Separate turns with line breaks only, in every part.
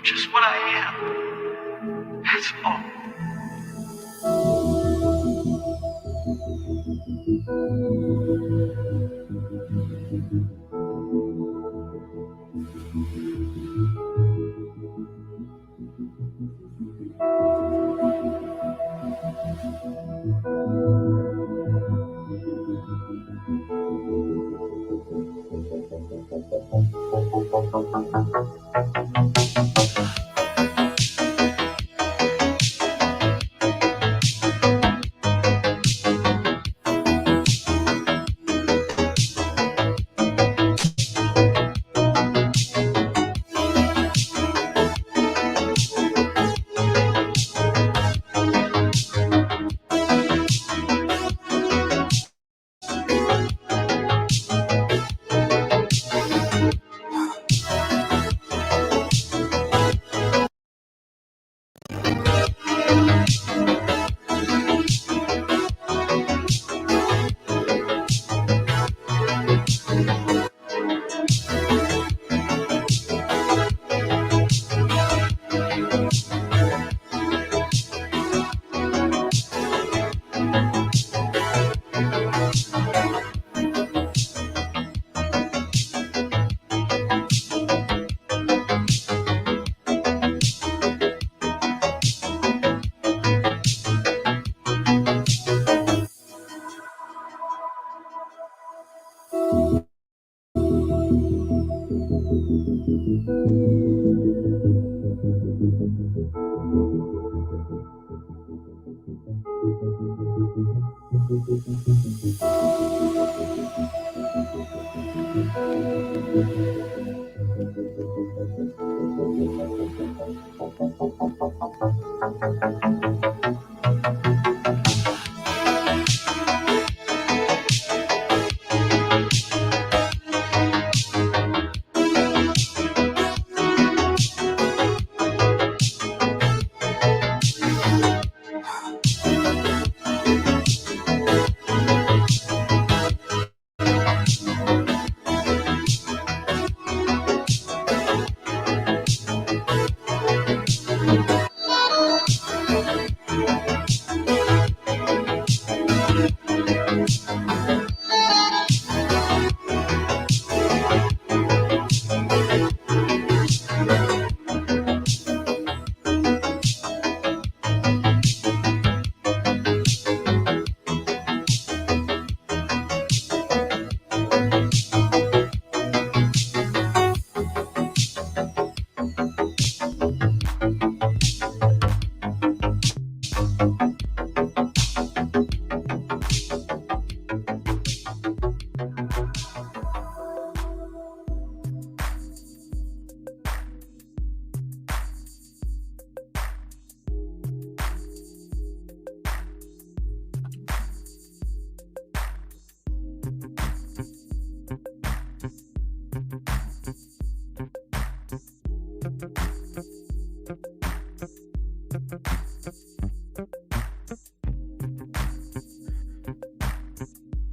just what I am. That's all.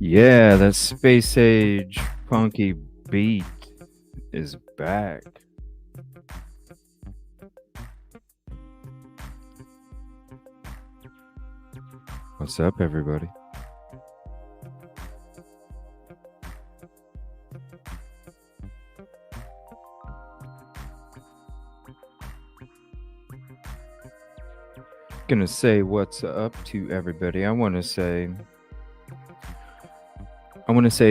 Yeah, that space age funky beat is back. What's up, everybody? Gonna say what's up to everybody. I want to say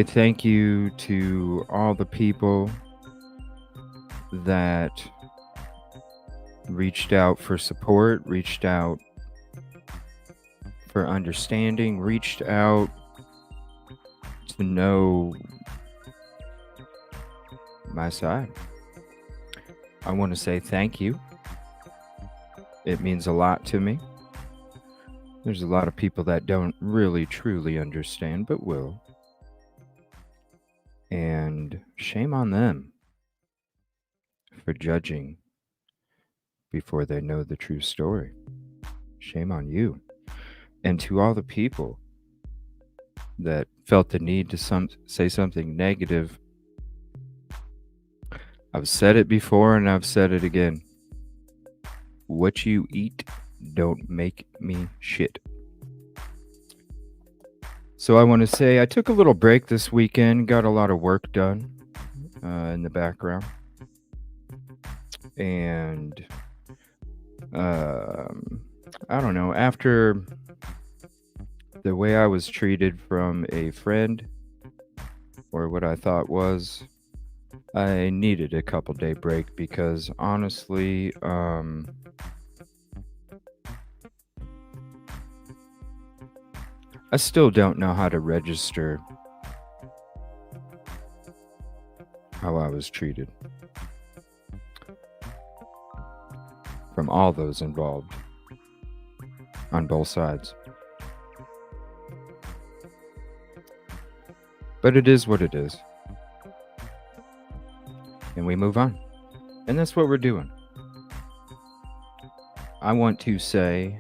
thank you to all the people that reached out for support, reached out for understanding, reached out to know my side. I want to say thank you. It means a lot to me. There's a lot of people that don't really truly understand, but will. And shame on them for judging before they know the true story. Shame on you. And to all the people that felt the need to say something negative, I've said it before and I've said it again. What you eat don't make me shit. So I want to say I took a little break this weekend, got a lot of work done in the background. And I don't know, after the way I was treated from a friend, or what I thought was, I needed a couple day break because honestly, I still don't know how to register how I was treated from all those involved on both sides. But it is what it is. And we move on. And that's what we're doing. I want to say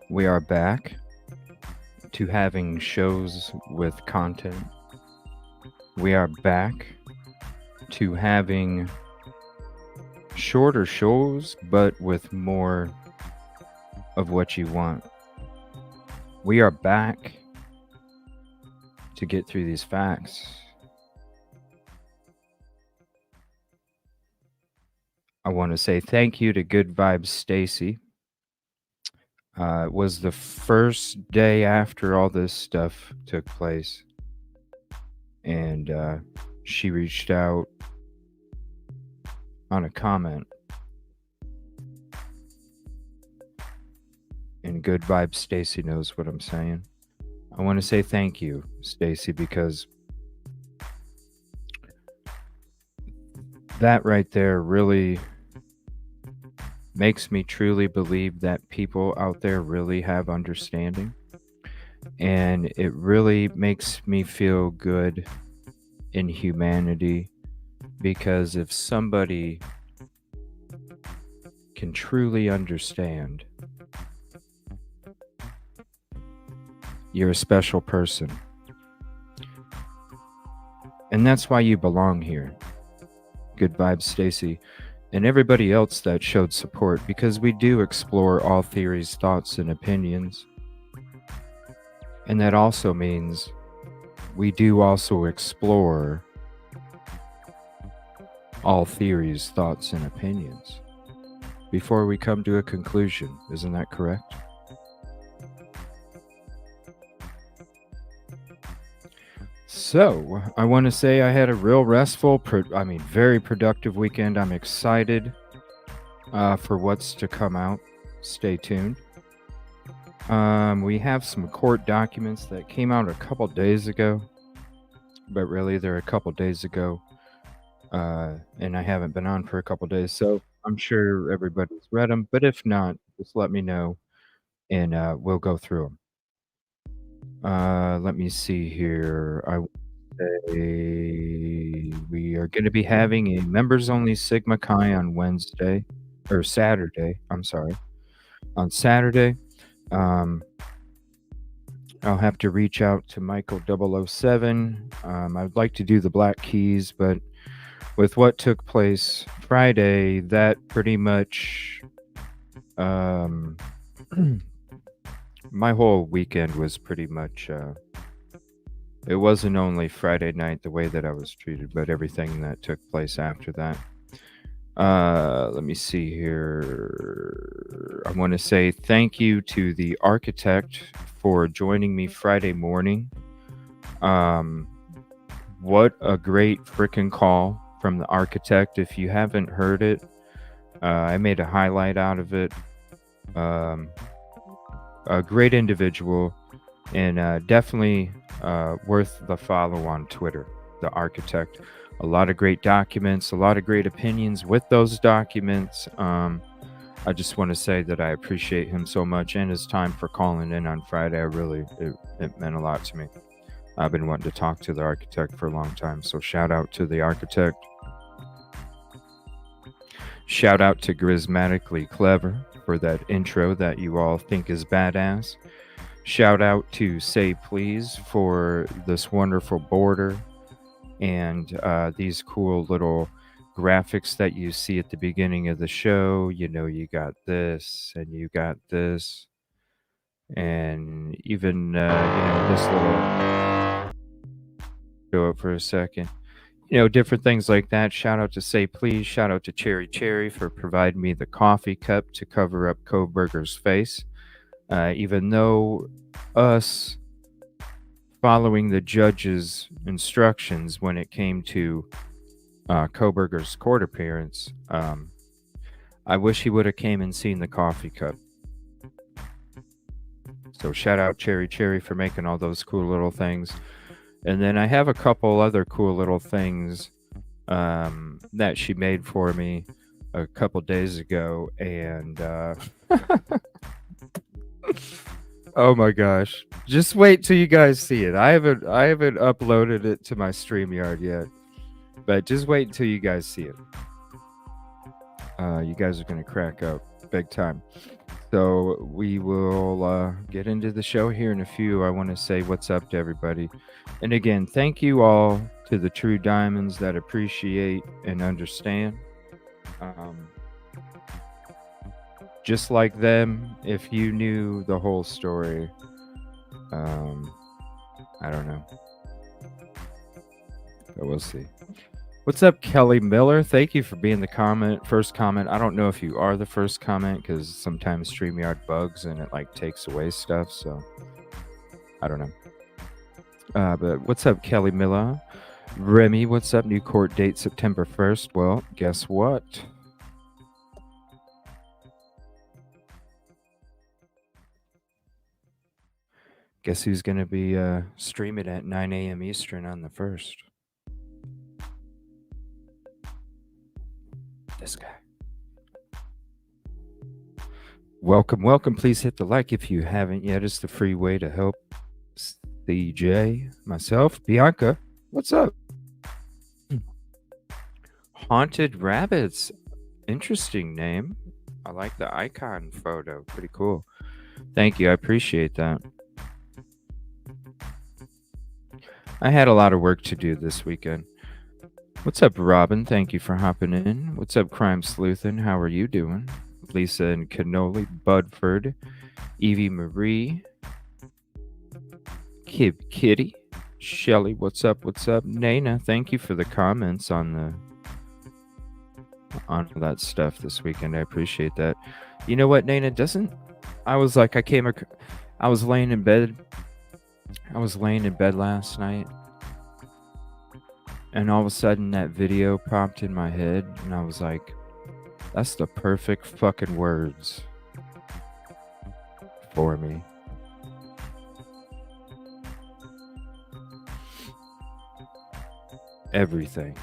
we are back to having shows with content. We are back to having shorter shows, but with more of what you want. We are back to get through these facts. I want to say thank you to Good Vibes Stacy. It was the first day after all this stuff took place, and she reached out on a comment. And Good Vibes Stacy knows what I'm saying. I want to say thank you, Stacy, because that right there really makes me truly believe that people out there really have understanding. And it really makes me feel good in humanity, because if somebody can truly understand, you're a special person. And that's why you belong here. Good vibes, Stacy. And everybody else that showed support, because we do explore all theories, thoughts, and opinions. And that also means we do also explore all theories, thoughts, and opinions before we come to a conclusion. Isn't that correct? So, I want to say I had a real restful, very productive weekend. I'm excited for what's to come out. Stay tuned. We have some court documents that came out a couple days ago, but really they're a couple days ago, and I haven't been on for a couple days, so I'm sure everybody's read them. But if not, just let me know, and we'll go through them. Let me see here. I we are going to be having a members-only Sigma Chi on Wednesday, or Saturday. I'm sorry, on Saturday. I'll have to reach out to Michael 007. I'd like to do the Black Keys, but with what took place Friday, that pretty much my whole weekend was pretty much it wasn't only Friday night the way that I was treated, but everything that took place after that. Let me see here. I want to say thank you to the architect for joining me Friday morning. What a great freaking call from the architect. If you haven't heard it, I made a highlight out of it. A great individual, and definitely worth the follow on Twitter, the architect. A lot of great documents, a lot of great opinions with those documents. I just want to say that I appreciate him so much, and his time for calling in on Friday. It meant a lot to me. I've been wanting to talk to the architect for a long time, so shout out to the architect. Shout out to Grismatically Clever for that intro that you all think is badass. Shout out to Say Please for this wonderful border and these cool little graphics that you see at the beginning of the show. You know, you got this and you got this, and even this little, show it for a second, different things like that. Shout out to Say Please. Shout out to Cherry for providing me the coffee cup to cover up Koberger's face. Even though us following the judge's instructions when it came to Koberger's court appearance, I wish he would have came and seen the coffee cup. So shout out Cherry for making all those cool little things. And then I have a couple other cool little things that she made for me a couple days ago, and oh my gosh, just wait till you guys see it. I haven't uploaded it to my StreamYard yet, but just wait until you guys see it. You guys are gonna crack up big time. So we will get into the show here in a few. I want to say what's up to everybody. And again, thank you all to the true diamonds that appreciate and understand. Just like them, if you knew the whole story, I don't know. But we'll see. What's up, Kelly Miller? Thank you for being the first comment. I don't know if you are the first comment because sometimes StreamYard bugs and it takes away stuff. So I don't know. But what's up, Kelly Miller? Remy, what's up? New court date September 1st. Well, guess what? Guess who's going to be streaming at 9 a.m. Eastern on the 1st? this guy. Welcome. Please hit the like if you haven't yet. It's the free way to help CJ, myself, Bianca. What's up? Haunted Rabbits. Interesting name. I like the icon photo. Pretty cool. Thank you. I appreciate that. I had a lot of work to do this weekend. What's up, Robin? Thank you for hopping in. What's up, Crime Sleuthin? How are you doing? Lisa and Cannoli, Budford, Evie Marie, Kib Kitty, Shelly, what's up? Nana, thank you for the comments on that stuff this weekend. I appreciate that. You know what, Nana, I was laying in bed last night, and all of a sudden that video popped in my head, and I was like, that's the perfect fucking words for me. Everything.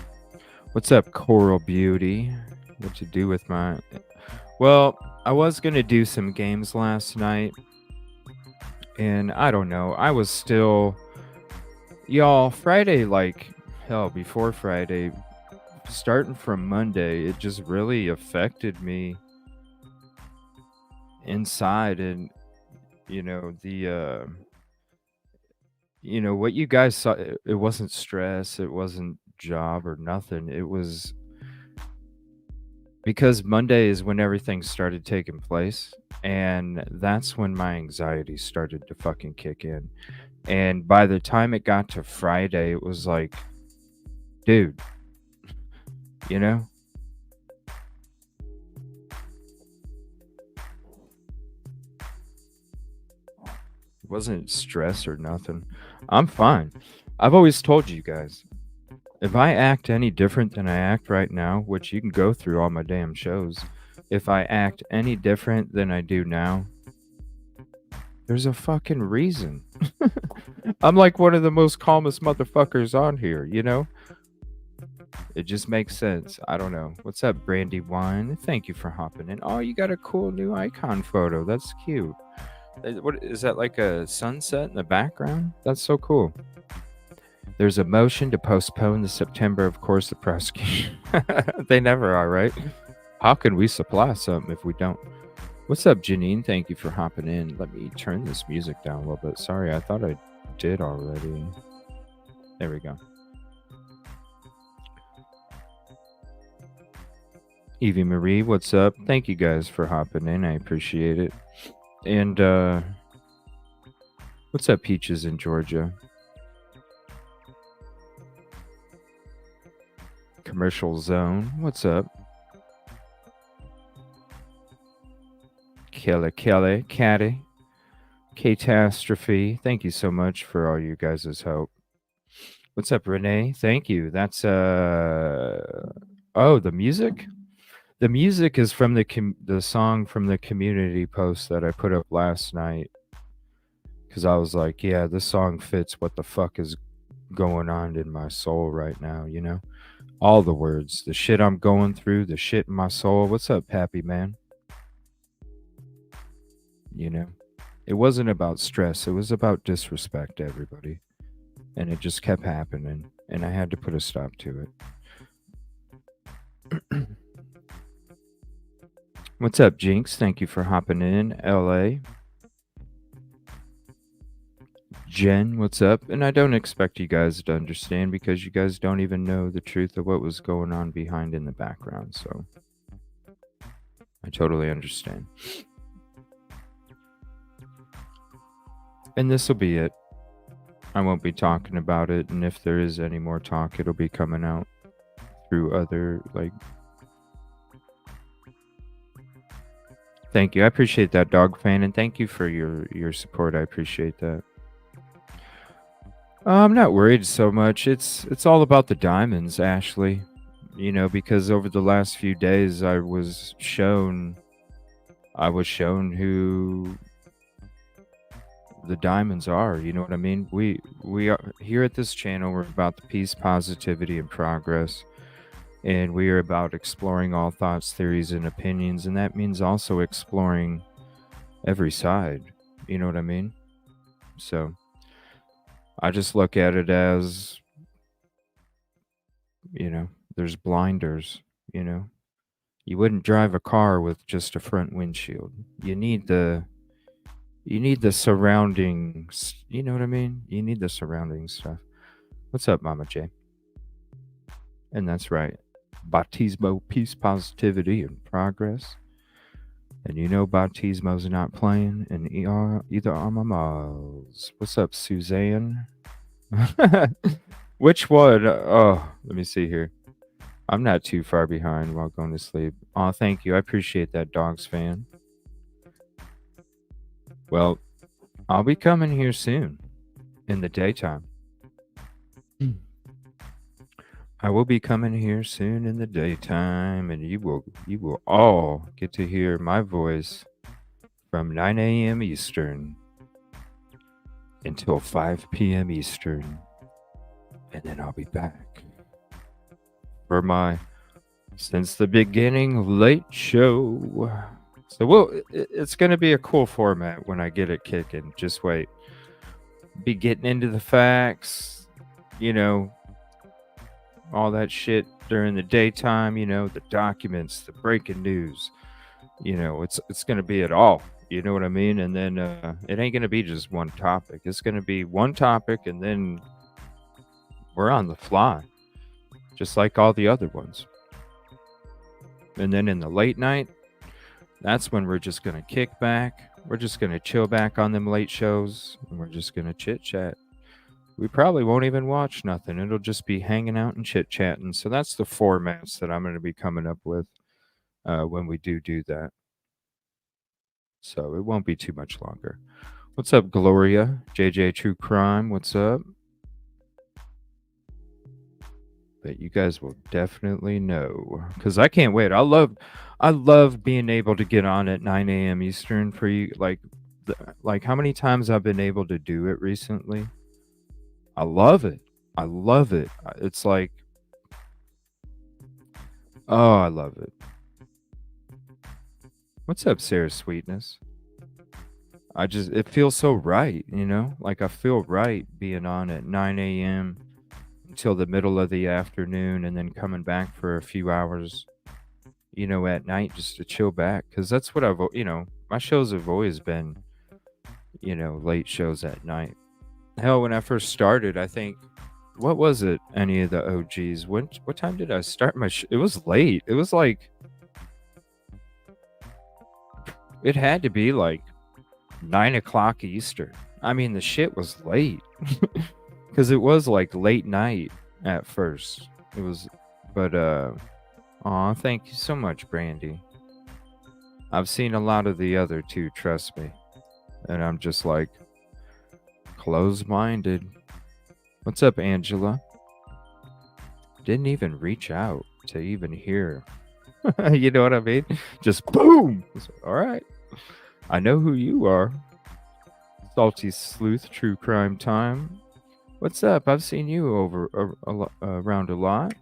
What's up, Coral Beauty? What to do with my... Well, I was going to do some games last night, and I don't know. I was still... Y'all, Friday, before Friday... starting from Monday, it just really affected me inside, and what you guys saw, it wasn't stress, it wasn't job or nothing. It was because Monday is when everything started taking place, and that's when my anxiety started to fucking kick in. And by the time it got to Friday, it was like, dude, it wasn't stress or nothing. I'm fine. I've always told you guys, if I act any different than I act right now, which you can go through all my damn shows, if I act any different than I do now, there's a fucking reason. I'm like one of the most calmest motherfuckers on here, It just makes sense. I don't know. What's up, Brandy Wine? Thank you for hopping in. Oh, you got a cool new icon photo. That's cute. What is that, like a sunset in the background? That's so cool. There's a motion to postpone the September, of course, the prosecution. They never are, right? How can we supply something if we don't? What's up, Janine? Thank you for hopping in. Let me turn this music down a little bit. Sorry, I thought I did already. There we go. Evie Marie, what's up? Thank you guys for hopping in. I appreciate it. And what's up, Peaches in Georgia? Commercial Zone, what's up? Kelly, Caddy, Catastrophe, thank you so much for all you guys' help. What's up, Renee? Thank you. That's oh, the music? The music is from the song from the community post that I put up last night. Because I was like, yeah, this song fits what the fuck is going on in my soul right now, All the words, the shit I'm going through, the shit in my soul. What's up, Pappy Man? It wasn't about stress. It was about disrespect to everybody. And it just kept happening. And I had to put a stop to it. What's up, Jinx? Thank you for hopping in. LA. Jen, what's up? And I don't expect you guys to understand because you guys don't even know the truth of what was going on behind in the background. So I totally understand. And this will be it. I won't be talking about it. And if there is any more talk, it'll be coming out through other, Thank you. I appreciate that, Dog Fan, and thank you for your support. I appreciate that. I'm not worried so much. It's all about the diamonds, Ashley. Because over the last few days, I was shown who the diamonds are. You know what I mean? We are here at this channel. We're about the peace, positivity, and progress. And we are about exploring all thoughts, theories, and opinions. And that means also exploring every side. You know what I mean? So I just look at it as, there's blinders, you know. You wouldn't drive a car with just a front windshield. You need the surroundings, you know what I mean? You need the surrounding stuff. What's up, Mama J? And that's right. Bautismo, peace, positivity, and progress. And Bautismo's not playing in either Amamas. What's up, Suzanne? Which one? Oh, let me see here. I'm not too far behind while going to sleep. Oh, thank you. I appreciate that, Dogs fan. Well, I'll be coming here soon in the daytime. I will be coming here soon in the daytime, and you will all get to hear my voice from 9 a.m. Eastern until 5 p.m. Eastern, and then I'll be back for my Since the Beginning late show. So it's going to be a cool format when I get it kicking. Just wait. Be getting into the facts, all that shit during the daytime, the documents, the breaking news. It's going to be it all. You know what I mean? And then it ain't going to be just one topic. It's going to be one topic, and then we're on the fly, just like all the other ones. And then in the late night, that's when we're just going to kick back. We're just going to chill back on them late shows, and we're just going to chit-chat. We probably won't even watch nothing. It'll just be hanging out and chit-chatting. So that's the formats that I'm going to be coming up with when we do that. So it won't be too much longer. What's up, Gloria? JJ True Crime, what's up? But you guys will definitely know, because I can't wait. I love being able to get on at 9 a.m. Eastern for you. Like how many times I've been able to do it recently. I love it. It's like, oh, I love it. What's up, Sarah Sweetness? It feels so right, like I feel right being on at 9 a.m. until the middle of the afternoon, and then coming back for a few hours, at night, just to chill back. Because that's what my shows have always been, late shows at night. Hell, when I first started, I think, what was it? Any of the OGs? What time did I start my it was late. It was like, it had to be like 9 o'clock Eastern. I mean, the shit was late. Because it was like late night at first. It was, but, aw, thank you so much, Brandy. I've seen a lot of the other two, trust me. And I'm just like, close-minded. What's up, Angela? Didn't even reach out to even hear. You know what I mean? Just boom! All right. I know who you are. Salty Sleuth, True Crime Time. What's up? I've seen you around a lot.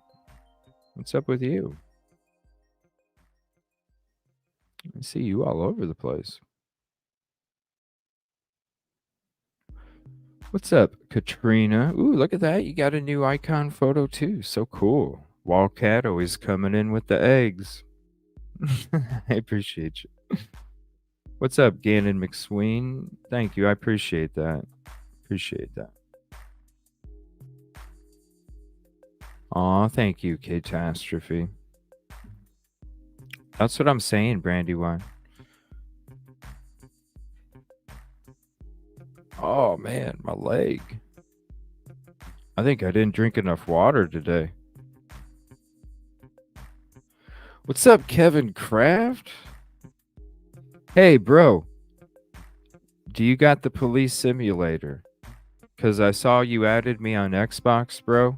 What's up with you? I see you all over the place. What's up, Katrina? Ooh, look at that. You got a new icon photo too. So cool. Wildcat always coming in with the eggs. I appreciate you. What's up, Gannon McSween? Thank you. I appreciate that. Aw, thank you, Catastrophe. That's what I'm saying, Brandywine. Oh, man, my leg. I think I didn't drink enough water today. What's up, Kevin Kraft? Hey, bro. Do you got the police simulator? Because I saw you added me on Xbox, bro.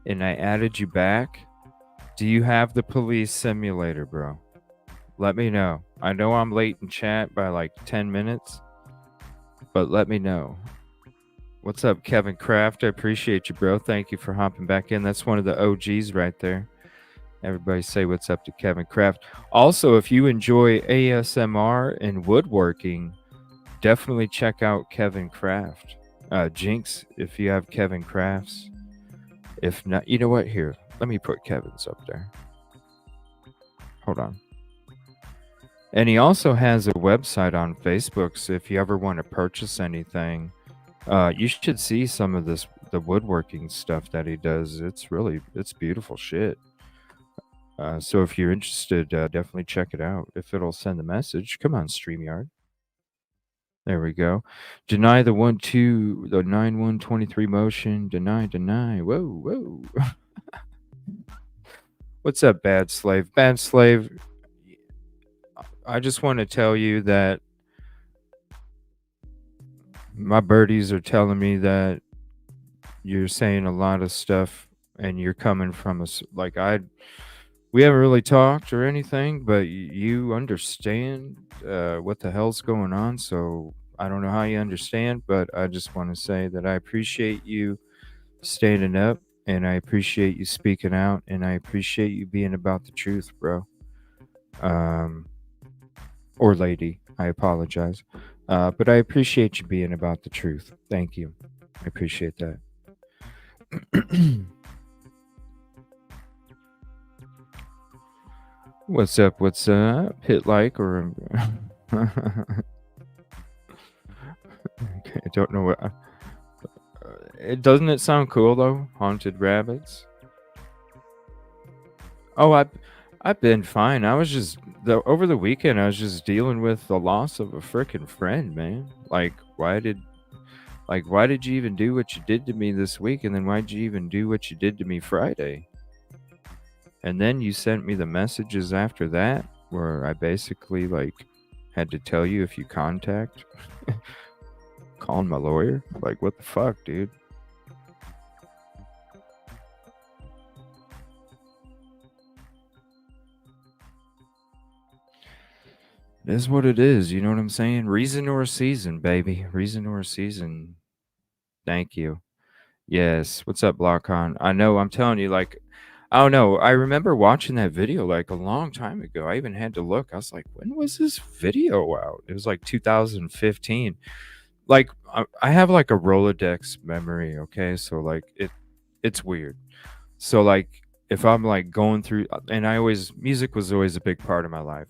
And I added you back. Do you have the police simulator, bro? Let me know. I know I'm late in chat by like 10 minutes. But let me know. What's up, Kevin Kraft? I appreciate you, bro. Thank you for hopping back in. That's one of the OGs right there. Everybody say what's up to Kevin Kraft. Also, if you enjoy ASMR and woodworking, definitely check out Kevin Kraft. Jinx, if you have Kevin Crafts. If not, you know what? Here, let me put Kevin's up there. Hold on. And he also has a website on Facebook, so if you ever want to purchase anything, you should see some of the woodworking stuff that he does. It's beautiful shit. So if you're interested, definitely check it out. If it'll send the message, come on, StreamYard. There we go. Deny the 9123 motion. Deny. Whoa. What's up, Bad Slave? Bad Slave, I just want to tell you that my birdies are telling me that you're saying a lot of stuff and you're coming from us. Like, we haven't really talked or anything, but you understand what the hell's going on. So I don't know how you understand, but I just want to say that I appreciate you standing up, and I appreciate you speaking out, and I appreciate you being about the truth, bro. Or lady, I apologize. But I appreciate you being about the truth. Thank you. I appreciate that. What's up? Hit like or okay, I don't know what. It doesn't it sound cool though? Haunted rabbits. Oh, I've been fine. I was just over the weekend. I was just dealing with the loss of a freaking friend, man. Why did you even do what you did to me this week? And then why'd you even do what you did to me Friday? And then you sent me the messages after that where I basically had to tell you if you contact calling my lawyer. Like, what the fuck, dude? It is what it is, you know what I'm saying? Reason or a season, baby. Reason or a season. Thank you. Yes. What's up, Blockon? I know, I'm telling you, I don't know. I remember watching that video a long time ago. I even had to look. I was like, when was this video out? It was 2015. I have a Rolodex memory, okay? So it's weird. So if I'm going through, and music was always a big part of my life.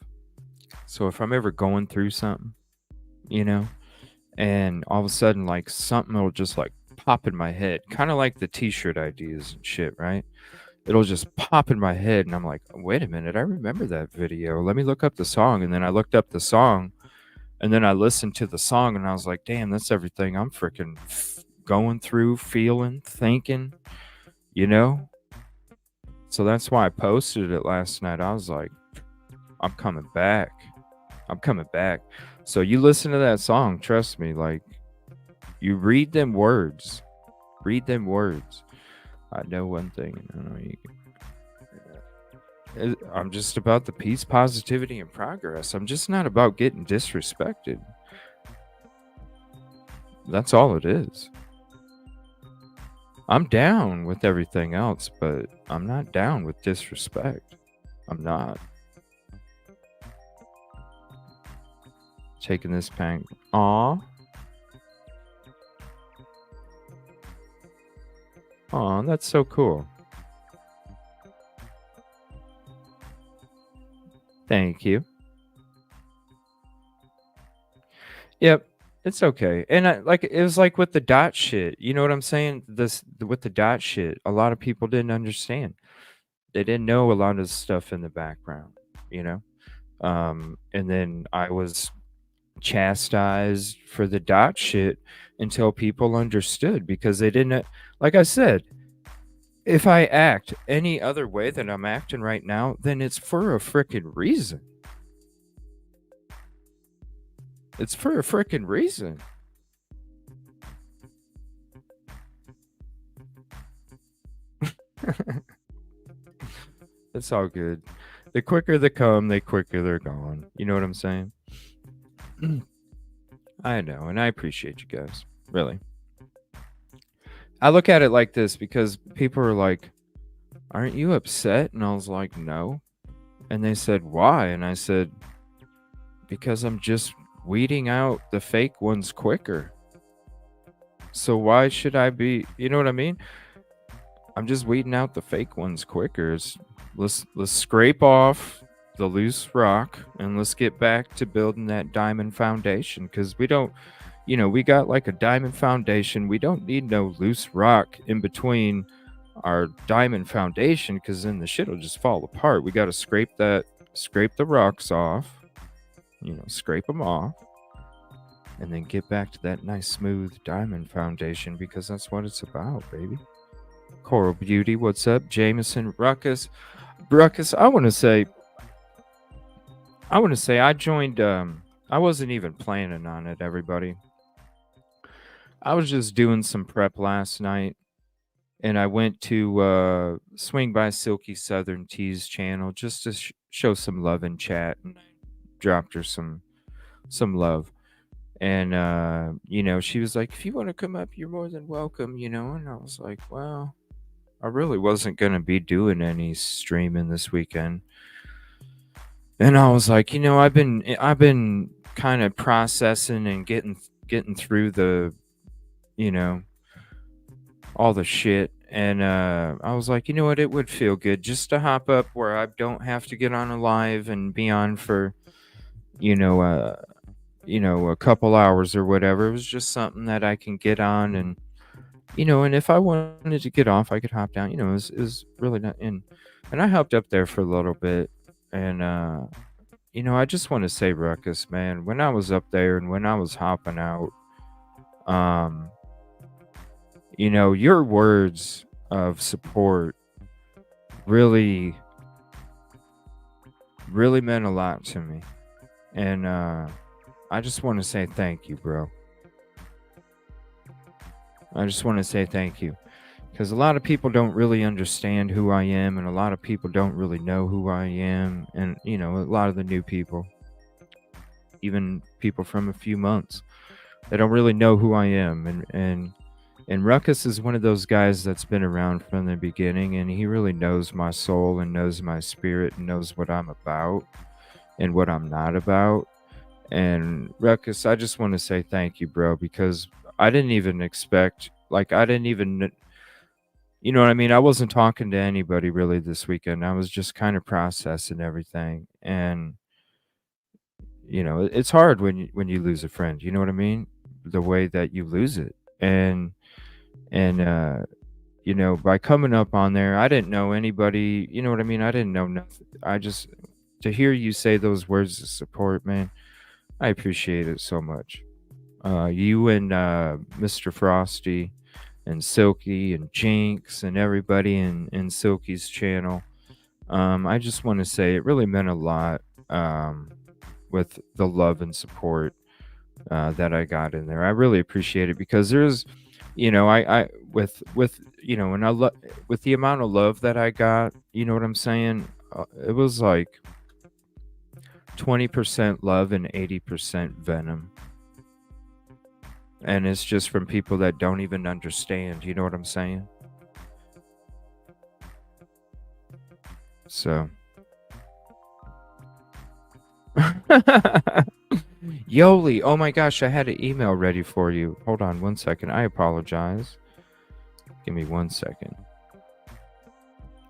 So if I'm ever going through something, and all of a sudden something will just pop in my head, kind of like the t-shirt ideas and shit, right? It'll just pop in my head and I'm like, wait a minute, I remember that video. Let me look up the song. And then I looked up the song and then I listened to the song and I was like, damn, that's everything I'm freaking going through, feeling, thinking, So that's why I posted it last night. I was like, I'm coming back. So you listen to that song, trust me, you read them words. I know one thing. I'm just about the peace, positivity, and progress. I'm just not about getting disrespected. That's all it is. I'm down with everything else, but I'm not down with disrespect. I'm not. Taking this pank. Aw, that's so cool. Thank you. Yep, it's okay. And it was with the dot shit. You know what I'm saying? With the dot shit, a lot of people didn't understand. They didn't know a lot of stuff in the background, and then I was chastised for the dot shit until people understood, because they didn't, like I said, if I act any other way than I'm acting right now, then it's for a freaking reason. It's for a freaking reason. It's all good. The quicker they come, the quicker they're gone. You know what I'm saying? I know, and I appreciate you guys. Really. I look at it like this, because people are like, aren't you upset? And I was like, no. And they said, why? And I said, because I'm just weeding out the fake ones quicker. So why should I be, you know what I mean? I'm just weeding out the fake ones quicker. Let's scrape off the loose rock and let's get back to building that diamond foundation, because we don't, we got like a diamond foundation. We don't need no loose rock in between our diamond foundation, because then the shit will just fall apart. We got to scrape the rocks off, scrape them off, and then get back to that nice smooth diamond foundation, because that's what it's about, baby. Coral Beauty, what's up? Jameson, Ruckus, I want to say I joined. I wasn't even planning on it, everybody. I was just doing some prep last night, and I went to swing by Silky Southern Tea's channel just to show some love in chat, and dropped her some love. And she was like, if you want to come up, you're more than welcome, and I was like, well, I really wasn't going to be doing any streaming this weekend. And I was like, I've been kind of processing and getting through the, all the shit. And I was like, you know what, it would feel good just to hop up where I don't have to get on a live and be on for, a couple hours or whatever. It was just something that I can get on, and and if I wanted to get off, I could hop down. It was really not in. And I hopped up there for a little bit, and I just want to say, Ruckus, man, when I was up there and when I was hopping out, your words of support really meant a lot to me. And I just want to say thank you, bro. I just want to say thank you, because a lot of people don't really understand who I am, and a lot of people don't really know who I am. And, a lot of the new people, even people from a few months, they don't really know who I am. And Ruckus is one of those guys that's been around from the beginning, and he really knows my soul and knows my spirit and knows what I'm about and what I'm not about. And Ruckus, I just want to say thank you, bro, because I didn't even expect, I didn't even, you know what I mean? I wasn't talking to anybody really this weekend. I was just kind of processing everything. And, it's hard when you lose a friend, you know what I mean? The way that you lose it. And by coming up on there, I didn't know anybody, you know what I mean? I didn't know nothing. To hear you say those words of support, man, I appreciate it so much. You and Mr. Frosty and Silky and Jinx and everybody in Silky's channel. I just want to say it really meant a lot with the love and support that I got in there. I really appreciate it, because there's, I with and I with the amount of love that I got, you know what I'm saying? It was like 20% love and 80% venom. And it's just from people that don't even understand, you know what I'm saying? So Yoli, oh my gosh, I had an email ready for you. Hold on 1 second. I apologize. Give me 1 second.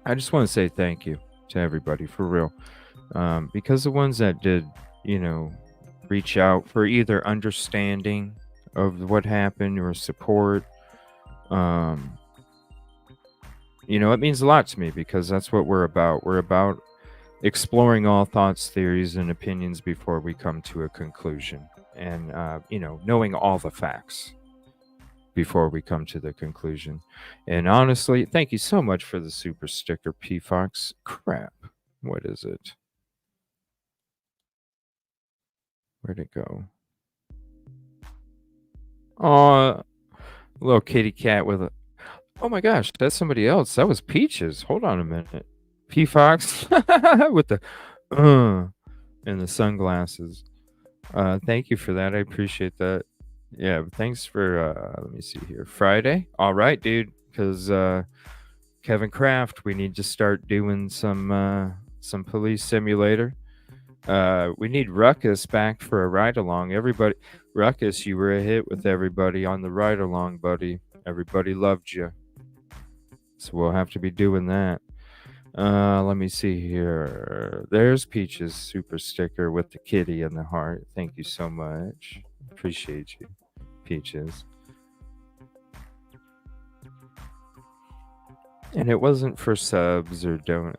I just want to say thank you to everybody, for real. Because the ones that did, reach out for either understanding of what happened or support, it means a lot to me, because that's what we're about. We're about exploring all thoughts, theories, and opinions before we come to a conclusion, and knowing all the facts before we come to the conclusion. And honestly, thank you so much for the super sticker, P Fox. Crap, what is it? Where'd it go? Oh, little kitty cat with a... Oh my gosh, that's somebody else. That was Peaches. Hold on a minute. P Fox with the and the sunglasses. Thank you for that. I appreciate that. Yeah, thanks for let me see here. Friday. All right, dude. Cause Kevin Kraft, we need to start doing some police simulator. We need Ruckus back for a ride along. Everybody, Ruckus, you were a hit with everybody on the ride along, buddy. Everybody loved you. So we'll have to be doing that. Let me see here. There's Peach's super sticker with the kitty and the heart. Thank you so much. Appreciate you, Peaches. And it wasn't for subs or donut.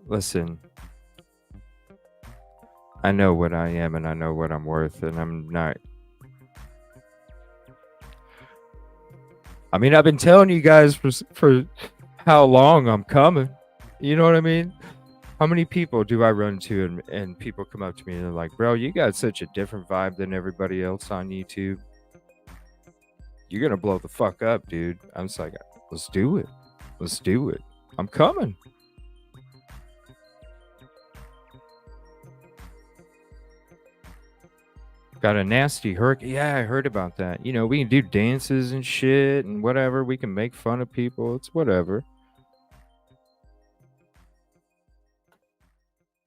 Listen, I know what I am and I know what I'm worth, and I'm not. I mean, I've been telling you guys for how long I'm coming. You know what I mean? How many people do I run to and people come up to me and they're like, bro, you got such a different vibe than everybody else on YouTube. You're going to blow the fuck up, dude. I'm just like, let's do it. Let's do it. I'm coming. Got a nasty hurricane. Yeah, I heard about that. You know, we can do dances and shit and whatever. We can make fun of people. It's whatever.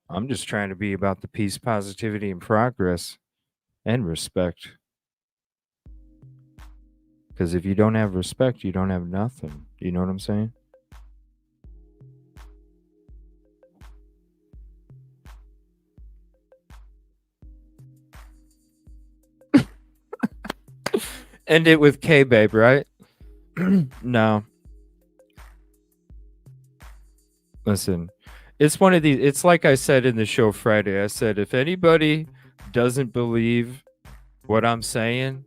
I'm just trying to be about the peace, positivity, and progress and respect. Because if you don't have respect, you don't have nothing. You know what I'm saying? End it with K-Babe, right? No. Listen, it's one of these. It's like I said in the show Friday. I said, if anybody doesn't believe what I'm saying,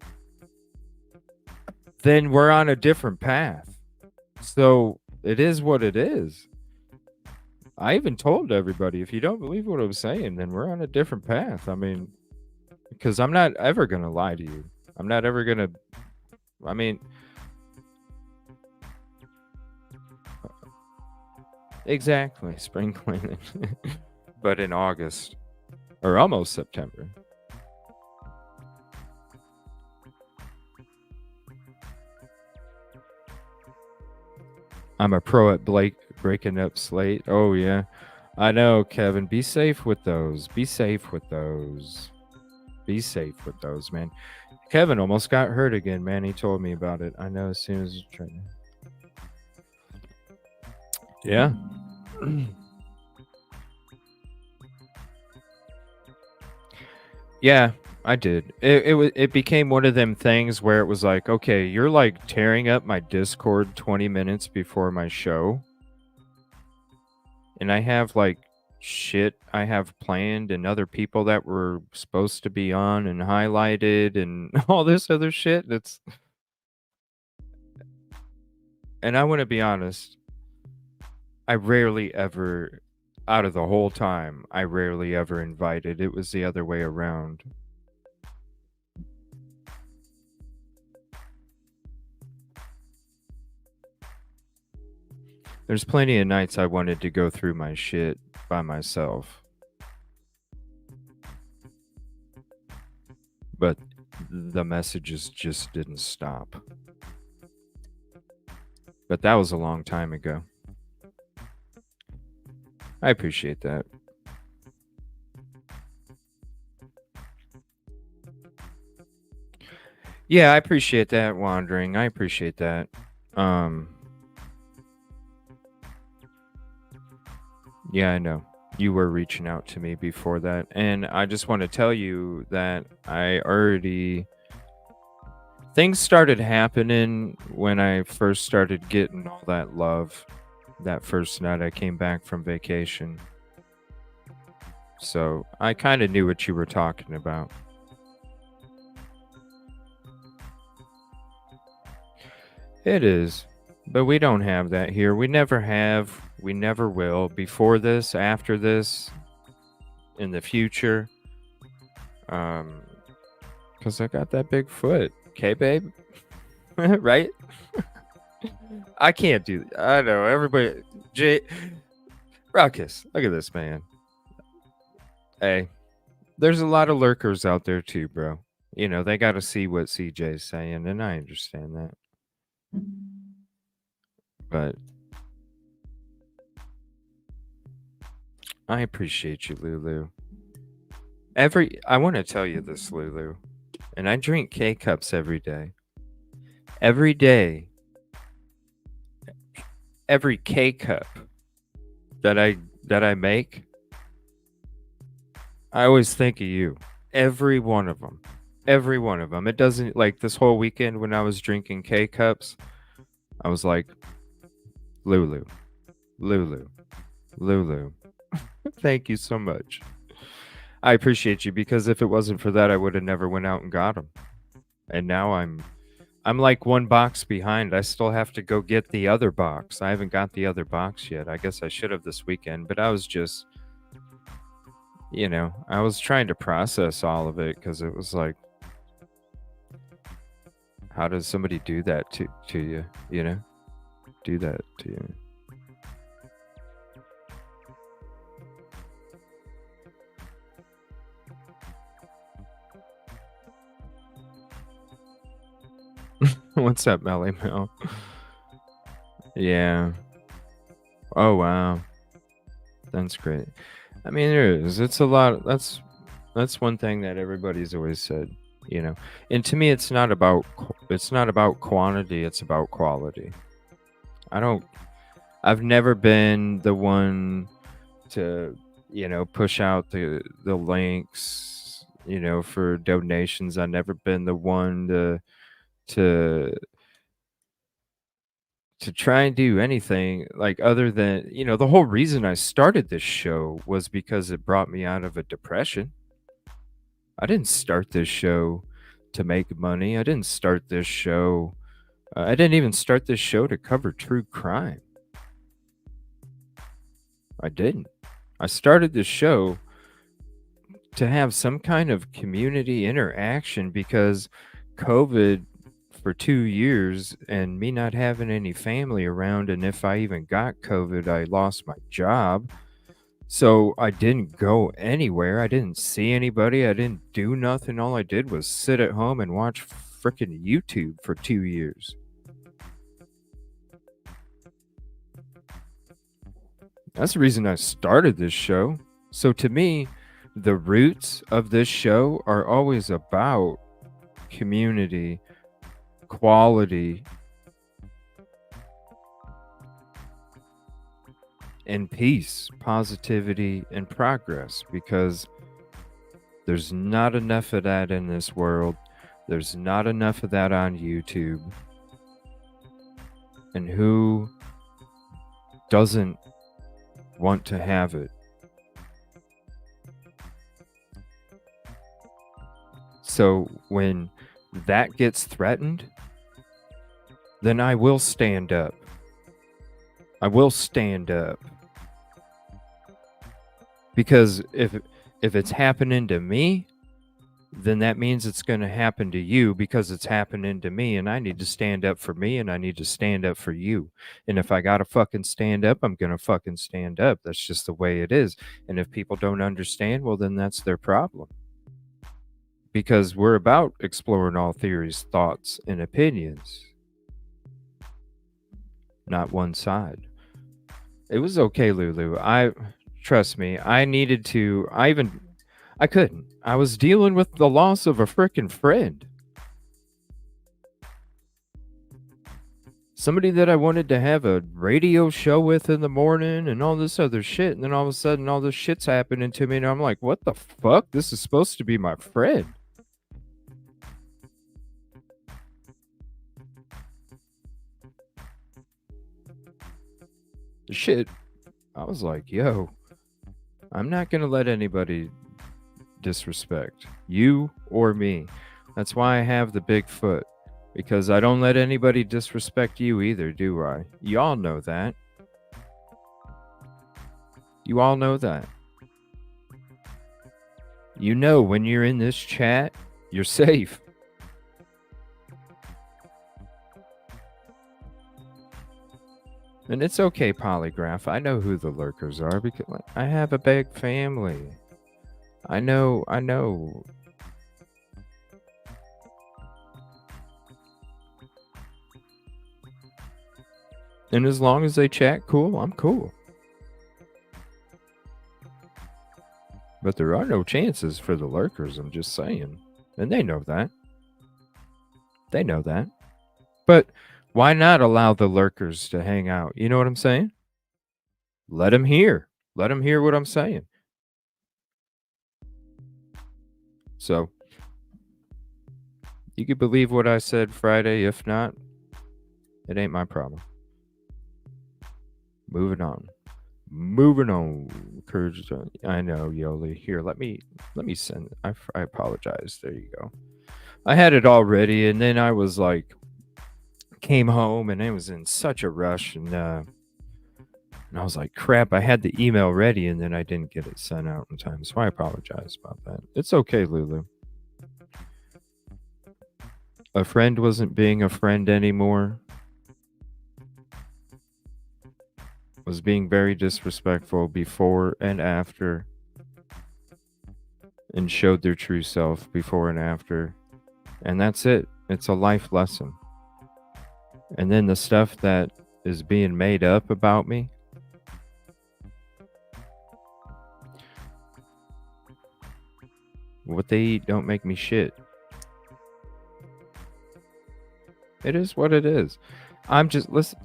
then we're on a different path. So it is what it is. I even told everybody, if you don't believe what I'm saying, then we're on a different path. I mean, because I'm not ever going to lie to you. I'm not ever going to, I mean, exactly, spring cleaning. But in August, or almost September. I'm a pro at breaking up slate. Oh, yeah. I know, Kevin. Be safe with those. Be safe with those. Be safe with those, man. Kevin almost got hurt again, man. He told me about it. I know as soon as... Yeah. Yeah, I did. It became one of them things where it was like, okay, you're like tearing up my Discord 20 minutes before my show. And I have like shit I have planned and other people that were supposed to be on and highlighted and all this other shit. And I want to be honest, I rarely ever, out of the whole time, I rarely ever invited. It was the other way around. There's plenty of nights I wanted to go through my shit by myself. But the messages just didn't stop. But that was a long time ago. I appreciate that. Yeah, I appreciate that, Wandering. I appreciate that. Yeah, I know. You were reaching out to me before that. And I just want to tell you that I already... Things started happening when I first started getting all that love. That first night I came back from vacation. So I kind of knew what you were talking about. It is. But we don't have that here. We never have. We never will. Before this, after this, in the future. Because I got that big foot. Okay, babe? Right? I can't do that. I know. Everybody... Ruckus, look at this, man. Hey, there's a lot of lurkers out there too, bro. You know, they got to see what CJ's saying, and I understand that. But I appreciate you, Lulu. I want to tell you this, Lulu, and I drink K cups every day. Every day, every K cup that I make, I always think of you. Every one of them. Every one of them. It doesn't, like, this whole weekend when I was drinking K cups, I was like, Lulu, Lulu, Lulu. Thank you so much. I appreciate you, because if it wasn't for that, I would have never went out and got them. And now I'm like one box behind. I still have to go get the other box. I haven't got the other box yet. I guess I should have this weekend, but I was just, I was trying to process all of it, because it was like, how does somebody do that to you, Do that to you. What's up, Melly Mel? Yeah. Oh, wow. That's great. I mean, there is. It's a lot. That's one thing that everybody's always said, And to me, it's not about quantity. It's about quality. I've never been the one to, push out the links, for donations. I've never been the one to try and do anything like other than, the whole reason I started this show was because it brought me out of a depression. I didn't start this show to make money. I didn't start this show. I didn't even start this show to cover true crime. I didn't. I started this show to have some kind of community interaction, because COVID for 2 years and me not having any family around, and if I even got COVID, I lost my job. So I didn't go anywhere. I didn't see anybody. I didn't do nothing. All I did was sit at home and watch freaking YouTube for 2 years. That's the reason I started this show. So to me, the roots of this show are always about community, quality, and peace, positivity, and progress, because there's not enough of that in this world. There's not enough of that on YouTube. And who doesn't want to have it? So when that gets threatened, then I will stand up. I will stand up. Because if it's happening to me, then that means it's going to happen to you, because it's happening to me, and I need to stand up for me, and I need to stand up for you. And if I got to fucking stand up, I'm going to fucking stand up. That's just the way it is. And if people don't understand, well, then that's their problem. Because we're about exploring all theories, thoughts, and opinions. Not one side. It was okay, Lulu. Trust me, I needed to. I couldn't. I was dealing with the loss of a frickin' friend. Somebody that I wanted to have a radio show with in the morning and all this other shit. And then all of a sudden, all this shit's happening to me. And I'm like, what the fuck? This is supposed to be my friend. Shit. I was like, yo, I'm not going to let anybody disrespect you or me. That's why I have the big foot, because I don't let anybody disrespect you either, do I? You all know that. You all know that. You know when you're in this chat, you're safe. And it's okay, Polygraph. I know who the lurkers are, because I have a big family. I know. And as long as they chat cool, I'm cool. But there are no chances for the lurkers, I'm just saying. And they know that. They know that. But why not allow the lurkers to hang out? You know what I'm saying? Let them hear. Let them hear what I'm saying. So, you could believe what I said Friday. If not, it ain't my problem. Moving on. Courage. I know, Yoli. Here, let me send. I apologize. There you go. I had it all ready, and then I was like, came home, and I was in such a rush, and I was like, crap, I had the email ready, and then I didn't get it sent out in time, so I apologize about that. It's okay, Lulu. A friend wasn't being a friend anymore. Was being very disrespectful before and after, and showed their true self before and after. And that's it. It's a life lesson. And then the stuff that is being made up about me, what they eat don't make me shit. It is what it is. Listen,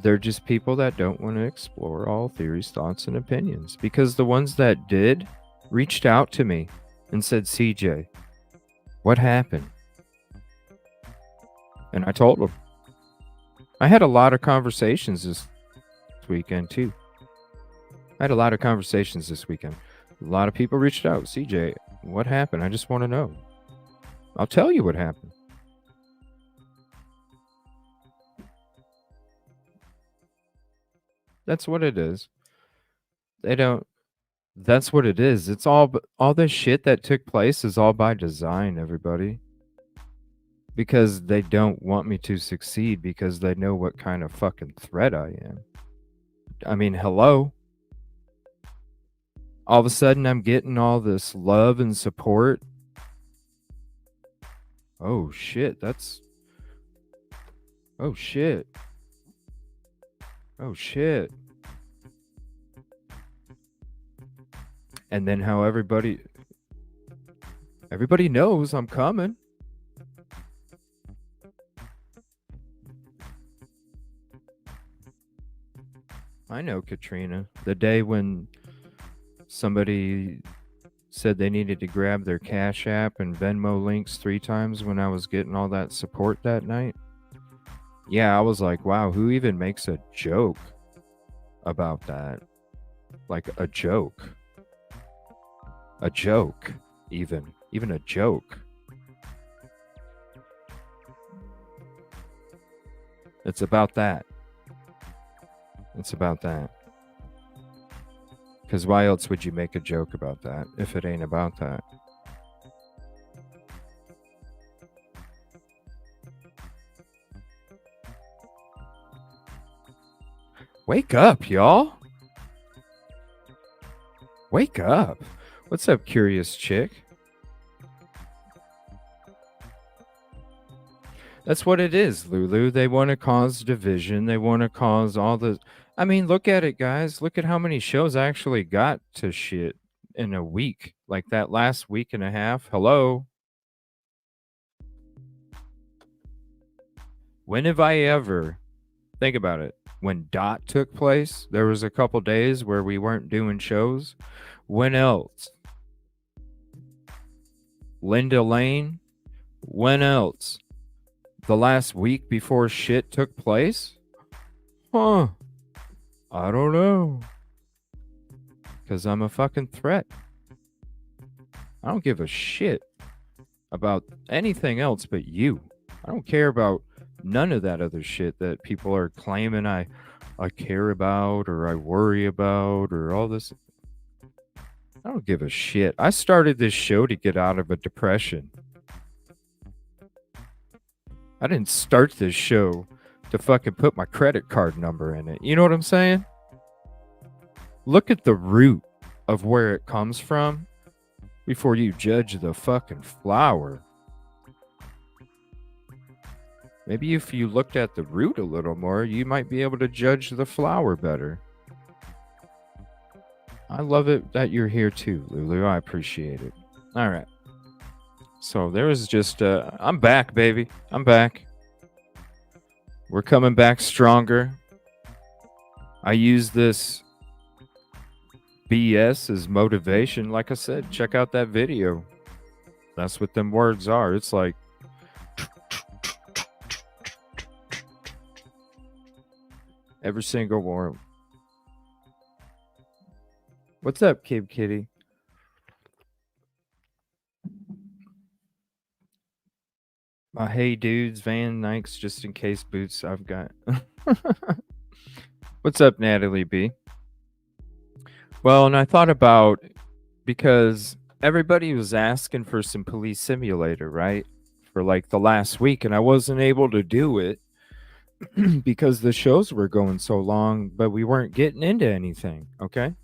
they're just people that don't want to explore all theories, thoughts, and opinions. Because the ones that did reached out to me and said, CJ, what happened? And I told them. I had a lot of conversations this weekend, too. A lot of people reached out. CJ, what happened? I just want to know. I'll tell you what happened. That's what it is. That's what it is. It's all this shit that took place is all by design, everybody. Because they don't want me to succeed, because they know what kind of fucking threat I am. I mean, hello? All of a sudden, I'm getting all this love and support. Oh, shit. Oh, shit. Oh, shit. And then how everybody knows I'm coming. I know, Katrina. The day when somebody said they needed to grab their Cash App and Venmo links 3 times when I was getting all that support that night. Yeah, I was like, wow, who even makes a joke about that? Like a joke. A joke, even a joke. It's about that. Because why else would you make a joke about that if it ain't about that? Wake up, y'all. Wake up. What's up, curious chick? That's what it is, Lulu. They want to cause division. They want to cause all the... I mean, look at it, guys. Look at how many shows I actually got to shit in a week. Like that last week and a half. Hello? When have I ever... Think about it. When Dot took place, there was a couple days where we weren't doing shows. When else? Linda Lane? When else? The last week before shit took place? Huh. I don't know. Because I'm a fucking threat. I don't give a shit about anything else but you. I don't care about none of that other shit that people are claiming I care about or I worry about or all this. I don't give a shit. I started this show to get out of a depression. I didn't start this show to fucking put my credit card number in it. You know what I'm saying? Look at the root of where it comes from before you judge the fucking flower. Maybe if you looked at the root a little more, you might be able to judge the flower better. I love it that you're here too, Lulu. I appreciate it. All right. So there was just, I'm back, baby. I'm back. We're coming back stronger. I use this BS as motivation. Like I said, check out that video. That's what them words are. It's like, every single one. What's up, Cave Kitty? Hey dudes, Van Nikes, just in case boots I've got. What's up, Natalie B? Well, and I thought about, because everybody was asking for some police simulator, right? For like the last week, and I wasn't able to do it because the shows were going so long, but we weren't getting into anything, okay?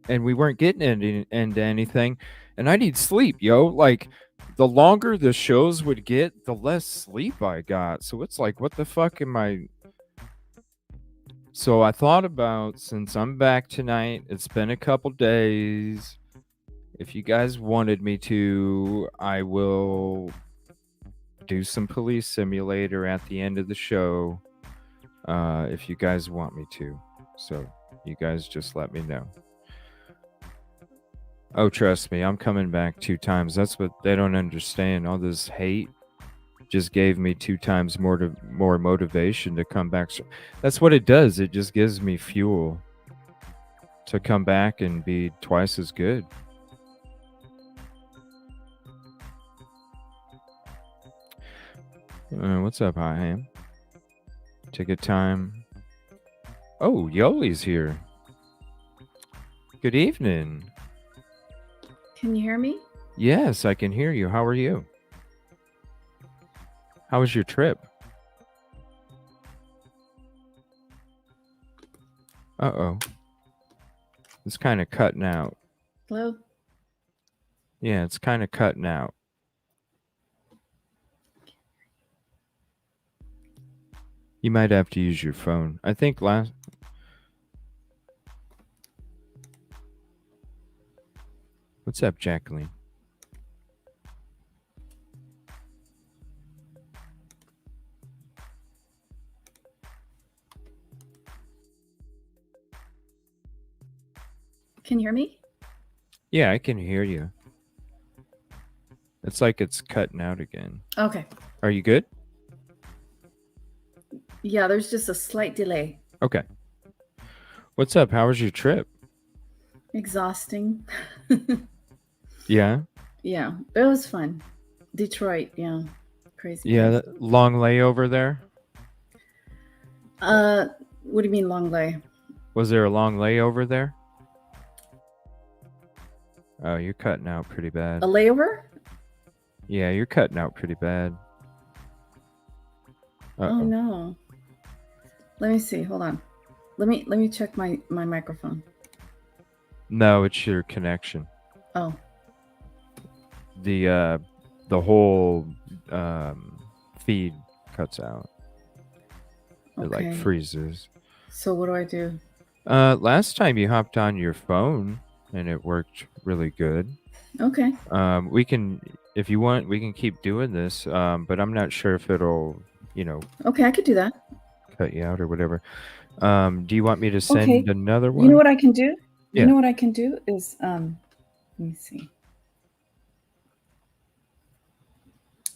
And we weren't getting into anything, and I need sleep, yo. Like, the longer the shows would get, the less sleep I got. So it's like, what the fuck am I... So I thought about, since I'm back tonight, it's been a couple days. If you guys wanted me to, I will do some police simulator at the end of the show. If you guys want me to. So you guys just let me know. Oh, trust me, I'm coming back 2 times. That's what they don't understand. All this hate just gave me 2 times more motivation to come back. That's what it does. It just gives me fuel to come back and be twice as good. What's up, Hi Ham? Ticket time. Oh, Yoli's here. Good evening.
Can you hear me?
Yes, I can hear you. How are you? How was your trip? Uh-oh. It's kind of cutting out.
Hello?
Yeah, it's kind of cutting out. You might have to use your phone. I think last... What's up, Jacqueline?
Can you hear me?
Yeah, I can hear you. It's like it's cutting out again.
Okay.
Are you good?
Yeah, there's just a slight delay.
Okay. What's up? How was your trip?
Exhausting.
Yeah?
Yeah, it was fun. Detroit, yeah. Crazy.
Yeah,
place.
that long layover there?
What do you mean long lay?
Was there a long layover there? Oh, you're cutting out pretty bad.
A layover?
Yeah, you're cutting out pretty bad. Uh-oh.
Oh no. Let me see. Hold on. Let me check my microphone.
No, it's your connection.
Oh.
The whole feed cuts out. It
Okay.
like freezes.
So what do I do?
Last time you hopped on your phone and it worked really good.
Okay.
We can, if you want, we can keep doing this. But I'm not sure if it'll,
Okay, I could do that.
cut you out or whatever. Do you want me to send
Okay.
another one?
You know what I can do?
Yeah.
You know what I can do is let me see.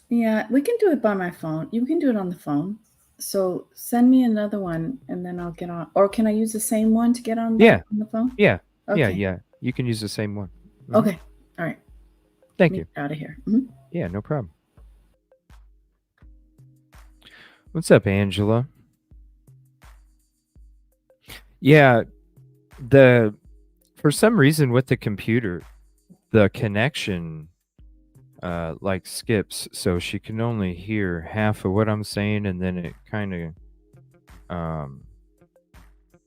Yeah, we can do it by my phone. You can do it on the phone. So send me another one and then I'll get on. Or can I use the same one to get on
Yeah.
on the phone?
Yeah.
Okay.
Yeah. You can use the same one. Mhm.
Okay. All right.
Thank you.
Out of here. Mhm.
Yeah, no problem. What's up, Angela? Yeah, for some reason with the computer, the connection like skips, so she can only hear half of what I'm saying, and then it kind of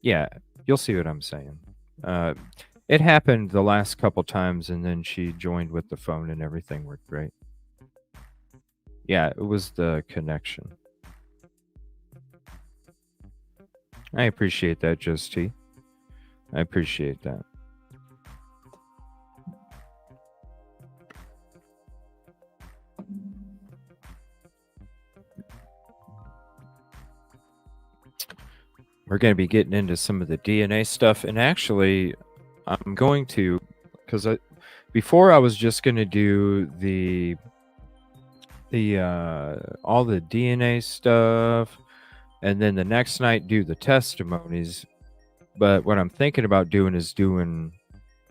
yeah, you'll see what I'm saying. It happened the last couple times, and then she joined with the phone and everything worked great. Yeah, it was the connection. I appreciate that, Just T. I appreciate that. We're going to be getting into some of the DNA stuff, and actually, I'm going to, because before I was just going to do the all the DNA stuff, and then the next night do the testimonies. But what I'm thinking about doing is doing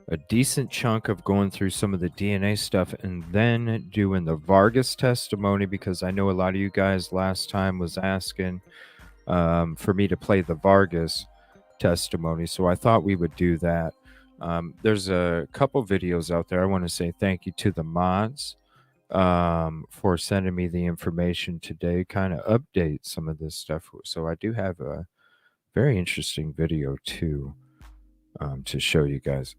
a decent chunk of going through some of the DNA stuff and then doing the Vargas testimony, because I know a lot of you guys last time was asking for me to play the Vargas testimony. So I thought we would do that. There's a couple videos out there. I want to say thank you to the mods for sending me the information today, kind of update some of this stuff. So I do have a very interesting video too to show you guys.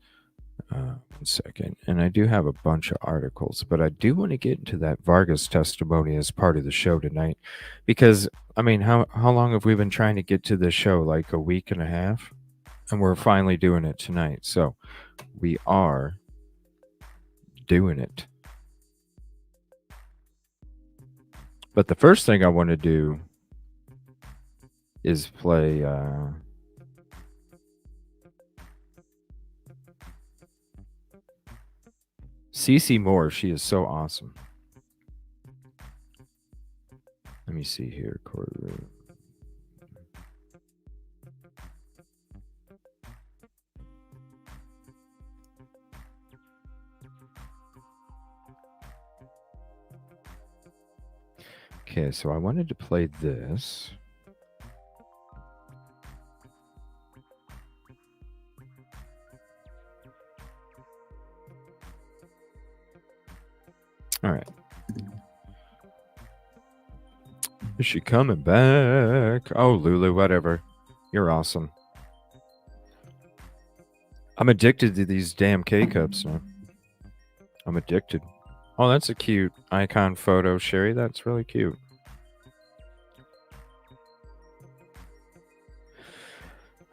1 second. And I do have a bunch of articles, but I do want to get into that Vargas testimony as part of the show tonight, because I mean, how long have we been trying to get to this show? Like a week and a half, and we're finally doing it tonight. So we are doing it. But the first thing I want to do is play Cece Moore. She is so awesome. Let me see here. Courtroom. Okay, so I wanted to play this. All right. Is she coming back? Oh, Lulu, whatever. You're awesome. I'm addicted to these damn K-cups now. I'm addicted. Oh, that's a cute icon photo, Sherry. That's really cute.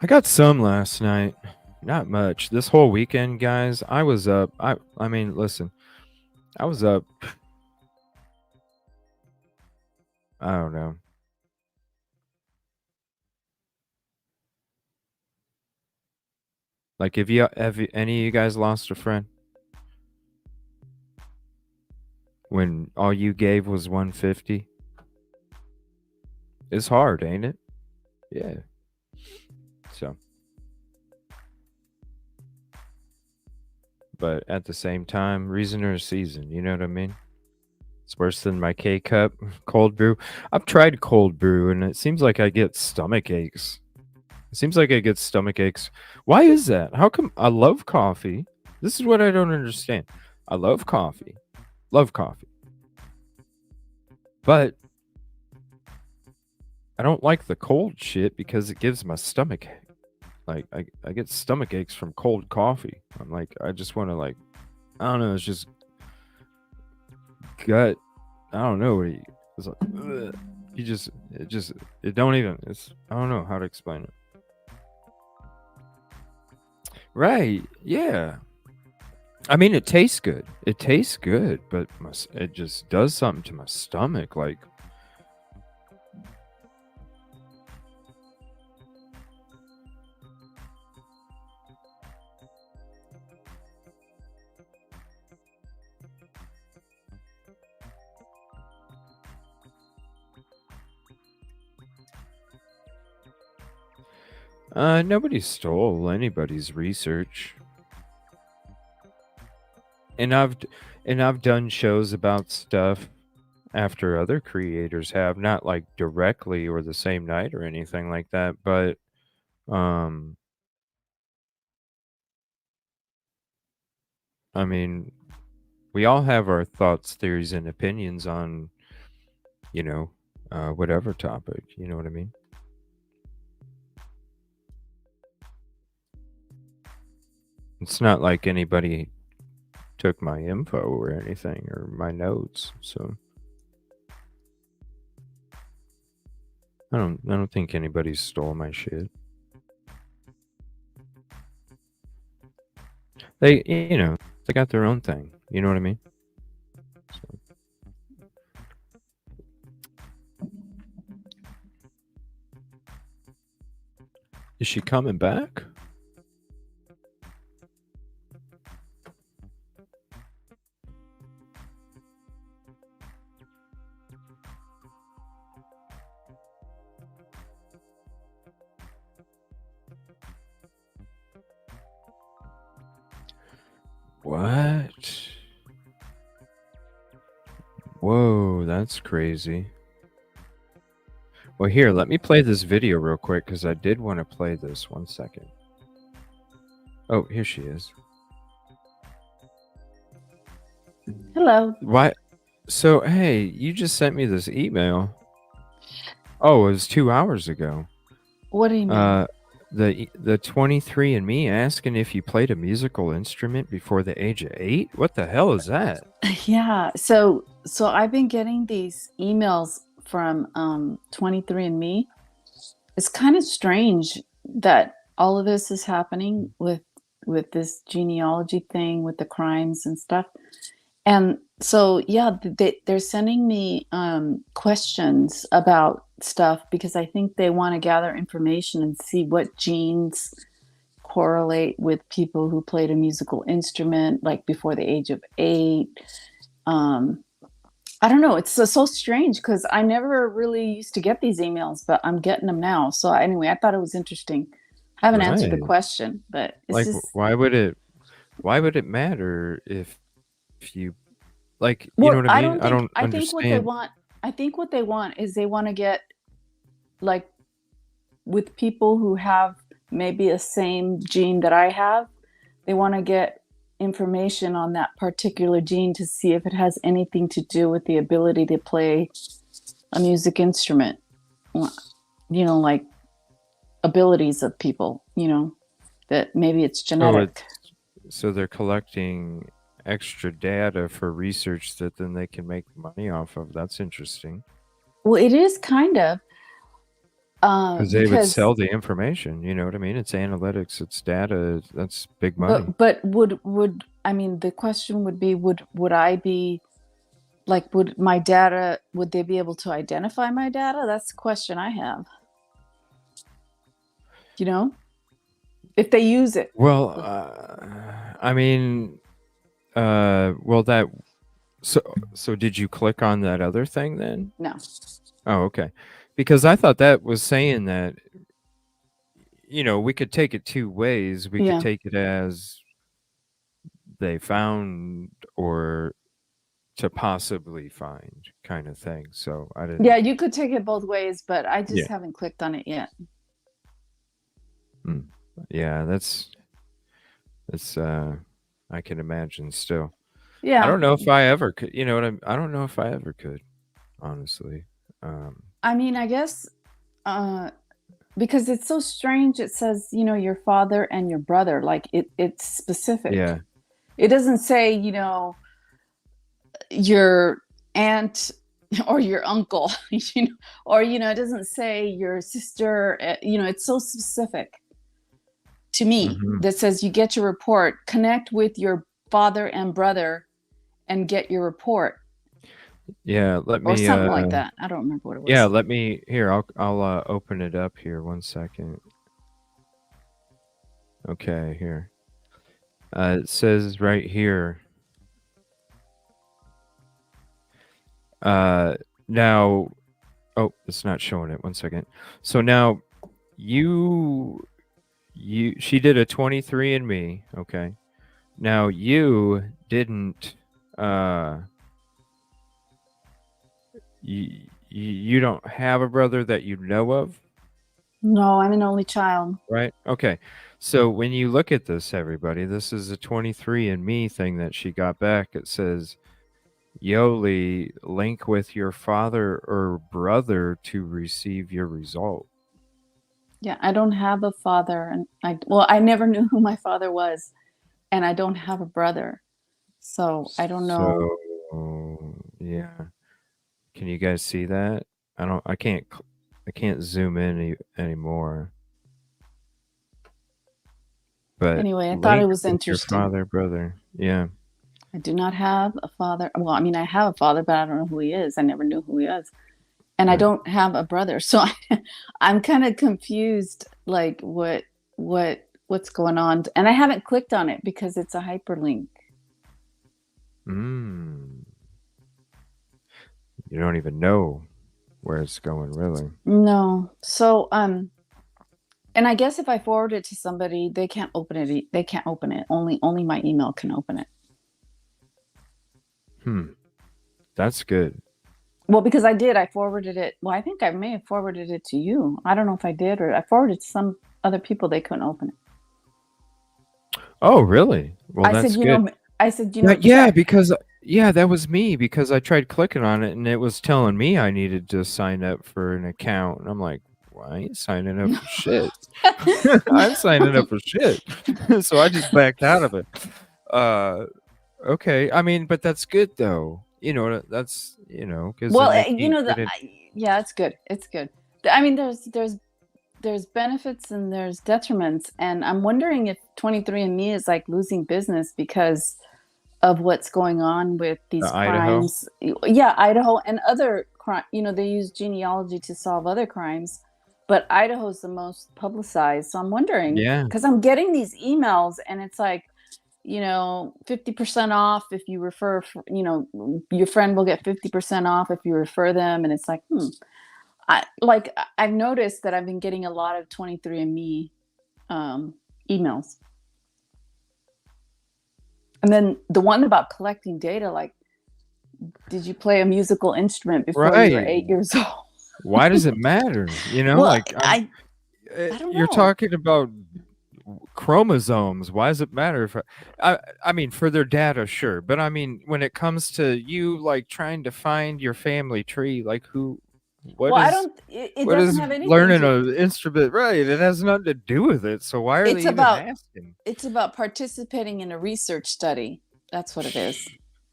I got some last night. Not much. This whole weekend, guys, I was up. I mean, listen. I was up. I don't know. Like, have any of you guys lost a friend? When all you gave was 150? It's hard, ain't it? Yeah. So. But at the same time, reason or season, you know what I mean? It's worse than my K-cup cold brew. I've tried cold brew, and it seems like I get stomach aches. It seems like I get stomach aches. Why is that? How come? I love coffee. This is what I don't understand. I love coffee. Love coffee. But I don't like the cold shit because it gives my stomach ache. Like, I get stomach aches from cold coffee. I'm like, I just want to, like, I don't know. It's just gut. I don't know. It's like, ugh. It don't even, I don't know how to explain it. Right. Yeah. I mean, it tastes good. It tastes good, but it just does something to my stomach. Like, nobody stole anybody's research. And I've done shows about stuff after other creators have, not like directly or the same night or anything like that, but I mean, we all have our thoughts, theories, and opinions on, you know, whatever topic, you know what I mean? It's not like anybody took my info or anything or my notes, so I don't think anybody stole my shit. They they got their own thing. You know what I mean? So. Is she coming back? What? Whoa, that's crazy. Well, here, let me play this video real quick because I did want to play this. 1 second. Oh, here she is.
Hello.
Why? So, hey, you just sent me this email. Oh, it was 2 hours ago.
What email?
The 23andMe asking if you played a musical instrument before the age of 8. What the hell is that?
Yeah. So I've been getting these emails from 23andMe. It's kind of strange that all of this is happening with this genealogy thing with the crimes and stuff. And so, yeah, they're sending me questions about stuff because I think they want to gather information and see what genes correlate with people who played a musical instrument like before the age of 8. I don't know. It's so strange because I never really used to get these emails, but I'm getting them now. So anyway, I thought it was interesting. I haven't answered the
Right.
question, but it's
Like,
just
why would it matter if you like, you
well,
know what I mean? I don't
I think what they
understand.
want, is they want to get like with people who have maybe a same gene that I have, they want to get information on that particular gene to see if it has anything to do with the ability to play a music instrument. Like abilities of people, that maybe it's genetic.
So they're collecting extra data for research that then they can make money off of. That's interesting.
Well, it is kind of
Because they would sell the information. You know what I mean? It's analytics. It's data. That's big money.
But would I mean the question would be would I be like would my data would they be able to identify my data? That's the question I have. If they use it.
Well, I mean, well that. So did you click on that other thing then?
No.
Oh, okay. Because I thought that was saying that, we could take it two ways. We could take it as they found or to possibly find kind of thing. So I didn't.
Yeah, you could take it both ways, but I just haven't clicked on it yet.
Yeah, that's I can imagine still.
Yeah.
I don't know if I ever could, I don't know if I ever could, honestly.
I mean, I guess because it's so strange. It says, your father and your brother, like it's specific.
Yeah.
It doesn't say, your aunt or your uncle, or, it doesn't say your sister, it's so specific to me that says you get your report, connect with your father and brother and get your report.
Yeah, let me
or something like that. I don't remember what it was.
Yeah, let me here. I'll open it up here. 1 second. Okay, here. It says right here. Now, oh, it's not showing it. 1 second. So now, she did a 23andMe. Okay. Now you didn't. You don't have a brother that you know of?
No, I'm an only child.
Right. Okay. So when you look at this, everybody, this is a 23andMe thing that she got back. It says, Yoli, link with your father or brother to receive your result.
Yeah, I don't have a father, and I never knew who my father was, and I don't have a brother, so I don't know.
So, yeah. Can you guys see that? I can't. I can't zoom in anymore. But
Anyway, I thought
link
it was
with your
interesting.
father, brother. Yeah.
I do not have a father. Well, I mean, I have a father, but I don't know who he is. I never knew who he was. And I
Right.
don't have a brother. So I'm kind of confused, like what's going on. And I haven't clicked on it because it's a hyperlink.
Mm. You don't even know where it's going, really.
No. So and I guess if I forward it to somebody, they can't open it. They can't open it. Only my email can open it.
That's good.
Well, because I did. I forwarded it. Well, I think I may have forwarded it to you. I don't know if I did, or I forwarded it to some other people. They couldn't open it.
Oh, really? Well,
I said,
that's good.
I said, you know,
Yeah,
check.
because that was me because I tried clicking on it and it was telling me I needed to sign up for an account. And I'm like, well, I ain't signing up for shit. I'm signing up for shit. So I just backed out of it. Okay. I mean, but that's good though. That's, because
Well,
then they
you
can't
know,
get it.
yeah, it's good. It's good. I mean, there's benefits and there's detriments, and I'm wondering if 23andMe is like losing business because of what's going on with these
Idaho.
crimes. Yeah, Idaho and other crime. You know, they use genealogy to solve other crimes, but Idaho's the most publicized. So I'm wondering
Yeah.
because I'm getting these emails, and it's like, 50% off if you refer. Your friend will get 50% off if you refer them, and it's like, I've noticed that I've been getting a lot of 23andMe emails. And then the one about collecting data, like, did you play a musical instrument before you were
Right.
8 years old?
Why does it matter?
Well,
Like
I don't
you're
know.
talking about chromosomes. Why does it matter if I mean for their data, sure, but I mean when it comes to you like trying to find your family tree, like what
Well, I
is
don't. It
what
doesn't
is
have anything
learning
to.
an instrument, right? It has nothing to do with it. So why are they
It's
even
about.
asking?
It's about participating in a research study. That's what it is.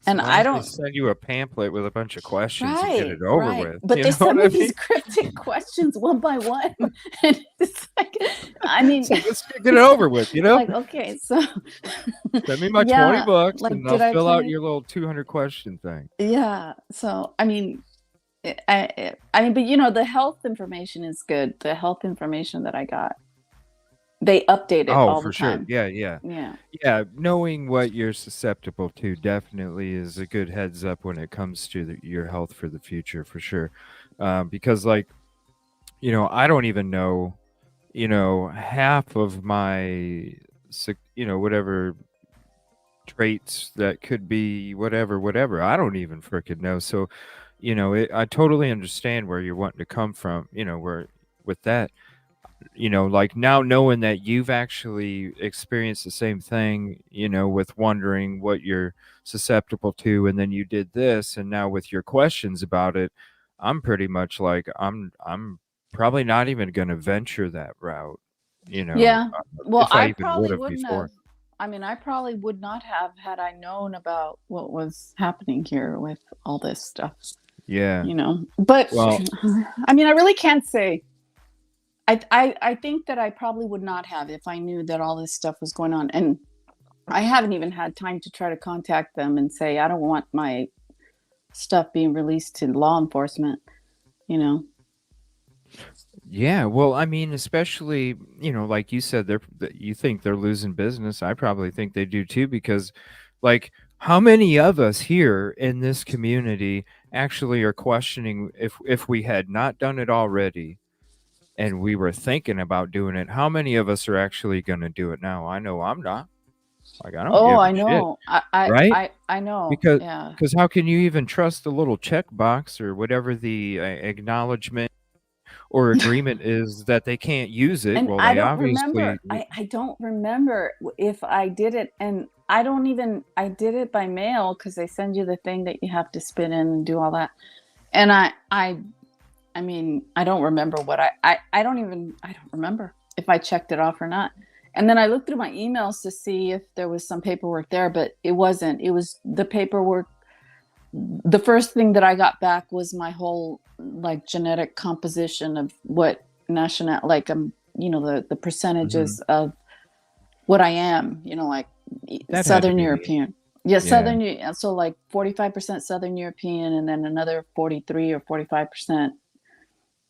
So
And
why
I
don't they
don't.
send you a pamphlet with a bunch of questions and get
Right,
it over
right.
with?
But
You
they
know
send
what
me
I
these
mean?
cryptic questions one by one, and it's like, I mean,
It's like let's get it over with,
like, okay, so
Send me my 20
yeah,
bucks
like,
and I'll
did I
fill out
play?
your little 200 question thing.
Yeah. So, I mean, but the health information is good. The health information that I got, they update it
Oh,
all the
for sure.
time.
Yeah, yeah.
Yeah.
Yeah, knowing what you're susceptible to definitely is a good heads up when it comes to your health for the future, for sure. Because, like, I don't even know, half of my, whatever traits that could be whatever, whatever. I don't even freaking know. So, I totally understand where you're wanting to come from, where with that. Like now knowing that you've actually experienced the same thing, with wondering what you're susceptible to, and then you did this, and now with your questions about it, I'm pretty much like I'm probably not even going to venture that route,
Yeah. Well,
if I
I
even would
probably
have
wouldn't have.
before.
I mean, I probably would not have had I known about what was happening here with all this stuff,
Yeah.
But
Well,
I mean, I really can't say. I think that I probably would not have if I knew that all this stuff was going on. And I haven't even had time to try to contact them and say, I don't want my stuff being released to law enforcement, you know?
yeah, well, I mean, especially, like you said, you think they're losing business. I probably think they do too, because, like, how many of us here in this community actually are questioning if we had not done it already and we were thinking about doing it, how many of us are actually going to do it now? I know I'm not. Like, I don't
Oh,
give a
I
shit,
know. I, I,
right?
I, I know.
Because
Yeah.
because how can you even trust the little checkbox or whatever the acknowledgement or agreement is that they can't use it?
And
Well,
I
they
don't
obviously
remember. I don't remember if I did it. And I don't even, I did it by mail because they send you the thing that you have to spit in and do all that. And I mean, I don't remember I don't remember if I checked it off or not. And then I looked through my emails to see if there was some paperwork there, but it wasn't. It was the paperwork. The first thing that I got back was my whole like genetic composition of what national, like the percentages of what I am, like
That had to
Southern
be,
European. Yeah,
yeah.
So like 45% Southern European, and then another 43 or 45%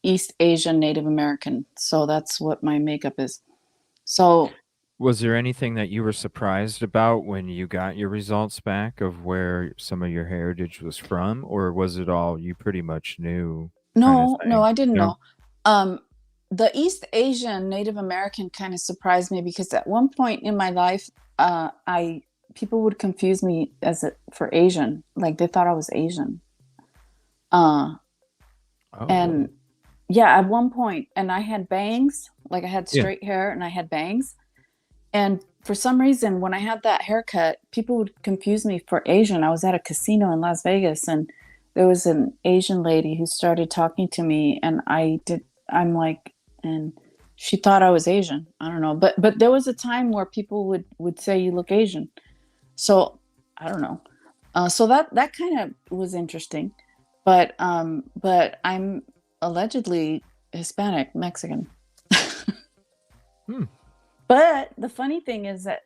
East Asian Native American. So that's what my makeup is. So
Was there anything that you were surprised about when you got your results back of where some of your heritage was from, or was it all you pretty much knew kind of
no,
thing?
I didn't
No?
know. The East Asian Native American kind of surprised me because at one point in my life, I people would confuse me for Asian, like they thought I was Asian. Uh,
Oh,
and
really?
yeah, at one point, and I had bangs, like I had
Yeah.
straight hair and I had bangs. And for some reason, when I had that haircut, people would confuse me for Asian. I was at a casino in Las Vegas, and there was an Asian lady who started talking to me, and I'm like, and she thought I was Asian. I don't know, but there was a time where people would say you look Asian. So I don't know. So that kind of was interesting, but I'm allegedly Hispanic Mexican.
Hmm.
But the funny thing is that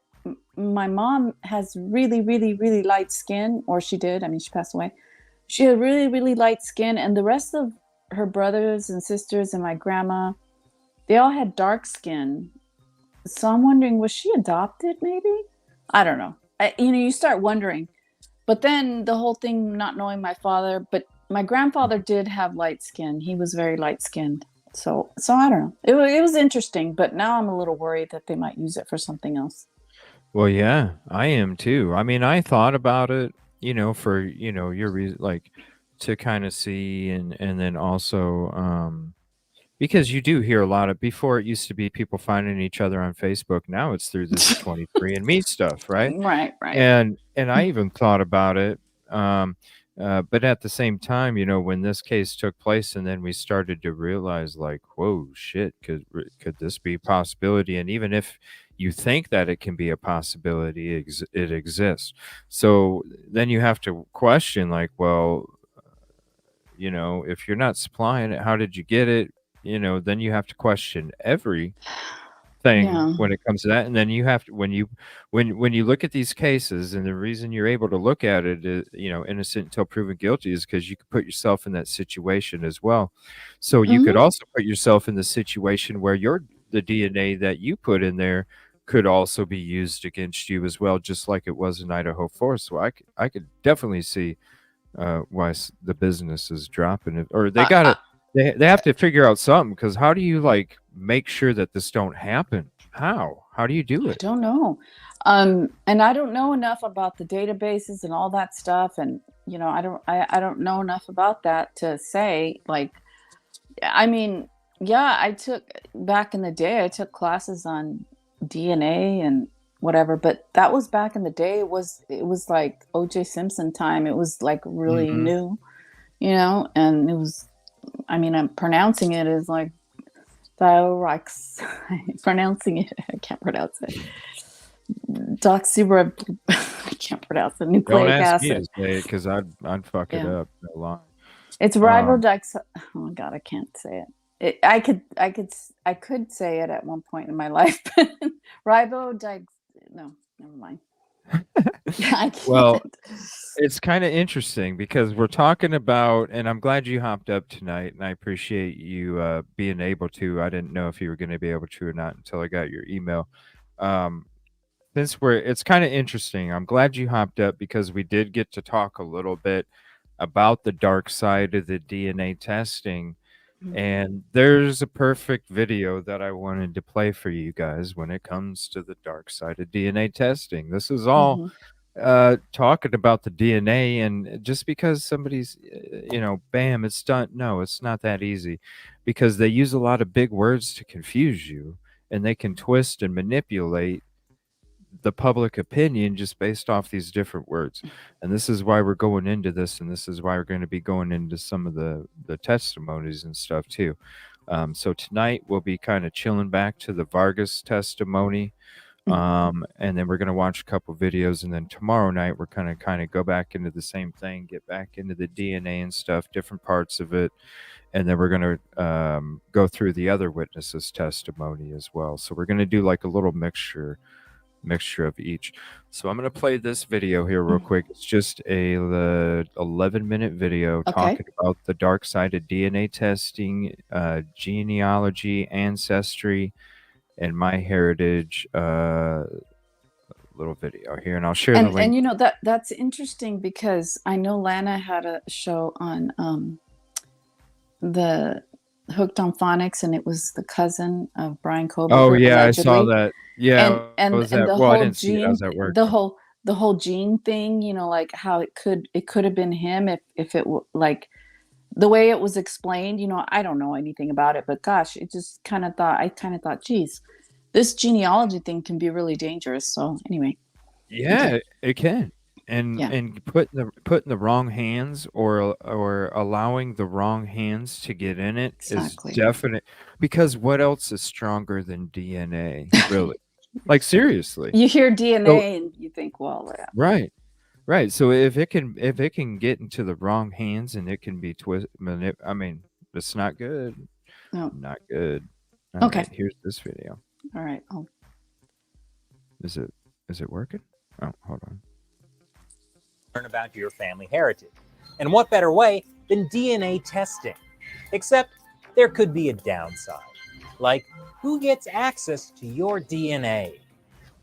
my mom has really, really, really light skin, or she did. I mean, she passed away. She had really, really light skin, and the rest of her brothers and sisters and my grandma, they all had dark skin. So I'm wondering, was she adopted? Maybe, I don't know. You start wondering. But then the whole thing, not knowing my father, but my grandfather did have light skin. He was very light skinned. So I don't know. It was interesting, but now I'm a little worried that they might use it for something else.
Well, yeah, I am too. I mean, I thought about it, for, your reason, like to kind of see, and then also, because you do hear a lot of, before it used to be people finding each other on Facebook. Now it's through this 23andMe stuff, right?
Right, right.
And I even thought about it, um, but at the same time, when this case took place, and then we started to realize, like, whoa, shit, could this be a possibility? And even if you think that it can be a possibility, it exists. So then you have to question, like, well, if you're not supplying it, how did you get it? Then you have to question every thing
Yeah.
when it comes to that. And then you have to, when you look at these cases, and the reason you're able to look at it is, innocent until proven guilty, is because you could put yourself in that situation as well. So you could
Hmm.
also put yourself in the situation where the DNA that you put in there could also be used against you as well, just like it was in Idaho 4. So I could definitely see why the business is dropping it, or they
Uh,
gotta,
uh,
they have to figure out something, because how do you, like, make sure that this don't happen? How do you do
I
it?
don't know. And I don't know enough about the databases and all that stuff. And, I don't know enough about that to say, like, I mean, yeah, back in the day, I took classes on DNA and whatever, but that was back in the day. It was like OJ Simpson time. It was like really
Hmm.
new, and it was, I mean, I'm pronouncing it as like Diorix. Pronouncing it, I can't pronounce it. Doxyra, I can't pronounce the
Don't
nucleic
ask me
acid.
to say it, because I'd fuck it
Yeah.
up a lot.
It's
um
ribodex. Oh my god, I can't say it. I could say it at one point in my life. Ribodex. No, never mind. I
well,
can't.
it's kind of interesting, because we're talking about, and I'm glad you hopped up tonight, and I appreciate you being able to. I didn't know if you were going to be able to or not until I got your email. um Since it's kind of interesting, I'm glad you hopped up, because we did get to talk a little bit about the dark side of the DNA testing. And there's a perfect video that I wanted to play for you guys when it comes to the dark side of DNA testing. This is all
Mm-hmm.
talking about the DNA, and just because somebody's, bam, it's done. No, it's not that easy, because they use a lot of big words to confuse you, and they can twist and manipulate the public opinion just based off these different words. And this is why we're going into this, and this is why we're going to be going into some of the testimonies and stuff too. So tonight we'll be kind of chilling back to the Vargas testimony. And then we're going to watch a couple videos, and then tomorrow night we're going to kind of go back into the same thing, get back into the DNA and stuff, different parts of it, and then we're going to go through the other witnesses' testimony as well. So we're going to do like a little mixture of each. So I'm going to play this video here real quick. It's just a 11-minute video talking about the dark side of DNA testing, genealogy, ancestry, and MyHeritage. Little video here, and I'll share the link.
And you know, that's interesting because I know Lana had a show on the Hooked on Phonics, and it was the cousin of Brian Koberger.
Oh yeah,
allegedly.
I saw that. Yeah,
and
was
the
that? Well,
whole
I didn't see it. I
gene,
was at work.
the whole gene thing, you know, like how it could have been him if it like the way it was explained. You know, I don't know anything about it, but gosh, I kind of thought, geez, this genealogy thing can be really dangerous. So anyway.
Yeah, it can. And
Yeah.
and putting the wrong hands or allowing the wrong hands to get in it
Exactly.
is definite, because what else is stronger than DNA, really? Like seriously.
You hear DNA and you think, well, yeah.
Right. So if it can get into the wrong hands and it can be I mean, it's not good.
No.
Not good. All
Okay.
right, here's this video.
All right.
Is it working? Oh, hold on.
Learn about your family heritage. And what better way than DNA testing? Except there could be a downside. Like, who gets access to your DNA?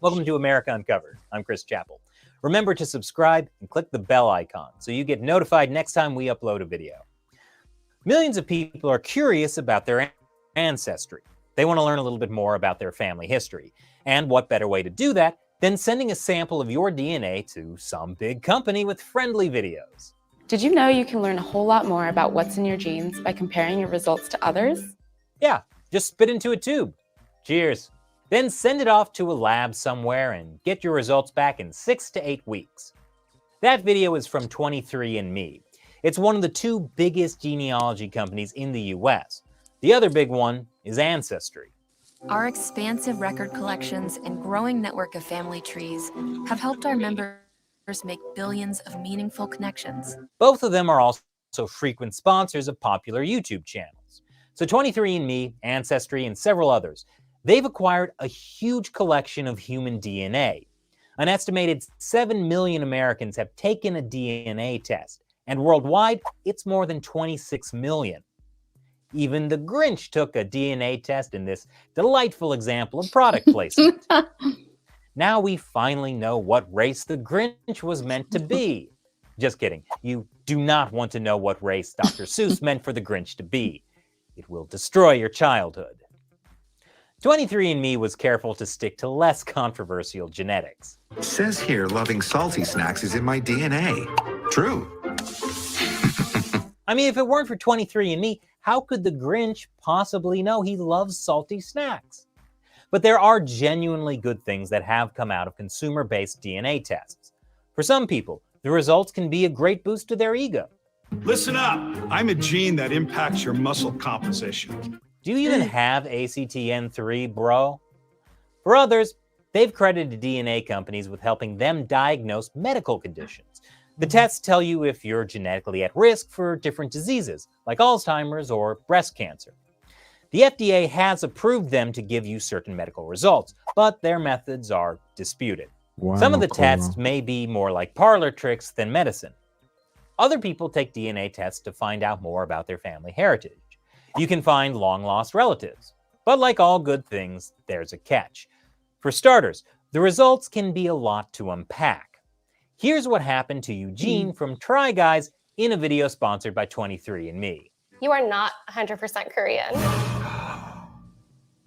Welcome to America Uncovered. I'm Chris Chappell. Remember to subscribe and click the bell icon so you get notified next time we upload a video. Millions of people are curious about their ancestry. They want to learn a little bit more about their family history. And what better way to do that than sending a sample of your DNA to some big company with friendly videos?
Did you know you can learn a whole lot more about what's in your genes by comparing your results to others?
Yeah, just spit into a tube. Cheers. Then send it off to a lab somewhere and get your results back in 6 to 8 weeks. That video is from 23andMe. It's one of the 2 biggest genealogy companies in the US. The other big one is Ancestry.
Our expansive record collections and growing network of family trees have helped our members make billions of meaningful connections.
Both of them are also frequent sponsors of popular YouTube channels. So 23andMe, Ancestry, and several others, they've acquired a huge collection of human DNA. An estimated 7 million Americans have taken a DNA test, and worldwide, it's more than 26 million. Even the Grinch took a DNA test in this delightful example of product placement. Now we finally know what race the Grinch was meant to be. Just kidding. You do not want to know what race Dr. Seuss meant for the Grinch to be. It will destroy your childhood. 23andMe was careful to stick to less controversial genetics.
It says here loving salty snacks is in my DNA. True.
I mean, if it weren't for 23andMe, how could the Grinch possibly know he loves salty snacks? But there are genuinely good things that have come out of consumer-based DNA tests. For some people, the results can be a great boost to their ego.
Listen up. I'm a gene that impacts your muscle composition.
Do you even have ACTN3, bro? For others, they've credited DNA companies with helping them diagnose medical conditions. The tests tell you if you're genetically at risk for different diseases, like Alzheimer's or breast cancer. The FDA has approved them to give you certain medical results, but their methods are disputed.
Wow,
Some of the
cool.
tests may be more like parlor tricks than medicine. Other people take DNA tests to find out more about their family heritage. You can find long-lost relatives. But like all good things, there's a catch. For starters, the results can be a lot to unpack. Here's what happened to Eugene from Try Guys in a video sponsored by 23andMe.
You are not 100% Korean.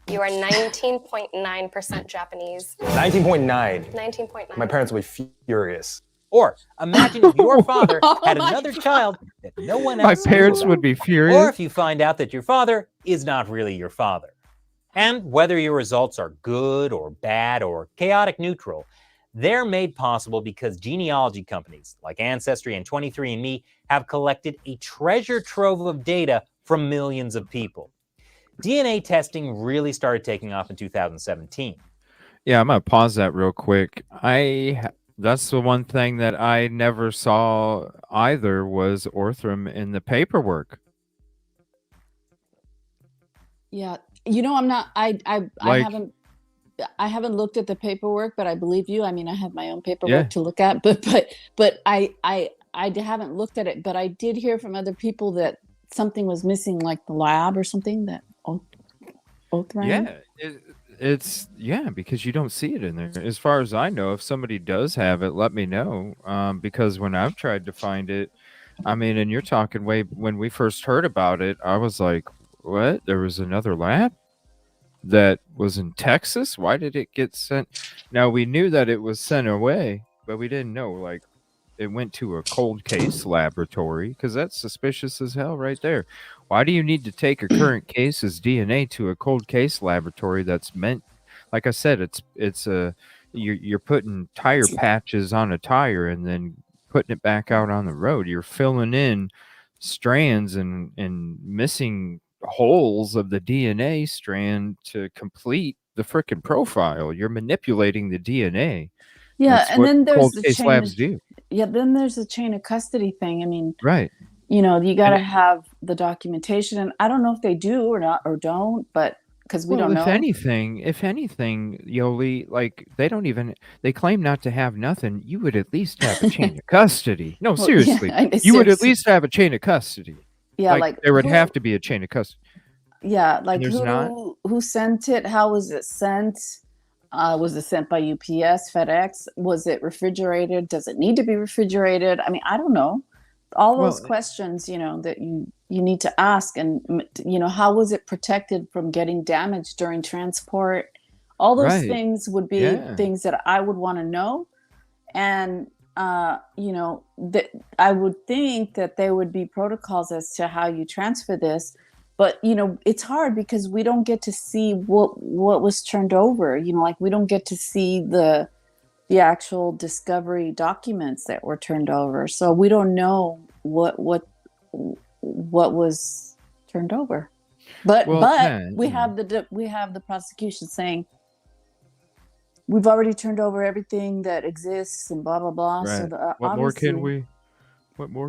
You are 19.9% Japanese.
19.9.
19.9.
My parents will be furious.
Or imagine if your father had another child that no one
My
else
parents
knew
would
about.
be
Or
furious.
if you find out that your father is not really your father. And whether your results are good or bad or chaotic neutral, they're made possible because genealogy companies like Ancestry and 23andMe have collected a treasure trove of data from millions of people. DNA testing really started taking off in 2017.
Yeah, I'm gonna pause that real quick. That's the one thing that I never saw either was Orthram in the paperwork.
Yeah. I'm not I
Like,
haven't looked at the paperwork, but I believe you. I mean, I have my own
yeah,
paperwork to look at, but haven't looked at it, but I did hear from other people that something was missing, like the lab or something that Othram.
yeah, it's yeah, because you don't see it in there. As far as I know, if somebody does have it, let me know. Because when I've tried to find it, I mean, and you're talking way when we first heard about it, I was like, what? There was another lab that was in Texas? Why did it get sent? Now we knew that it was sent away, but we didn't know like it went to a cold case laboratory because that's suspicious as hell right there. Why do you need to take a current case's DNA to a cold case laboratory that's meant, like I said, it's a you're putting tire patches on a tire and then putting it back out on the road. You're filling in strands and missing holes of the DNA strand to complete the frickin' profile. You're manipulating the DNA.
Yeah,
That's
and
what
then there's
cold
the
case
chain.
labs do.
Yeah, then there's the chain of custody thing. I mean,
Right.
you got
And
to have the documentation, and I don't know if they do or not or don't, but because we
well,
don't know.
if anything, Yoli, like they claim not to have nothing. You would at least have a chain of custody. No,
Well, yeah,
seriously.
I
You would at
seriously.
least have a chain of custody.
Yeah,
Like
like
there would have
who?
to be a chain of custody.
Yeah,
And
like
there's not.
who sent it? How was it sent? Was it sent by UPS, FedEx? Was it refrigerated? Does it need to be refrigerated? I mean, I don't know. All those
Well,
questions, that you need to ask, and how was it protected from getting damaged during transport? All those
right.
things would be
Yeah.
things that I would want to know, and that I would think that there would be protocols as to how you transfer this, but it's hard because we don't get to see what was turned over. Like we don't get to see the actual discovery documents that were turned over, so we don't know what was turned over. But
Well, yeah,
we have the prosecution saying we've already turned over everything that exists and blah blah blah. So
right. What more can
obviously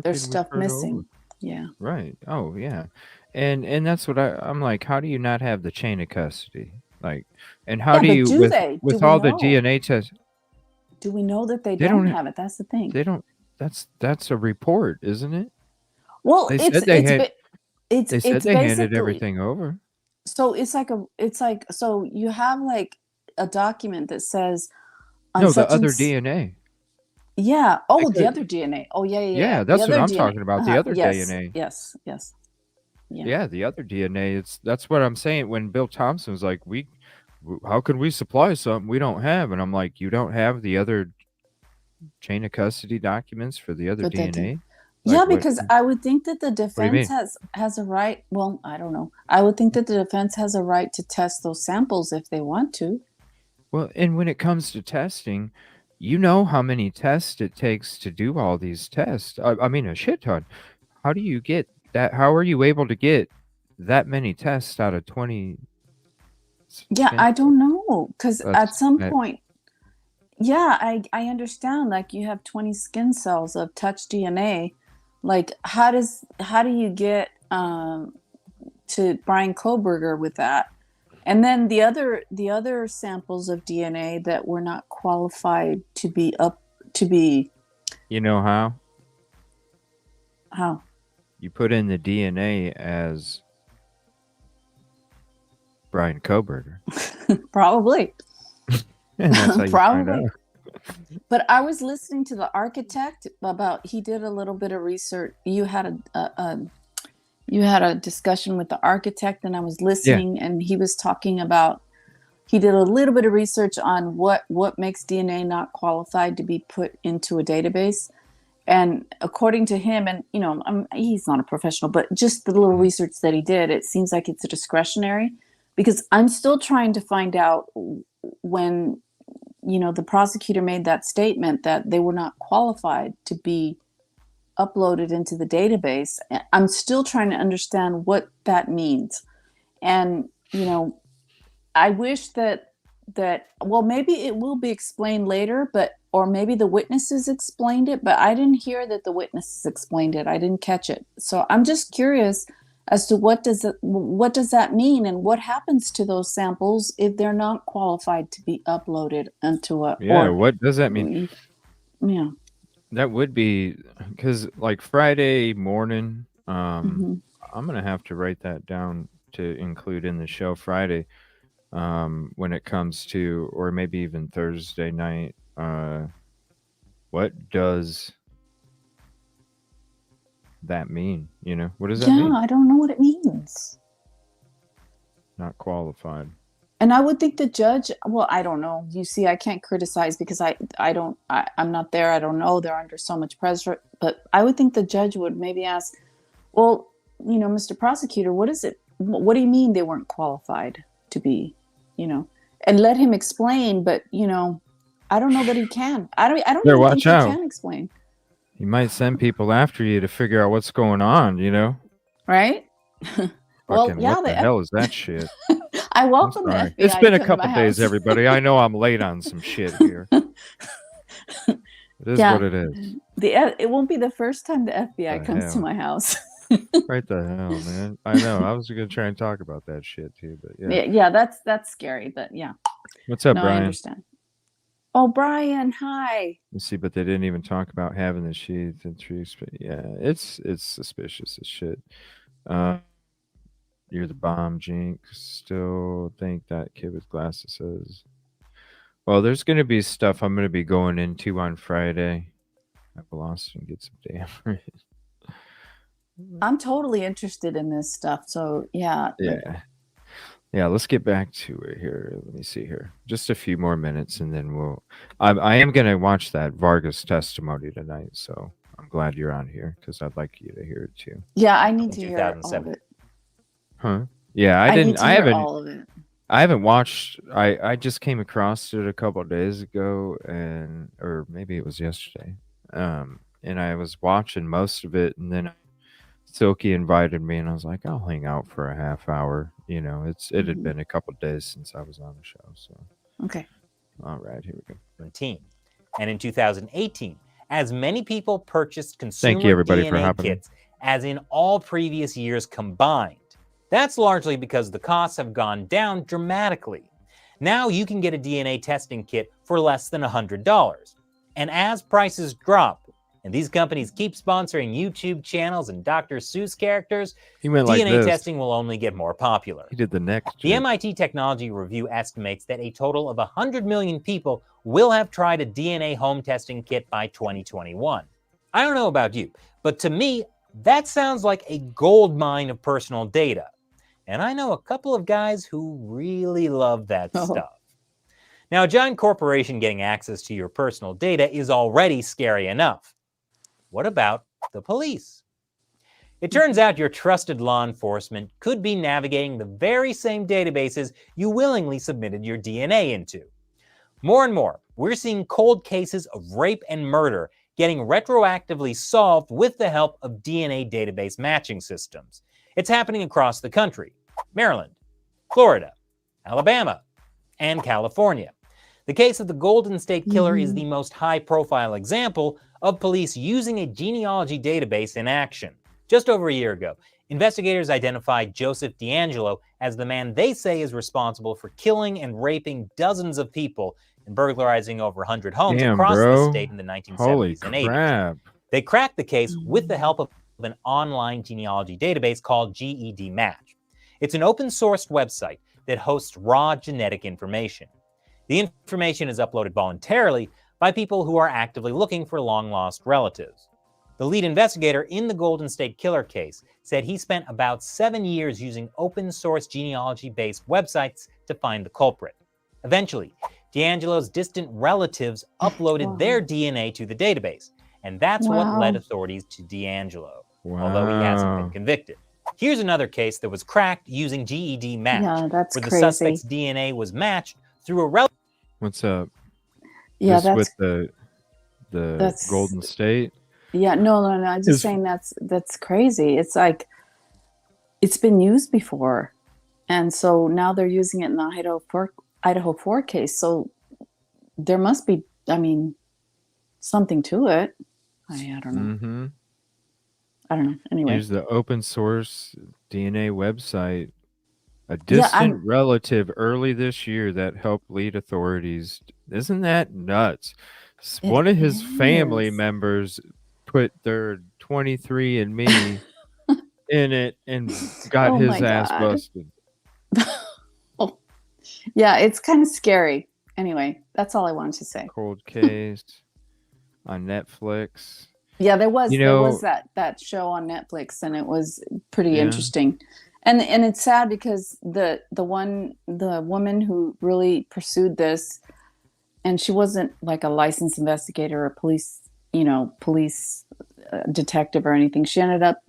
there's
we
stuff
turn over?
missing. Yeah.
Right. Oh, yeah. And that's what I'm like, how do you not have the chain of custody? Like, and how
Yeah,
do
but
you
do they? Do
with
we
all the
know?
DNA tests?
Do we know that they
They
don't
don't
have it? That's the thing.
they don't that's a report, isn't it?
Well,
They
it's
said they
it's
had
ba- it's
they said
it's
they handed
basically
everything over.
so it's like so you have like a document that says on
No, the
such and
other DNA.
yeah.
They
Oh, the
could
other DNA. Oh, yeah, yeah, yeah.
Yeah,
The
that's what
other
I'm
DNA.
talking about, the
Uh-huh.
other
Yes,
DNA.
yes, yes. Yeah.
Yeah, the other DNA. That's what I'm saying. When Bill Thompson was like, how can we supply something we don't have? And I'm like, you don't have the other chain of custody documents for the other
But that
DNA?
yeah,
Like what?
because I would think that the
What do you
defense
mean?
has a right. Well, I don't know. I would think that the defense has a right to test those samples if they want to.
Well, and when it comes to testing, you know how many tests it takes to do all these tests. I mean, a shit ton. How do you get that? How are you able to get that many tests out of 20
Yeah,
skin
I don't
cells?
know, because at some
That,
point, yeah, I understand. Like you have 20 skin cells of touch DNA. Like how do you get to Brian Koberger with that? And then the other samples of DNA that were not qualified to be
you know how?
how?
You put in the DNA as Brian Koberger.
Probably.
And that's how you find
Probably.
out.
But I was listening to the architect about he did a little bit of research. You had a discussion with the architect, and I was listening, and he was talking about he did a little bit of research on what makes DNA not qualified to be put into a database. And according to him, and he's not a professional, but just the little research that he did, it seems like it's a discretionary, because I'm still trying to find out when the prosecutor made that statement that they were not qualified to be uploaded into the database. I'm still trying to understand what that means. And I wish that that, well, maybe it will be explained later, but or maybe the witnesses explained it, but I didn't hear that the witnesses explained it. I didn't catch it. So I'm just curious as to what does that mean, and what happens to those samples if they're not qualified to be uploaded into a
what does that mean?
Yeah.
That would be because like Friday morning, I'm gonna have to write that down to include in the show Friday, when it comes to, or maybe even Thursday night. What does that mean? What does that mean?
I don't know what it means.
Not qualified.
And I would think the judge, well, I don't know. You see, I can't criticize because I'm not there. I don't know. They're under so much pressure. But I would think the judge would maybe ask, well, Mr. Prosecutor, what is it? What do you mean they weren't qualified to be, and let him explain. But, I don't know that he can. I don't even think
watch
he
out.
can explain.
He might send people after you to figure out what's going on,
Right? Well,
Fucking
yeah,
what the hell is that shit?
I welcome the
Sorry.
FBI.
It's been
to
a
come to
couple
my
days,
house.
everybody. I know I'm late on some shit here. It is
Yeah.
what it is.
It won't be the first time the FBI
The
comes to
hell?
my house.
Right the hell, man. I know. I was gonna try and talk about that shit too, but yeah.
Yeah, that's scary, but yeah.
What's up,
No, I
Brian?
understand. Oh, Brian, hi.
Let's see, but they didn't even talk about having the sheath and trees. But yeah, it's suspicious as shit. You're the bomb, Jinx. Still think that kid with glasses says. Well, there's gonna be stuff I'm gonna be going into on Friday. I lost and get some damn.
I'm totally interested in this stuff. So yeah.
Yeah, let's get back to it here. Let me see here. Just a few more minutes and then I am going to watch that Vargas testimony tonight. So I'm glad you're on here because I'd like you to hear it too.
Yeah, I need to hear all of it.
Huh? Yeah, I
haven't all of it.
I haven't watched. I just came across it a couple of days ago, or maybe it was yesterday. And I was watching most of it, and then Silky invited me, and I was like, I'll hang out for a half hour. It had been a couple of days since I was on the show. So
okay.
All right, here we go.
And in 2018, as many people purchased consumer
Thank you, everybody, for
DNA
hopping in.
kits as in all previous years combined. That's largely because the costs have gone down dramatically. Now you can get a DNA testing kit for less than $100. And as prices drop, and these companies keep sponsoring YouTube channels and Dr. Seuss characters,
He went like
DNA
this.
testing will only get more popular.
He did the next.
The MIT Technology Review estimates that a total of 100 million people will have tried a DNA home testing kit by 2021. I don't know about you, but to me, that sounds like a gold mine of personal data. And I know a couple of guys who really love that stuff. Now, a giant corporation getting access to your personal data is already scary enough. What about the police? It turns out your trusted law enforcement could be navigating the very same databases you willingly submitted your DNA into. More and more, we're seeing cold cases of rape and murder getting retroactively solved with the help of DNA database matching systems. It's happening across the country: Maryland, Florida, Alabama, and California. The case of the Golden State Killer is the most high-profile example of police using a genealogy database in action. Just over a year ago, investigators identified Joseph DeAngelo as the man they say is responsible for killing and raping dozens of people and burglarizing over 100 homes across the state in the 1970s and 80s. They cracked the case with the help of an online genealogy database called GED Match. It's an open-sourced website that hosts raw genetic information. The information is uploaded voluntarily by people who are actively looking for long-lost relatives. The lead investigator in the Golden State Killer case said he spent about 7 years using open-source genealogy-based websites to find the culprit. Eventually, DeAngelo's distant relatives uploaded their DNA to the database, and that's what led authorities to DeAngelo, although he hasn't been convicted. Here's another case that was cracked using GED Match, where the suspect's DNA was matched through a relative.
What's up?
Yeah,
that's with the Golden State.
Yeah, no. I'm just saying that's crazy. It's like it's been used before, and so now they're using it in the Idaho Idaho 4 case. So there must be, I mean, something to it. I don't know.
Mm-hmm.
I don't know. Anyway.
Here's the open source DNA website. A
Yeah,
distant relative early this year that helped lead authorities. Isn't that nuts?
It
One of his family
is.
members put their 23andMe in it and got
Oh
his
my
ass
God.
busted.
Oh. Yeah, it's kind of scary. Anyway, that's all I wanted to say.
Cold case on Netflix.
Yeah, there was
You know,
that show on Netflix, and it was pretty
Yeah.
interesting. And it's sad because the woman who really pursued this, and she wasn't like a licensed investigator or police detective or anything. She ended up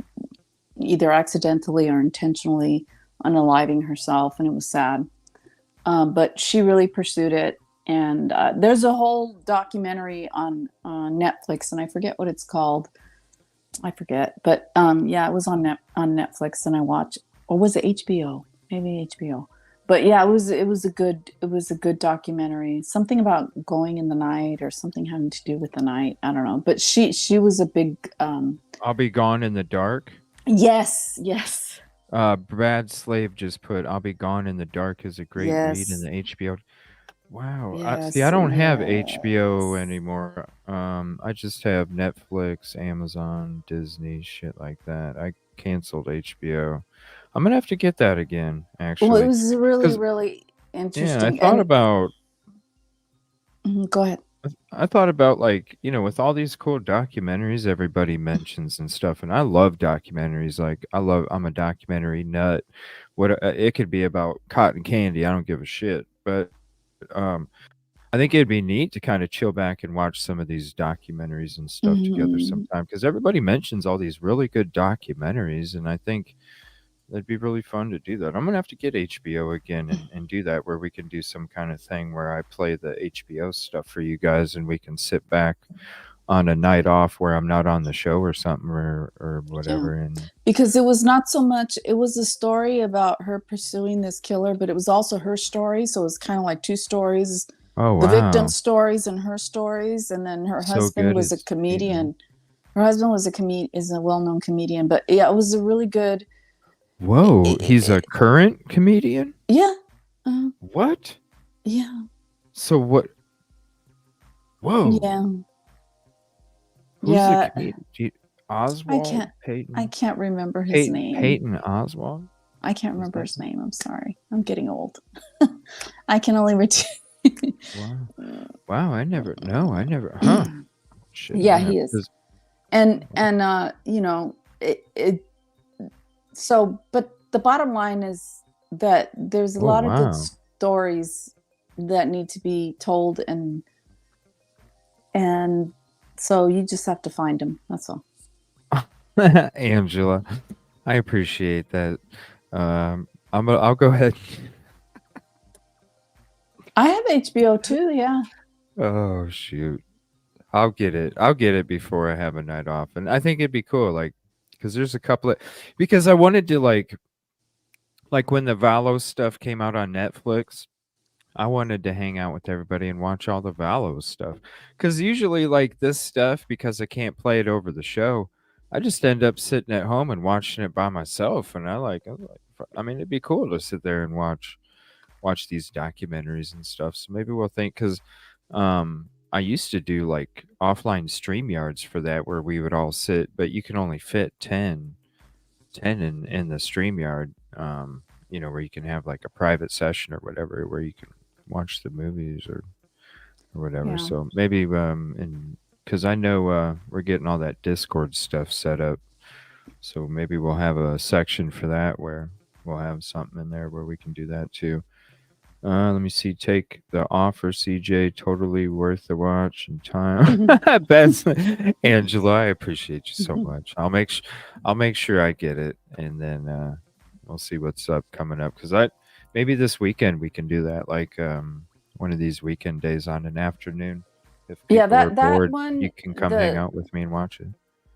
either accidentally or intentionally unaliving herself, and it was sad. But she really pursued it. And there's a whole documentary on Netflix, and I forget what it's called. I forget, but yeah, it was on Netflix, and I watched. Or was it HBO? Maybe HBO. But yeah, it was a good documentary. Something about going in the night, or something having to do with the night. I don't know. But she was a big.
I'll Be Gone in the Dark.
Yes.
Brad Slave just put "I'll Be Gone in the Dark" is a great read in the HBO. Wow. See, I don't have HBO anymore. I just have Netflix, Amazon, Disney, shit like that. I canceled HBO. I'm gonna have to get that again, actually.
Well, it was really interesting.
Yeah, I thought about.
Go ahead.
I thought about, like, with all these cool documentaries everybody mentions and stuff, and I love documentaries. Like, I'm a documentary nut. What it could be about cotton candy, I don't give a shit. But I think it'd be neat to kind of chill back and watch some of these documentaries and stuff together sometime, because everybody mentions all these really good documentaries, and I think that'd be really fun to do that. I'm gonna have to get HBO again and do that, where we can do some kind of thing where I play the HBO stuff for you guys, and we can sit back on a night off where I'm not on the show or something, or whatever.
Yeah.
And
because it was not so much, it was a story about her pursuing this killer, but it was also her story. So it was kind of like two stories.
oh wow,
The victim's stories and her stories, and then her
So
husband
good
was a
it's
comedian. Her husband was is a well-known comedian, but yeah, it was a really good.
Whoa, he's a current comedian?
Yeah.
What?
Yeah.
So what? Whoa.
Yeah.
Who's
Yeah.
the comedian? Oswald?
I can't remember his name.
Peyton Oswald?
I can't remember his name. I'm sorry. I'm getting old. I can only retain.
Wow, I never. Huh. Shit,
Yeah, he is. And so, but the bottom line is that there's a lot of good stories that need to be told, and so you just have to find them. That's all.
Angela, I appreciate that. I'll go ahead.
I have HBO too. Yeah.
Oh shoot, I'll get it before I have a night off, and I think it'd be cool, like, because there's a couple of, because I wanted to like when the Valos stuff came out on Netflix, I wanted to hang out with everybody and watch all the Valos stuff, because usually like this stuff, because I can't play it over the show, I just end up sitting at home and watching it by myself, and I mean, it'd be cool to sit there and watch these documentaries and stuff. So maybe we'll think, because I used to do like offline StreamYards for that, where we would all sit, but you can only fit 10 in the StreamYard, where you can have like a private session or whatever, where you can watch the movies or whatever.
Yeah.
So maybe because I know we're getting all that Discord stuff set up, so maybe we'll have a section for that where we'll have something in there where we can do that too. Let me see. Take the offer, CJ. Totally worth the watch and time. That's Angela. I appreciate you so much. I'll make sure I get it, and then we'll see what's up coming up. Because maybe this weekend we can do that, like one of these weekend days on an afternoon. If people are bored,
one,
you can come hang out with me and watch it.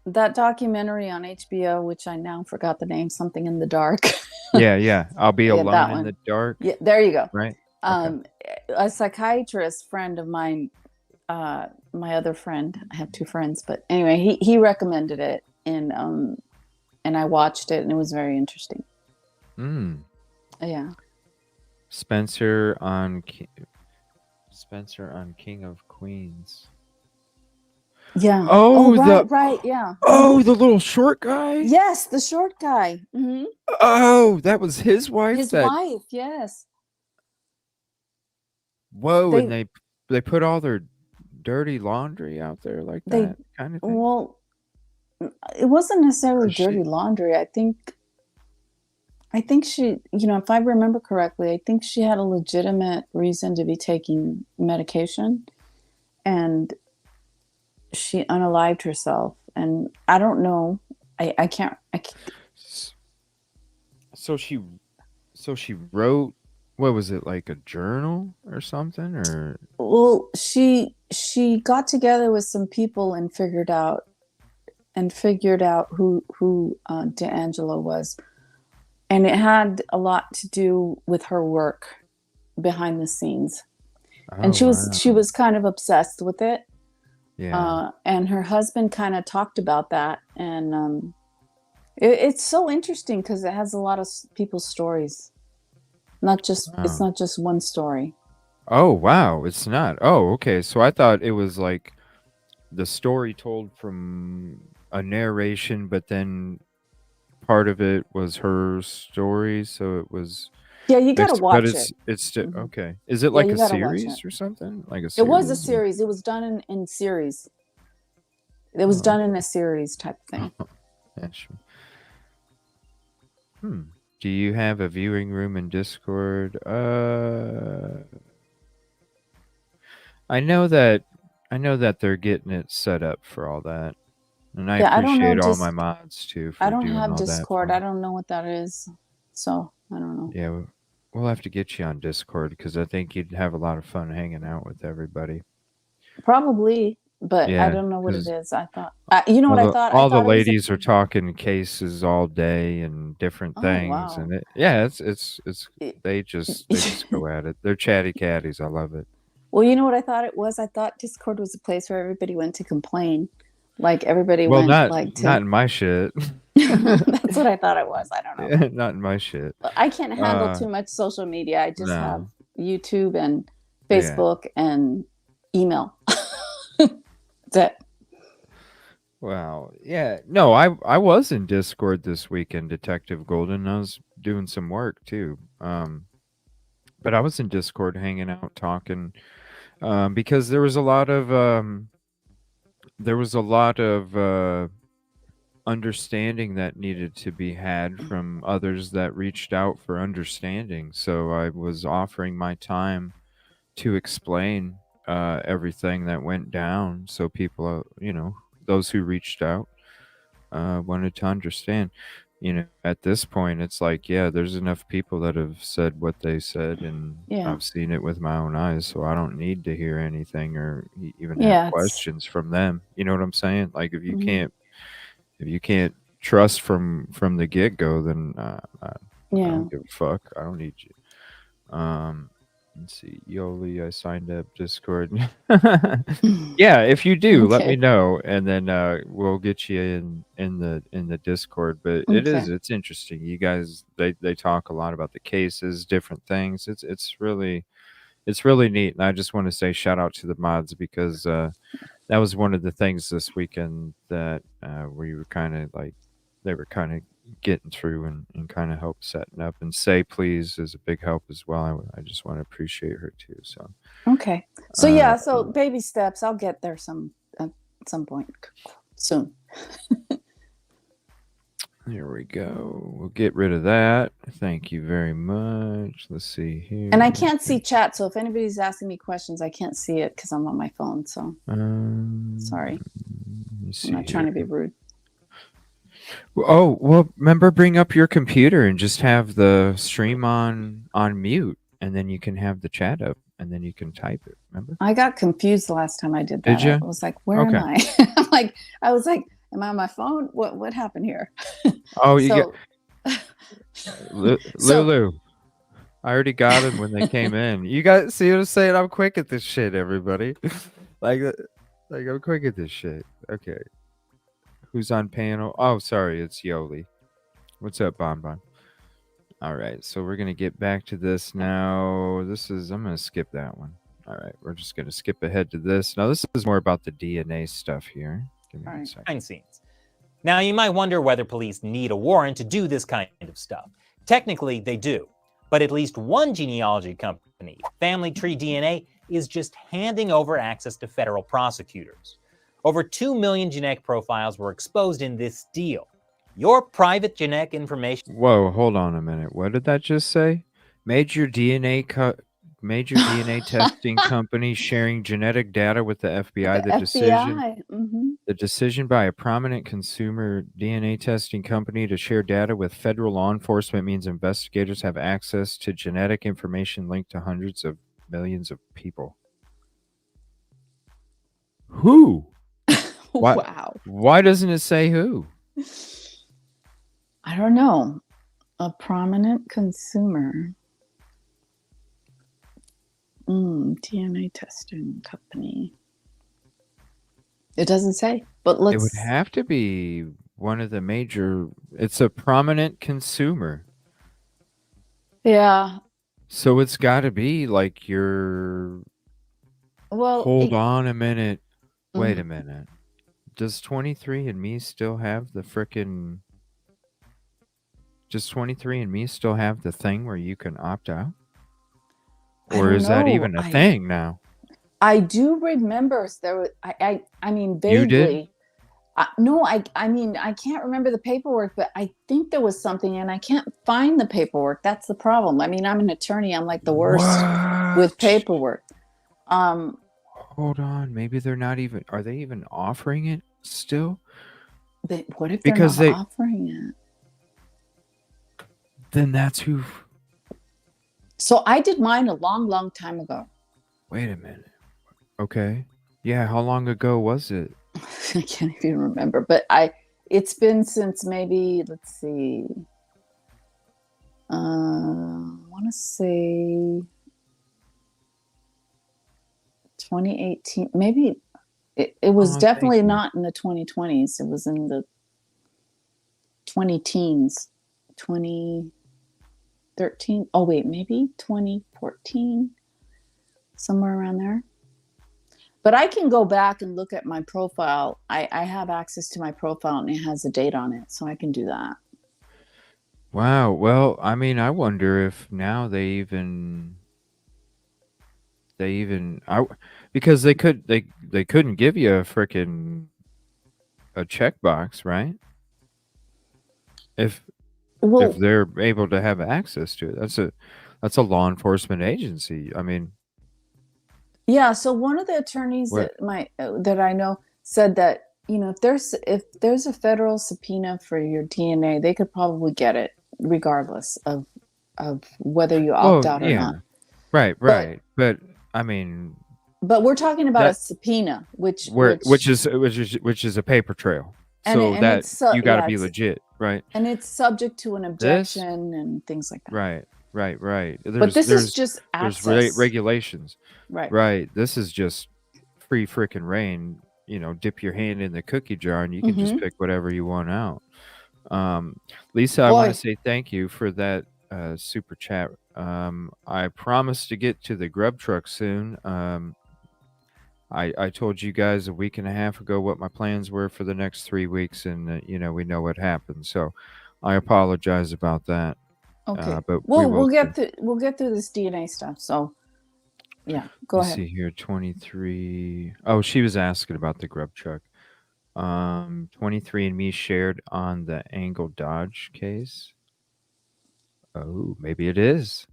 That documentary on HBO, which I now forgot the name, something in the dark.
Yeah. I'll be alone in the dark.
Yeah, there you go.
Right.
A psychiatrist friend of mine, my other friend, I have two friends, but anyway, he recommended it, and I watched it, and it was very interesting. Yeah.
Spencer on King of Queens.
Yeah.
Oh,
right, yeah.
Oh, the little short guy?
Yes, the short guy. Mm-hmm.
Oh, that was his wife?
His wife, yes.
Whoa, and they put all their dirty laundry out there like that kind of thing?
Well, it wasn't necessarily dirty laundry. I think she, if I remember correctly, I think she had a legitimate reason to be taking medication, and she unalived herself. And I don't know. I can't.
So she wrote, what was it, like a journal or something, or?
Well, she got together with some people and figured out who D'Angelo was. And it had a lot to do with her work behind the scenes. And she was kind of obsessed with it.
Yeah.
And her husband kind of talked about that. And it's so interesting because it has a lot of people's stories. It's not just one story.
Oh, wow. It's not. Oh, okay. So I thought it was like the story told from a narration, but then part of it was her story, so it was.
Yeah, you gotta watch it.
It's still okay. Is it like a series or something? Like a series?
It was a series. It was done in series. It was done in a series type thing.
Yeah, sure. Do you have a viewing room in Discord? I know that they're getting it set up for all that. And I appreciate all my mods too.
I don't have Discord. I don't know what that is. So I don't know.
Yeah, we'll have to get you on Discord because I think you'd have a lot of fun hanging out with everybody.
Probably, but I don't know what it is. I thought, I thought?
All the ladies are talking cases all day and different things,
wow.
and they just go at it. They're chatty catties. I love it.
Well, you know what I thought it was? I thought Discord was a place where everybody went to complain. Like everybody went
not in my shit.
That's what I thought it was. I don't know.
Yeah, not in my shit.
I can't handle too much social media. I just have YouTube and Facebook and email. That's it.
Wow. Yeah. No, I was in Discord this weekend, Detective Golden. I was doing some work too. But I was in Discord hanging out, talking, because there was a lot of understanding that needed to be had from others that reached out for understanding. So I was offering my time to explain everything that went down, so people, those who reached out wanted to understand. At this point, it's like, there's enough people that have said what they said, and I've seen it with my own eyes, so I don't need to hear anything or even have questions from them. You know what I'm saying? Like, if you can't trust from the get-go, then I don't give a fuck. I don't need you. Let's see, Yoli, I signed up Discord. Yeah, if you do, let me know, and then we'll get you in the Discord. But it's interesting. You guys, they talk a lot about the cases, different things. It's really neat, and I just want to say shout out to the mods, because that was one of the things this weekend that we were kind of like, they were kind of getting through and kind of help setting up. And Say Please is a big help as well. I just want to appreciate her too. So
okay, so so baby steps. I'll get there at some point soon.
There we go. We'll get rid of that. Thank you very much. Let's see here.
And I can't see chat, so if anybody's asking me questions, I can't see it because I'm on my phone. So sorry. I'm not trying to be rude.
Oh, well, remember, bring up your computer and just have the stream on mute, and then you can have the chat up, and then you can type it. Remember?
I got confused the last time I did that.
Did you?
I was like, where am I? I was like, am I on my phone? What happened here?
Oh, you got Lulu. I already got them when they came in. You guys see what I'm saying? I'm quick at this shit, everybody. like I'm quick at this shit. Okay. Who's on panel? Oh, sorry, it's Yoli. What's up, Bonbon? All right, so we're gonna get back to this now. I'm gonna skip that one. All right, we're just gonna skip ahead to this. Now, this is more about the DNA stuff here. Give me one second.
Behind scenes. Now, you might wonder whether police need a warrant to do this kind of stuff. Technically, they do. But at least one genealogy company, Family Tree DNA, is just handing over access to federal prosecutors. Over 2 million genetic profiles were exposed in this deal. Your private genetic information...
Whoa, hold on a minute. What did that just say? Major DNA testing company sharing genetic data with the FBI. The decision by a prominent consumer DNA testing company to share data with federal law enforcement means investigators have access to genetic information linked to hundreds of millions of people. Who? Why,
Wow.
Why doesn't it say who?
I don't know. A prominent consumer. DNA testing company. It doesn't say, but let's...
It would have to be one of the major... It's a prominent consumer.
Yeah.
So it's got to be like your...
Well...
Hold on a minute. Wait a minute. Does 23andMe still have the frickin'... Does 23andMe still have the thing where you can opt out? Or is that even a thing now?
I do remember there was, I mean, vaguely.
You did?
No, I mean, I can't remember the paperwork, but I think there was something and I can't find the paperwork. That's the problem. I mean, I'm an attorney. I'm like the worst with paperwork.
Hold on. Maybe they're not even, are they even offering it still?
What if they're not offering it?
Then that's who.
So I did mine a long time ago.
Wait a minute. Okay. Yeah. How long ago was it?
I can't even remember, but it's been since maybe, let's see. I want to say 2018, maybe it was definitely not in the 2020s. It was in the 20 teens, 2013. Oh wait, maybe 2014, somewhere around there. But I can go back and look at my profile. I have access to my profile and it has a date on it, so I can do that.
Wow. Well, I mean, I wonder if now because they couldn't give you a freaking checkbox, right? If they're able to have access to it, that's a law enforcement agency. I mean,
yeah. So one of the attorneys that I know said that, you know, if there's a federal subpoena for your DNA, they could probably get it regardless of whether you opt out or not.
Right. But I mean,
but we're talking about a subpoena, which
is a paper trail. So that you got to be legit, right?
And it's subject to an objection and things like that.
Right.
But this is just access.
There's regulations.
Right.
This is just free freaking reign. You know, dip your hand in the cookie jar and you can just pick whatever you want out. Lisa, I want to say thank you for that super chat. I promise to get to the grub truck soon. I told you guys a week and a half ago what my plans were for the next 3 weeks, and you know, we know what happened. So I apologize about that.
Okay,
but
we'll get through this DNA stuff. So yeah, go ahead.
See here, 23. Oh, she was asking about the grub truck. 23andMe shared on the Angle Dodge case. Oh, maybe it is.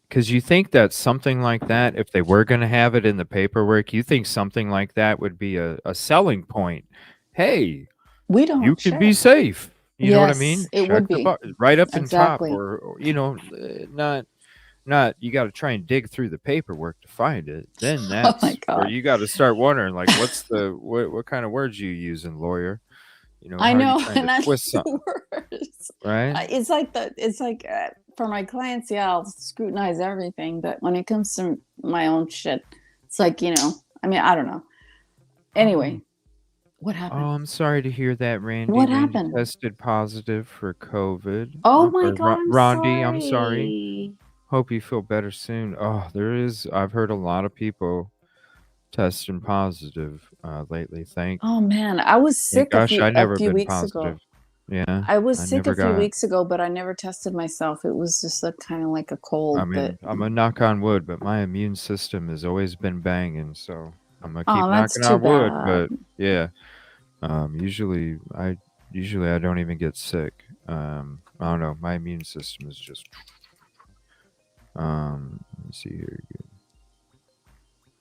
Because you think that something like that, if they were going to have it in the paperwork, you think something like that would be a selling point. Hey, you can be safe. You know what I mean?
It would be
right up in top, or you know, not. You got to try and dig through the paperwork to find it. Then that's where you got to start wondering, like, what kind of words you using, lawyer?
I
how are you
know,
trying
and
to
that's
twist
the
something,
worst.
right?
It's like for my clients, yeah, I'll scrutinize everything, but when it comes to my own shit, it's like, I mean, I don't know. Anyway, what
Oh,
happened?
I'm sorry to hear that, Randy.
What
Randy
happened?
tested positive for COVID.
Oh my
Or
God, I'm
Rondi, I'm sorry.
sorry.
Hope you feel better soon. Oh, I've heard a lot of people testing positive lately.
Oh man, I was
Thank
sick
gosh I
a
never
few
been
weeks ago.
positive. Yeah,
I was
I
sick a
never
few
got.
weeks ago, but I never tested myself. It was just a kind of like a cold,
I
but
mean, I'm a knock on wood, but my immune system has always been banging, so I'm gonna keep
oh, that's
knocking
too
on wood.
bad.
But yeah, usually I don't even get sick. I don't know. My immune system is just. Let me see here.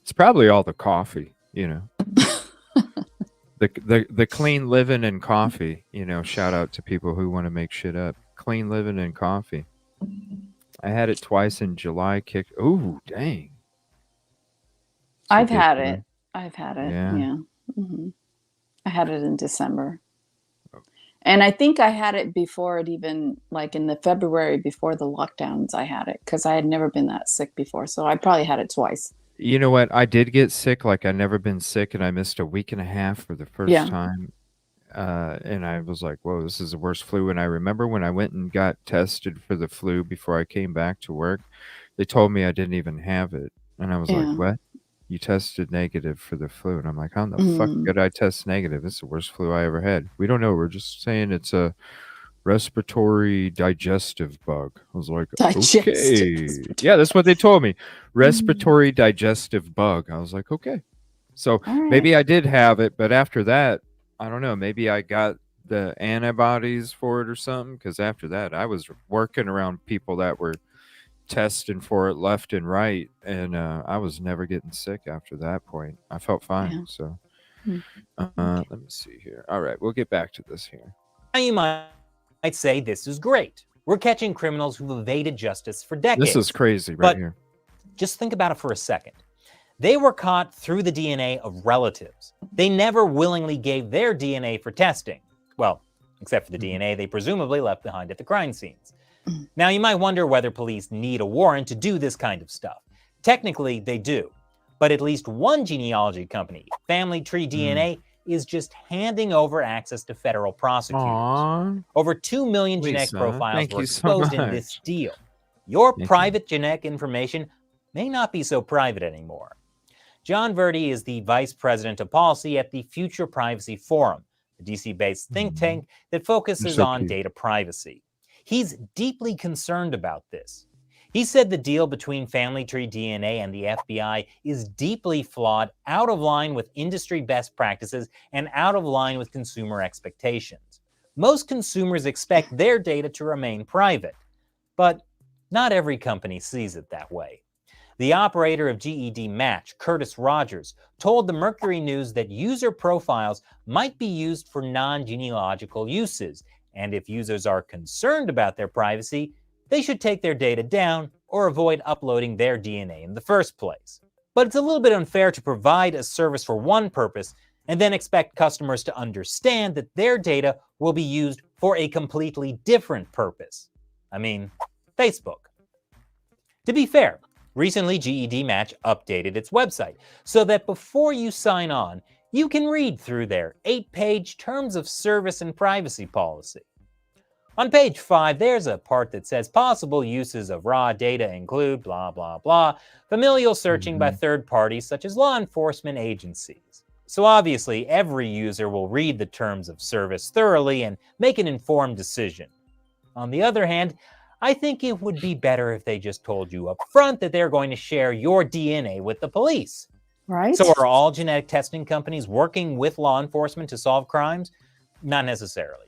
It's probably all the coffee, the clean living and coffee. Shout out to people who want to make shit up. Clean living and coffee. I had it twice in July. Ooh, dang. So
I've
get
had
you
it.
there.
I've had it.
Yeah.
Yeah. I had it in December. And I think I had it before it even, like in the February before the lockdowns, I had it because I had never been that sick before. So I probably had it twice.
You know what? I did get sick. Like I never been sick, and I missed a week and a half for the first
Yeah.
time. And I was like, "Whoa, this is the worst flu." And I remember when I went and got tested for the flu before I came back to work, they told me I didn't even have it, and I was like,
Yeah.
"What? You tested negative for the flu?" And I'm like, "How in the fuck
Mm.
did I test negative? It's the worst flu I ever had." We don't know. We're just saying it's a respiratory digestive bug. I was like, okay. Yeah, that's what they told me. Respiratory digestive bug. I was like, okay. So
All right.
maybe I did have it, but after that, I don't know. Maybe I got the antibodies for it or something. Because after that, I was working around people that were testing for it left and right, and I was never getting sick after that point. I felt fine.
Yeah.
So
Okay.
let me see here. All right, we'll get back to this here.
Now you might say this is great. We're catching criminals who've evaded justice for decades.
This is crazy right
but
here.
Just think about it for a second. They were caught through the DNA of relatives. They never willingly gave their DNA for testing. Well, except for the DNA they presumably left behind at the crime scenes. Now you might wonder whether police need a warrant to do this kind of stuff. Technically, they do. But at least one genealogy company, Family Tree DNA, is just handing over access to federal prosecutors.
Aww.
Over 2 million
Lisa,
genetic profiles
thank
were
you so
exposed in this
much.
deal. Your
Thank you.
private genetic information may not be so private anymore. John Verdi is the Vice President of Policy at the Future Privacy Forum, a DC-based think tank that focuses
so
on
cute.
data privacy. He's deeply concerned about this. He said the deal between Family Tree DNA and the FBI is deeply flawed, out of line with industry best practices, and out of line with consumer expectations. Most consumers expect their data to remain private, but not every company sees it that way. The operator of GED Match, Curtis Rogers, told the Mercury News that user profiles might be used for non-genealogical uses, and if users are concerned about their privacy, they should take their data down or avoid uploading their DNA in the first place. But it's a little bit unfair to provide a service for one purpose and then expect customers to understand that their data will be used for a completely different purpose. I mean, Facebook. To be fair, recently GED Match updated its website so that before you sign on, you can read through their 8-page Terms of Service and Privacy policy. On page 5, there's a part that says possible uses of raw data include blah, blah, blah, familial searching by third parties such as law enforcement agencies. So obviously, every user will read the terms of service thoroughly and make an informed decision. On the other hand, I think it would be better if they just told you up front that they're going to share your DNA with the police.
Right?
So are all genetic testing companies working with law enforcement to solve crimes? Not necessarily.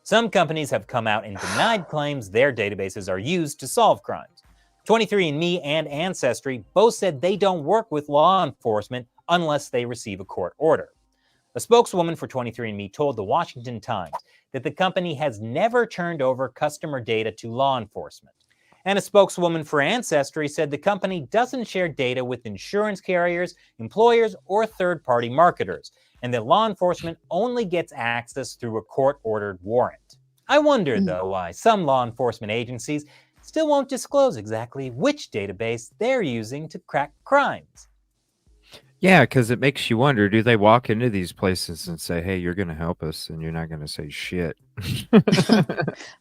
Some companies have come out and denied claims their databases are used to solve crimes. 23andMe and Ancestry both said they don't work with law enforcement unless they receive a court order. A spokeswoman for 23andMe told the Washington Times that the company has never turned over customer data to law enforcement. And a spokeswoman for Ancestry said the company doesn't share data with insurance carriers, employers, or third-party marketers, and that law enforcement only gets access through a court-ordered warrant. I wonder, though, why some law enforcement agencies still won't disclose exactly which database they're using to crack crimes.
Yeah, because it makes you wonder, do they walk into these places and say, hey, you're going to help us, and you're not going to say shit?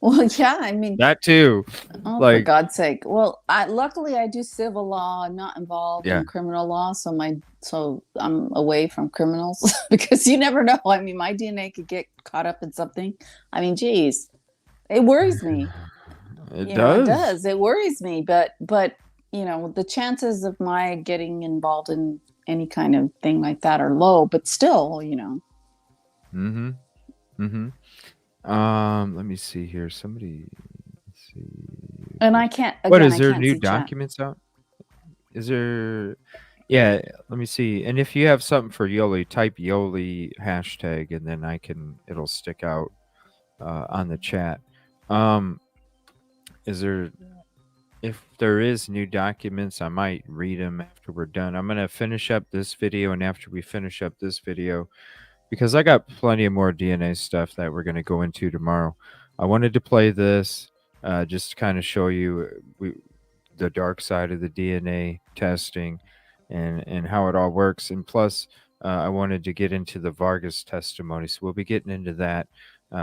Well, yeah, I mean,
That too.
oh, for
Like,
God's sake. Well, luckily I do civil law. I'm not involved
Yeah.
in criminal law, so I'm away from criminals because you never know. I mean, my DNA could get caught up in something. I mean, geez, it worries me.
it
You know,
does.
it does. It worries me, but you know, the chances of my getting involved in any kind of thing like that are low, but still, you know.
Mm-hmm. Mm-hmm. Let me see here. Let's see.
And I can't. Again,
What is
I
there
can't
new
see chat.
documents out? Is there? Yeah, let me see. And if you have something for Yoli, type Yoli hashtag, and then it'll stick out on the chat. Is there? If there is new documents, I might read them after we're done. I'm gonna finish up this video, and after we finish up this video, because I got plenty of more DNA stuff that we're gonna go into tomorrow. I wanted to play this just to kind of show you the dark side of the DNA testing and how it all works. And plus, I wanted to get into the Vargas testimony, so we'll be getting into that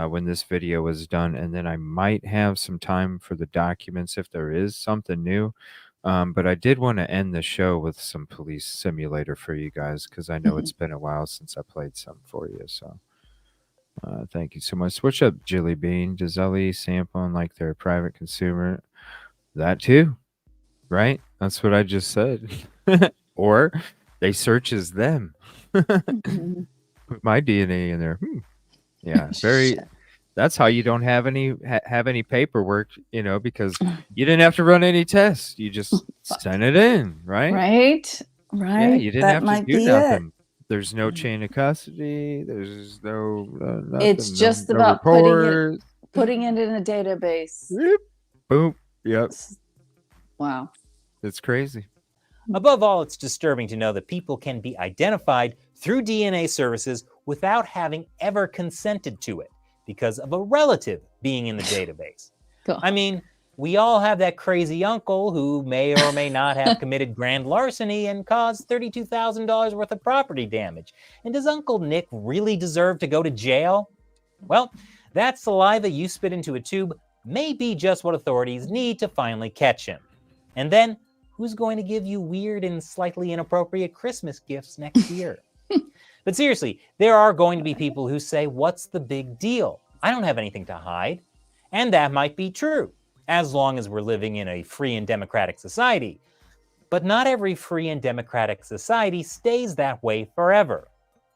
when this video is done. And then I might have some time for the documents if there is something new. But I did want to end the show with some police simulator for you guys, because I know it's been a while since I played something for you. So thank you so much. Switch up Jilly Bean. Does Ellie sampling like they're a private consumer? That too, right? That's what I just said. Or they search as them. Put my DNA in there. Yeah, very. That's how you don't have any paperwork, you know, because you didn't have to run any tests. You just sent it in, right?
Right.
Yeah, you didn't
That
have to
might
do
be
nothing. There's no chain of custody. There's no nothing.
It's just
no
about
reports.
putting it in a database.
Boom. Yep.
Wow.
It's crazy.
Above all, it's disturbing to know that people can be identified through DNA services without having ever consented to it because of a relative being in the database.
Cool.
I mean, we all have that crazy uncle who may or may not have committed grand larceny and caused $32,000 worth of property damage. And does Uncle Nick really deserve to go to jail? Well, that saliva you spit into a tube may be just what authorities need to finally catch him. And then, who's going to give you weird and slightly inappropriate Christmas gifts next year? But seriously, there are going to be people who say, what's the big deal? I don't have anything to hide. And that might be true, as long as we're living in a free and democratic society. But not every free and democratic society stays that way forever.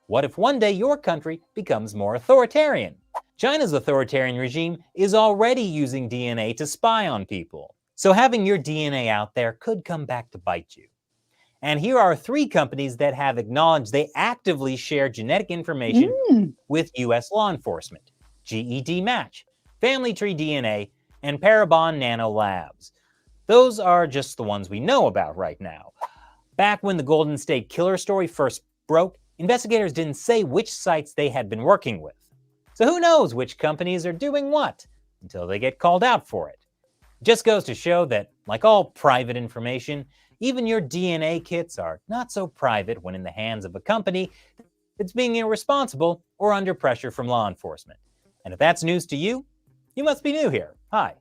What if one day your country becomes more authoritarian? China's authoritarian regime is already using DNA to spy on people. So having your DNA out there could come back to bite you. And here are 3 companies that have acknowledged they actively share genetic information with US law enforcement: GED Match, Family Tree DNA, and Parabon Nano Labs. Those are just the ones we know about right now. Back when the Golden State Killer story first broke, investigators didn't say which sites they had been working with. So who knows which companies are doing what until they get called out for it. It just goes to show that, like all private information, even your DNA kits are not so private when in the hands of a company that's being irresponsible or under pressure from law enforcement. And if that's news to you, you must be new here. Hi.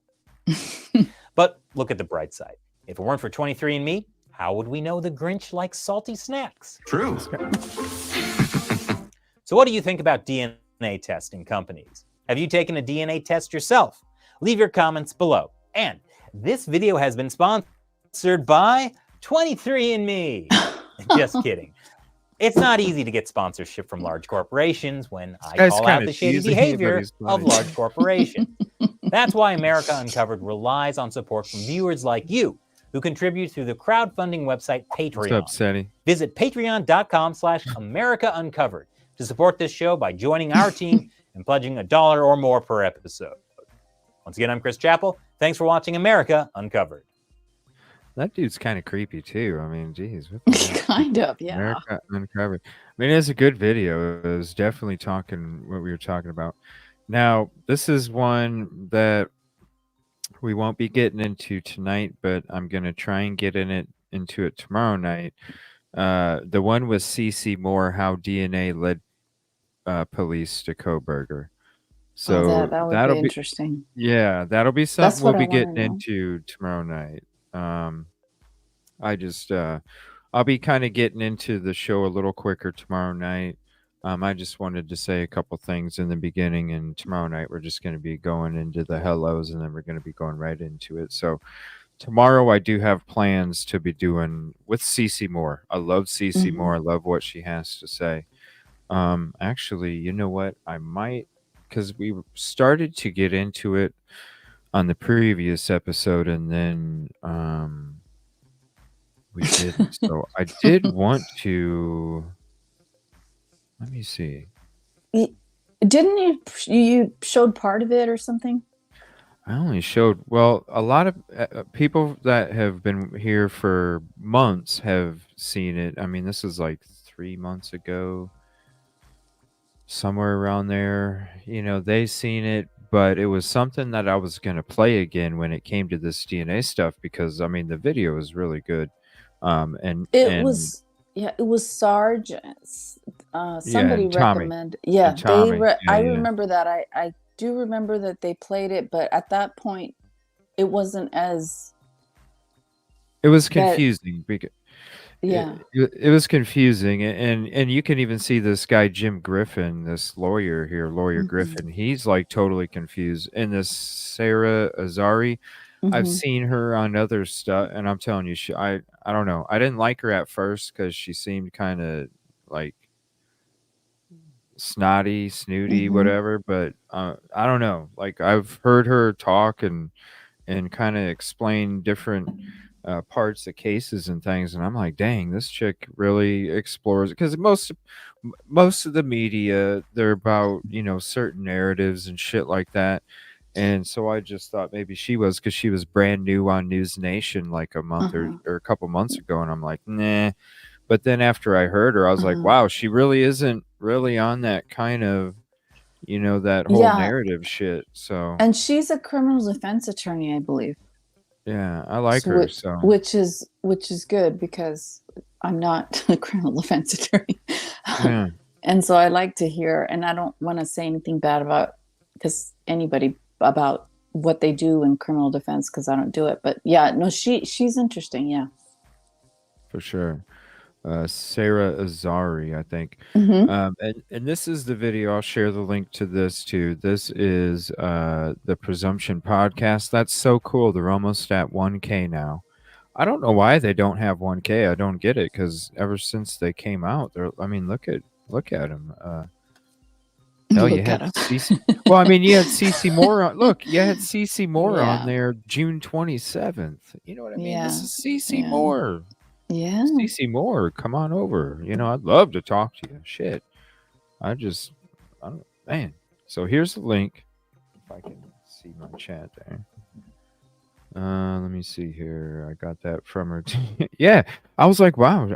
But look at the bright side. If it weren't for 23andMe, how would we know the Grinch likes salty snacks?
True.
So what do you think about DNA testing companies? Have you taken a DNA test yourself? Leave your comments below. And this video has been sponsored by 23andMe. Just kidding. It's not easy to get sponsorship from large corporations when I call out the shady behavior of large corporations. That's why America Uncovered relies on support from viewers like you who contribute through the crowdfunding website Patreon.
What's up, Sandy?
Visit patreon.com/AmericaUncovered to support this show by joining our team and pledging $1 or more per episode. Once again, I'm Chris Chappell. Thanks for watching America Uncovered.
That dude's kind of creepy too. I mean, geez, what the heck?
Kind of, yeah.
America Uncovered. I mean, it's a good video. It was definitely talking what we were talking about. Now, this is one that we won't be getting into tonight, but I'm gonna try and get into it tomorrow night. The one with CC Moore, how DNA led police to Koberger.
Oh,
So
that would
that'll
be
be
interesting.
that'll be
That's
something
what
we'll
I
be
want to
getting
know.
into tomorrow night. I just I'll be kind of getting into the show a little quicker tomorrow night. I just wanted to say a couple things in the beginning, and tomorrow night we're just going to be going into the hellos, and then we're going to be going right into it. So tomorrow I do have plans to be doing with CC Moore. I love CC
Mhm.
Moore. I love what she has to say. Actually, you know what? I might, because we started to get into it on the previous episode, and then we didn't. So I did want to. Let me see.
Didn't you showed part of it or something?
I only showed, well, a lot of people that have been here for months have seen it. I mean, this is like 3 months ago, somewhere around there. You know, they seen it, but it was something that I was going to play again when it came to this DNA stuff because, I mean, the video is really good. And
It was Sarge. Somebody
and Tommy.
recommended. Yeah,
And Tommy.
I
Yeah.
remember that. I do remember that they played it, but at that point, it wasn't as.
It was
that.
confusing because
Yeah.
it was confusing, and you can even see this guy Jim Griffin, this lawyer here, lawyer
Mhm.
Griffin. He's like totally confused. And this Sarah Azari, I've
Mhm.
seen her on other stuff, and I'm telling you, I don't know. I didn't like her at first because she seemed kind of like snotty, snooty,
Mhm.
whatever. But I don't know. Like I've heard her talk and kind of explain different parts of cases and things, and I'm like, dang, this chick really explores, because most of the media, they're about, you know, certain narratives and shit like that. And so I just thought maybe she was, because she was brand new on News Nation like a month or a couple months ago, and I'm like, nah. But then after I heard her, I was like, wow, she really isn't really on that kind of, you know, that whole
Yeah.
narrative shit. So
And she's a criminal defense attorney, I believe.
yeah, I like her. So
Which is good because I'm not a criminal defense attorney.
yeah.
And so I like to hear, and I don't want to say anything bad about anybody about what they do in criminal defense because I don't do it. But yeah, no, she's interesting. Yeah.
For sure. Sarah Azari, I think.
Mhm.
And this is the video. I'll share the link to this too. This is the Presumption podcast. That's so cool. They're almost at 1K now. I don't know why they don't have 1K. I don't get it, because ever since they came out, I mean, look at them. Hell, you
Look
had
at 'em.
CC. Well, I mean, you had CC Moore on. Look, you had CC Moore on
Yeah.
there June 27th. You know what I mean? This
Yeah.
is CC
Yeah.
Moore.
Yeah.
CC Moore, come on over. You know, I'd love to talk to you. Shit. I don't, man. So here's the link. If I can see my chat there. Let me see here. I got that from her. Yeah. I was like, wow,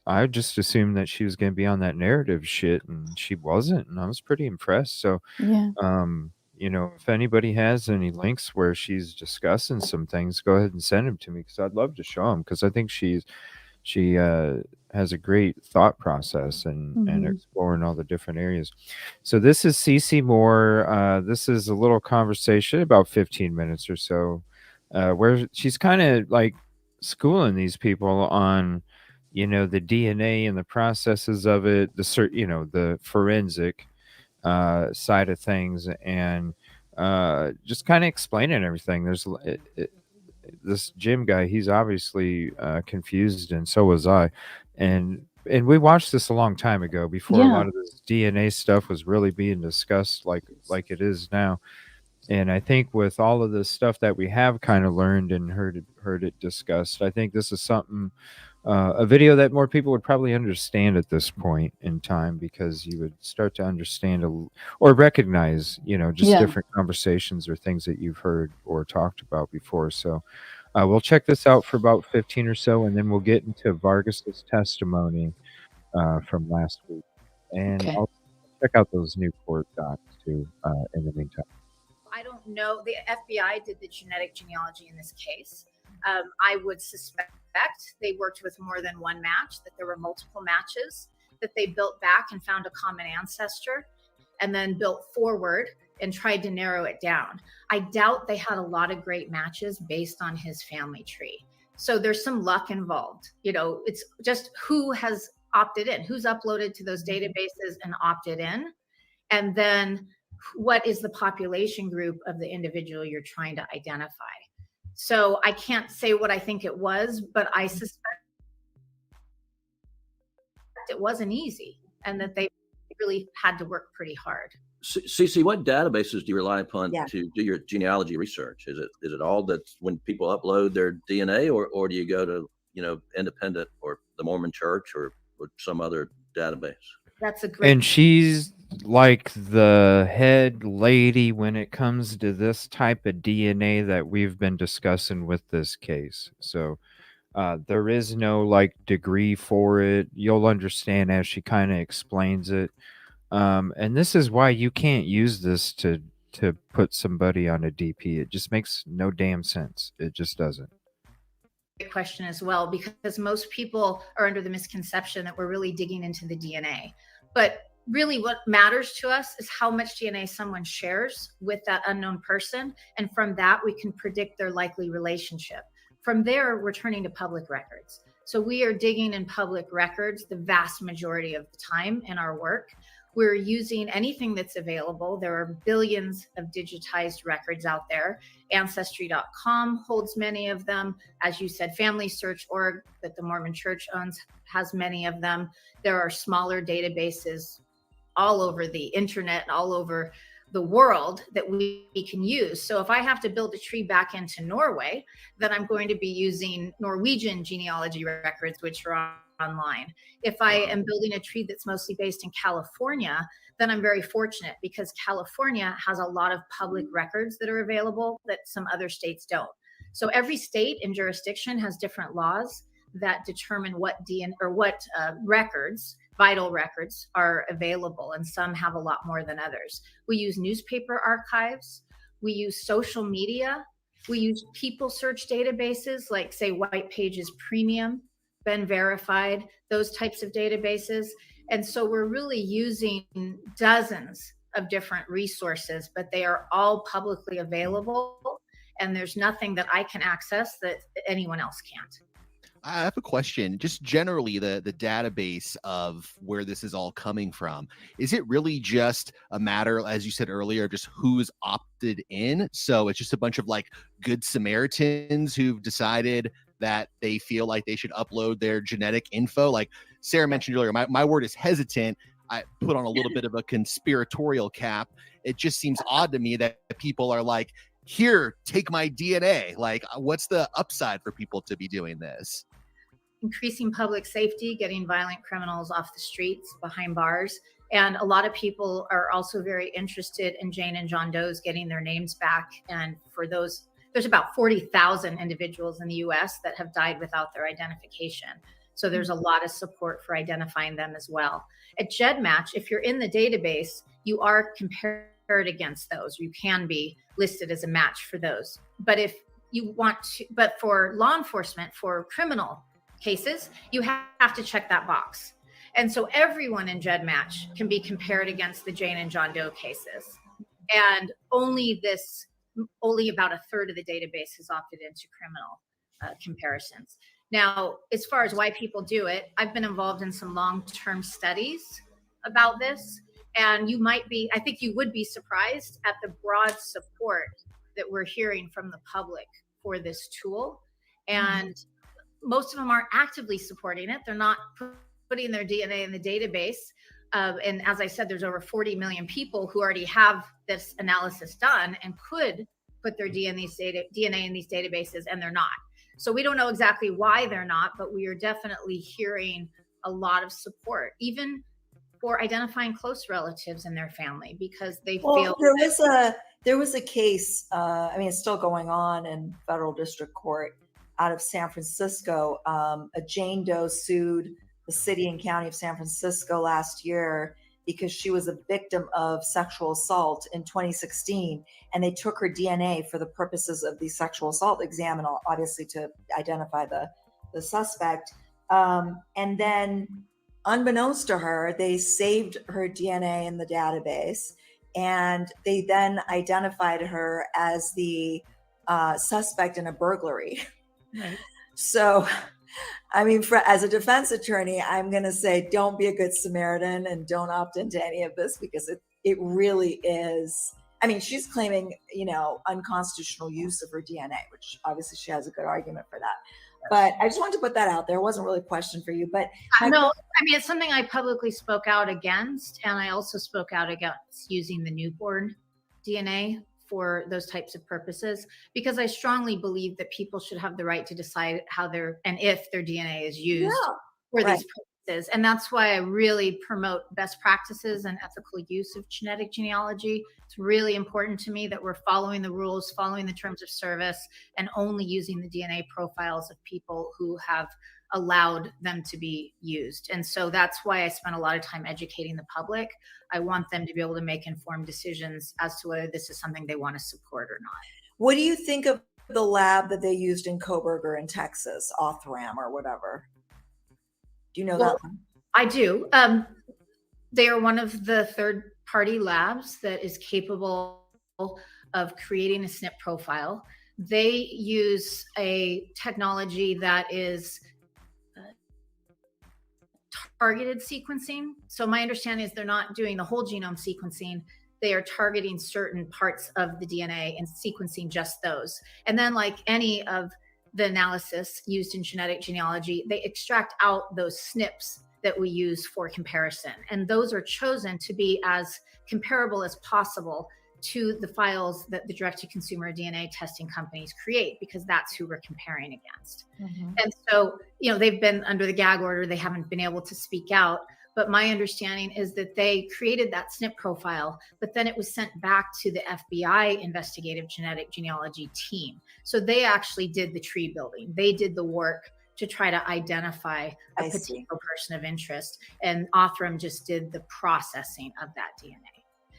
I just assumed that she was going to be on that narrative shit, and she wasn't, and I was pretty impressed. So,
Yeah.
you know, if anybody has any links where she's discussing some things, go ahead and send them to me, because I'd love to show them, because I think she has a great thought process and
Mhm.
exploring all the different areas. So this is CC Moore. This is a little conversation, about 15 minutes or so, where she's kind of like schooling these people on, you know, the DNA and the processes of it, the forensic side of things, and just kind of explaining everything. This Jim guy, he's obviously confused, and so was I. And we watched this a long time ago, before a
Yeah.
lot of this DNA stuff was really being discussed like it is now. And I think with all of this stuff that we have kind of learned and heard it discussed, I think this is something, a video that more people would probably understand at this point in time, because you would start to understand or recognize, you know, just
Yeah.
different conversations or things that you've heard or talked about before. So We'll check this out for about 15 or so, and then we'll get into Vargas's testimony from last week. And
Okay.
I'll check out those new court docs too in the meantime.
I don't know. The FBI did the genetic genealogy in this case. I would suspect they worked with more than one match, that there were multiple matches, that they built back and found a common ancestor, and then built forward and tried to narrow it down. I doubt they had a lot of great matches based on his family tree. So there's some luck involved. You know, it's just who has opted in, who's uploaded to those databases and opted in, and then what is the population group of the individual you're trying to identify. So I can't say what I think it was, but I suspect it wasn't easy and that they really had to work pretty hard.
CC, what databases do you rely upon
Yeah.
to do your genealogy research? Is it all that when people upload their DNA, or do you go to, independent or the Mormon Church or some other database?
That's a great.
And she's like the head lady when it comes to this type of DNA that we've been discussing with this case. So there is no like degree for it. You'll understand as she kind of explains it. And this is why you can't use this to put somebody on a DP. It just makes no damn sense. It just doesn't.
Question as well, because most people are under the misconception that we're really digging into the DNA. But really what matters to us is how much DNA someone shares with that unknown person. And from that, we can predict their likely relationship. From there, we're turning to public records. So we are digging in public records the vast majority of the time in our work. We're using anything that's available. There are billions of digitized records out there. Ancestry.com holds many of them. As you said, FamilySearch.org that the Mormon Church owns has many of them. There are smaller databases all over the internet, all over the world that we can use. So if I have to build a tree back into Norway, then I'm going to be using Norwegian genealogy records, which are online. If I am building a tree that's mostly based in California, then I'm very fortunate because California has a lot of public records that are available that some other states don't. So every state and jurisdiction has different laws that determine what DNA or what records, vital records, are available, and some have a lot more than others. We use newspaper archives, we use social media, we use people search databases like, say, White Pages Premium, been verified, those types of databases. And so we're really using dozens of different resources, but they are all publicly available, and there's nothing that I can access that anyone else can't.
I have a question. Just generally, the database of where this is all coming from, is it really just a matter, as you said earlier, just who's opted in? So it's just a bunch of like good Samaritans who've decided that they feel like they should upload their genetic info. Like Sarah mentioned earlier, my word is hesitant. I put on a little bit of a conspiratorial cap. It just seems odd to me that people are like, here, take my DNA. Like, what's the upside for people to be doing this?
Increasing public safety, getting violent criminals off the streets, behind bars. And a lot of people are also very interested in Jane and John Doe's getting their names back. And for those, there's about 40,000 individuals in the US that have died without their identification. So there's a lot of support for identifying them as well. At GEDmatch, if you're in the database, you are compared against those. You can be listed as a match for those. But if you want to, but for law enforcement, for criminal cases, you have to check that box. And so everyone in GEDmatch can be compared against the Jane and John Doe cases. And only about a third of the database has opted into criminal comparisons. Now, as far as why people do it, I've been involved in some long-term studies about this. And I think you would be surprised at the broad support that we're hearing from the public for this tool. And most of them aren't actively supporting it. They're not putting their DNA in the database. And as I said, there's over 40 million people who already have this analysis done and could put their DNA in these databases, and they're not. So we don't know exactly why they're not, but we are definitely hearing a lot of support, even for identifying close relatives in their family, because they feel
there was a case, it's still going on in federal district court, out of San Francisco. A Jane Doe sued the city and county of San Francisco last year because she was a victim of sexual assault in 2016, and they took her DNA for the purposes of the sexual assault exam, and obviously to identify the suspect. And then, unbeknownst to her, they saved her DNA in the database, and they then identified her as the suspect in a burglary.
Right.
So, I mean, as a defense attorney, I'm going to say, don't be a good Samaritan and don't opt into any of this, because it really is. I mean, she's claiming, unconstitutional use of her DNA, which obviously she has a good argument for that. But I just wanted to put that out there. It wasn't really a question for you, but
no, I mean, it's something I publicly spoke out against, and I also spoke out against using the newborn DNA for those types of purposes, because I strongly believe that people should have the right to decide how and if their DNA is used for these purposes. And that's why I really promote best practices and ethical use of genetic genealogy. It's really important to me that we're following the rules, following the terms of service, and only using the DNA profiles of people who have allowed them to be used. And so that's why I spent a lot of time educating the public. I want them to be able to make informed decisions as to whether this is something they want to support or not.
What do you think of the lab that they used in Coburger in Texas, Othram or whatever? Do you know that one?
I do. They are one of the third-party labs that is capable of creating a SNP profile. They use a technology that is targeted sequencing. So my understanding is they're not doing the whole genome sequencing. They are targeting certain parts of the DNA and sequencing just those. And then, like any of the analysis used in genetic genealogy, they extract out those SNPs that we use for comparison. And those are chosen to be as comparable as possible to the files that the direct-to-consumer DNA testing companies create, because that's who we're comparing against. Mm-hmm. And so, they've been under the gag order. They haven't been able to speak out. But my understanding is that they created that SNP profile, but then it was sent back to the FBI investigative genetic genealogy team. So they actually did the tree building. They did the work to try to identify a particular person of interest. And Othram just did the processing of that DNA.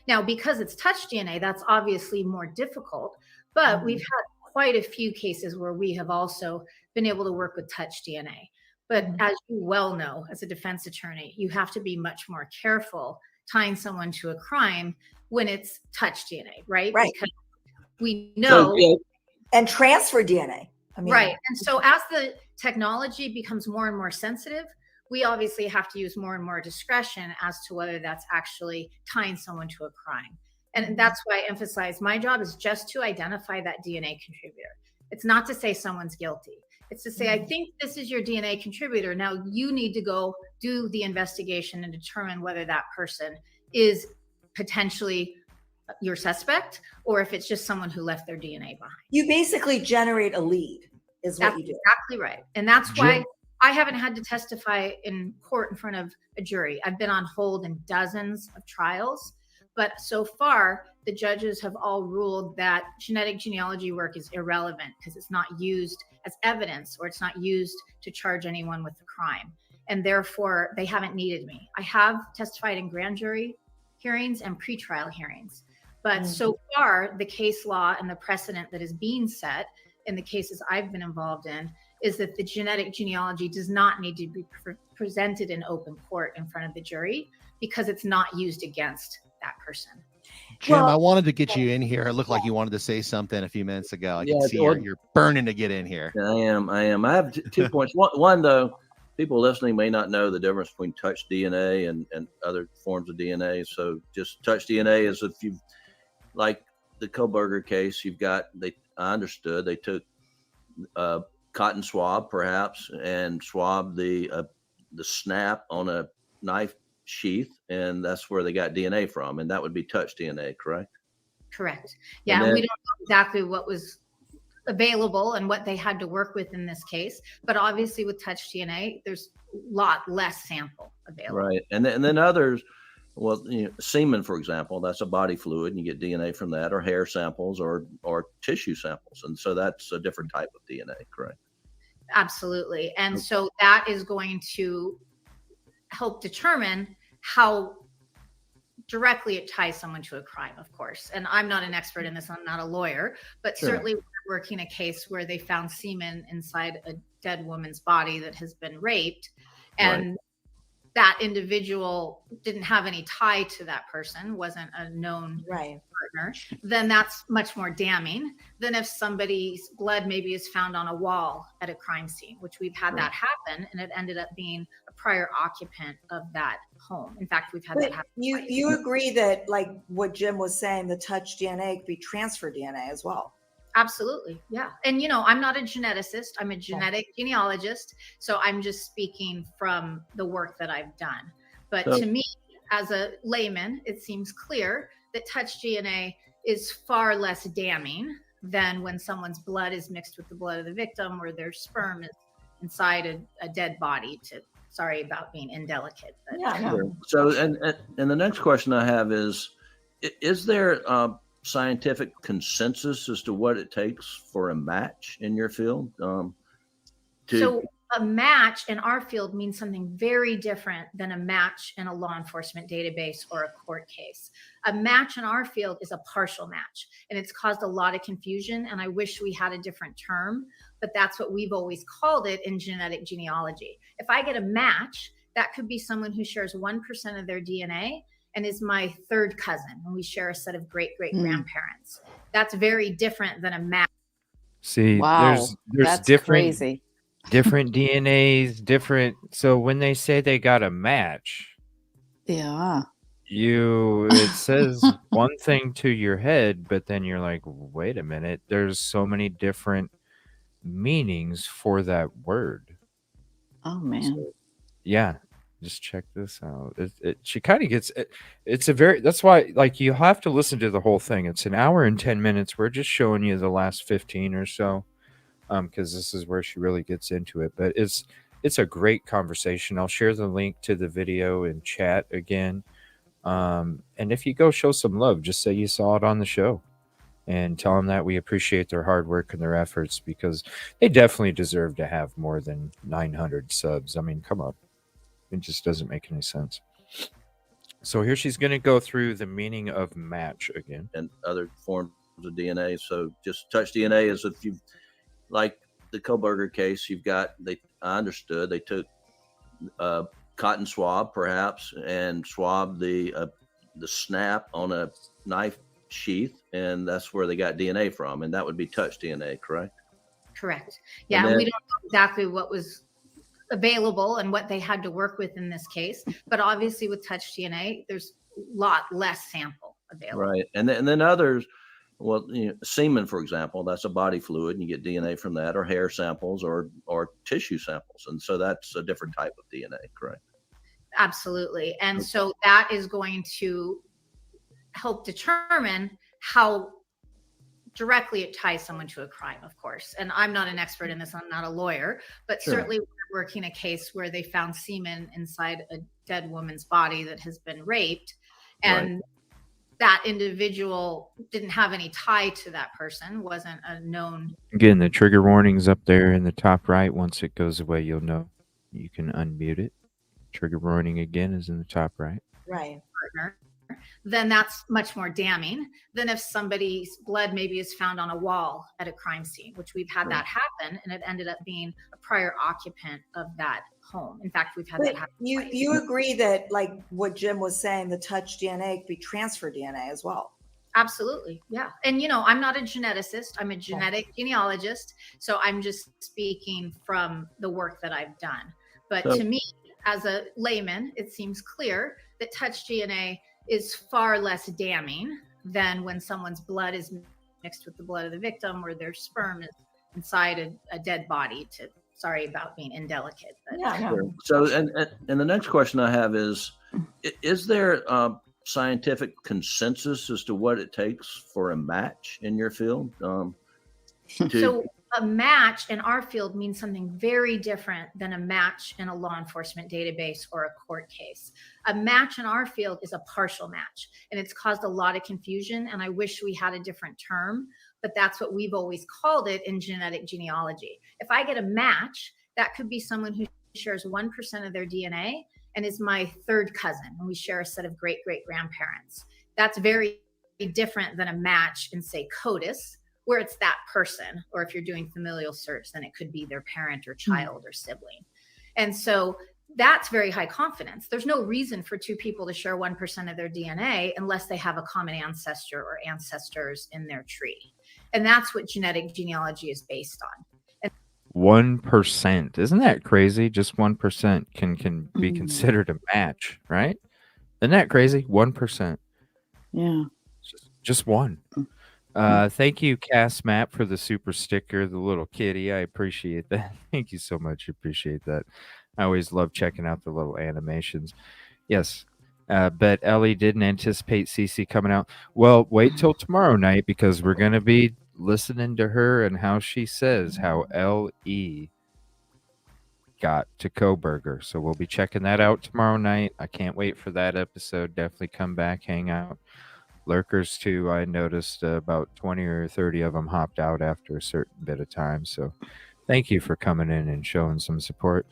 Now, because it's touch DNA, that's obviously more difficult, but we've had quite a few cases where we have also been able to work with touch DNA. But as you well know, as a defense attorney, you have to be much more careful tying someone to a crime when it's touch DNA, right?
Right.
Because we know.
And transfer DNA.
Right. And so as the technology becomes more and more sensitive, we obviously have to use more and more discretion as to whether that's actually tying someone to a crime. And that's why I emphasize my job is just to identify that DNA contributor. It's not to say someone's guilty. It's to say, I think this is your DNA contributor. Now you need to go do the investigation and determine whether that person is potentially your suspect or if it's just someone who left their DNA behind.
You basically generate a lead is what you do.
Exactly right. And that's why I haven't had to testify in court in front of a jury. I've been on hold in dozens of trials, but so far the judges have all ruled that genetic genealogy work is irrelevant because it's not used as evidence or it's not used to charge anyone with a crime. And therefore they haven't needed me. I have testified in grand jury hearings and pretrial hearings, but so far the case law and the precedent that is being set in the cases I've been involved in is that the genetic genealogy does not need to be presented in open court in front of the jury because it's not used against that person.
Jim, I wanted to get you in here. It looked like you wanted to say something a few minutes ago. I can see you're burning to get in here.
I am. I have 2 points. One, though, people listening may not know the difference between touch DNA and other forms of DNA. So just touch DNA is if you, like the Koberger case, I understood they took cotton swab perhaps and swabbed the snap on a knife sheath, and that's where they got DNA from, and that would be touch DNA, correct?
Correct. Yeah, and we don't know exactly what was available and what they had to work with in this case, but obviously with touch DNA, there's a lot less sample available.
Right, and then others, well, semen, for example, that's a body fluid, and you get DNA from that, or hair samples, or tissue samples, and so that's a different type of DNA, correct?
Absolutely. And so that is going to help determine how directly it ties someone to a crime, of course. And I'm not an expert in this, I'm not a lawyer, but
Sure.
certainly we're working a case where they found semen inside a dead woman's body that has been raped. And that individual didn't have any tie to that person, wasn't a known partner, then that's much more damning than if somebody's blood maybe is found on a wall at a crime scene, which we've had that happen, and it ended up being a prior occupant of that home. In fact, we've had that happen.
You agree that, like what Jim was saying, the touch DNA could be transfer DNA as well?
Absolutely. Yeah. And, I'm not a geneticist. I'm a genetic genealogist. So I'm just speaking from the work that I've done. But to me, as a layman, it seems clear that touch DNA is far less damning than when someone's blood is mixed with the blood of the victim or their sperm is inside a dead body. Sorry about being indelicate. But.
Sure. So, and the next question I have is there scientific consensus as to what it takes for a match in your field?
So a match in our field means something very different than a match in a law enforcement database or a court case. A match in our field is a partial match, and it's caused a lot of confusion, and I wish we had a different term, but that's what we've always called it in genetic genealogy. If I get a match, that could be someone who shares 1% of their DNA and is my third cousin, and we share a set of great-great-grandparents. That's very different than a match.
See, there's
that's
different
crazy.
different DNAs, different. So when they say they got a match,
Yeah.
it says one thing to your head, but then you're like, wait a minute, there's so many different meanings for that word.
Oh man.
Yeah, just check this out. She kind of gets it. It's a very, that's why, like, you have to listen to the whole thing. It's an hour and 10 minutes. We're just showing you the last 15 or so, because this is where she really gets into it. But it's a great conversation. I'll share the link to the video in chat again. And if you go show some love, just say you saw it on the show and tell them that we appreciate their hard work and their efforts, because they definitely deserve to have more than 900 subs. I mean, come on. It just doesn't make any sense. So here she's going to go through the meaning of match again.
And other forms of DNA. So just touch DNA is if you, like the Koberger case, I understood they took a cotton swab perhaps and swabbed the snap on a knife sheath, and that's where they got DNA from, and that would be touch DNA, correct?
Correct. Yeah, and we don't know exactly what was available and what they had to work with in this case, but obviously with touch DNA, there's a lot less sample available.
Right, and then others, well, semen, for example, that's a body fluid, and you get DNA from that, or hair samples, or tissue samples, and so that's a different type of DNA, correct?
Absolutely, and so that is going to help determine how directly it ties someone to a crime, of course. And I'm not an expert in this, I'm not a lawyer, but certainly we're working a case where they found semen inside a dead woman's body that has been raped, and that individual didn't have any tie to that person, wasn't a known.
Again, the trigger warning's up there in the top right. Once it goes away, you'll know. You can unmute it. Trigger warning again is in the top right.
Right.
Partner, then that's much more damning than if somebody's blood maybe is found on a wall at a crime scene, which we've had that happen, and it ended up being a prior occupant of that home. In fact, we've had that happen.
You agree that, like what Jim was saying, the touch DNA could be transfer DNA as well?
Absolutely. Yeah. And, I'm not a geneticist. I'm a genetic genealogist. So I'm just speaking from the work that I've done. But to me, as a layman, it seems clear that touch DNA is far less damning than when someone's blood is mixed with the blood of the victim or their sperm is inside a dead body. Sorry about being indelicate. But.
Sure. So, and the next question I have is there scientific consensus as to what it takes for a match in your field?
So a match in our field means something very different than a match in a law enforcement database or a court case. A match in our field is a partial match, and it's caused a lot of confusion, and I wish we had a different term, but that's what we've always called it in genetic genealogy. If I get a match, that could be someone who shares 1% of their DNA and is my third cousin, and we share a set of great-great-grandparents. That's very different than a match in, say, CODIS, where it's that person, or if you're doing familial search, then it could be their parent or child or sibling. And so that's very high confidence. There's no reason for two people to share 1% of their DNA unless they have a common ancestor or ancestors in their tree. And that's what genetic genealogy is based on.
1%. Isn't that crazy? Just 1% can be considered a match, right? Isn't that crazy? 1%.
Yeah.
Just one. Thank you, Cast Map, for the super sticker, the little kitty. I appreciate that. Thank you so much. Appreciate that. I always love checking out the little animations. Yes. But Ellie didn't anticipate Cece coming out. Well, wait till tomorrow night because we're going to be listening to her and how she says how L.E. got to Coburger. So we'll be checking that out tomorrow night. I can't wait for that episode. Definitely come back, hang out. Lurkers, too. I noticed about 20 or 30 of them hopped out after a certain bit of time. So thank you for coming in and showing some support.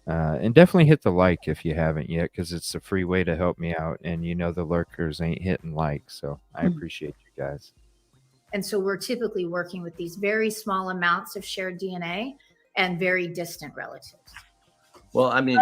And definitely hit the like if you haven't yet, because it's a free way to help me out. And you know the lurkers ain't hitting like, so I appreciate you guys.
And so we're typically working with these very small amounts of shared DNA and very distant relatives.
Well, I mean,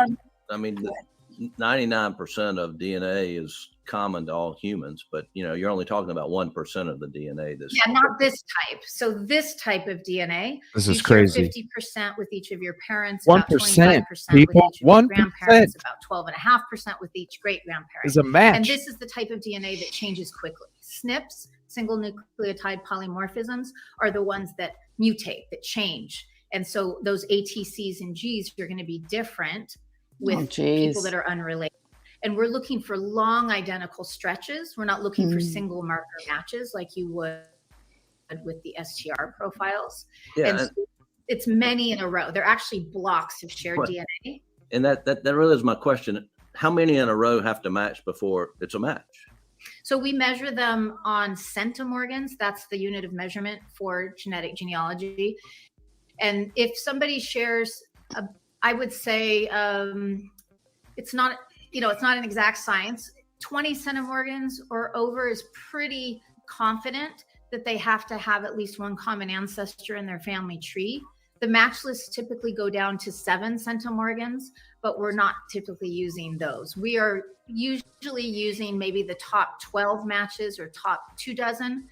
99% of DNA is common to all humans, but you're only talking about 1% of the DNA.
Not this type. So this type of DNA,
this is crazy.
50% with each of your parents,
1%,
about 25%
people,
with each of your grandparents, about 12.5% with each great grandparent.
Is a match.
And this is the type of DNA that changes quickly. SNPs, single nucleotide polymorphisms, are the ones that mutate, that change. And so those ATCs and Gs are going to be different with people that are unrelated. And we're looking for long identical stretches. We're not looking for single marker matches like you would with the STR profiles.
Yeah,
and so it's many in a row. They're actually blocks of shared DNA.
And that really is my question. How many in a row have to match before it's a match?
So we measure them on centimorgans. That's the unit of measurement for genetic genealogy. And if somebody shares, I would say it's not an exact science. 20 centimorgans or over is pretty confident that they have to have at least one common ancestor in their family tree. The match lists typically go down to 7 centimorgans, but we're not typically using those. We are usually using maybe the top 12 matches or top 24.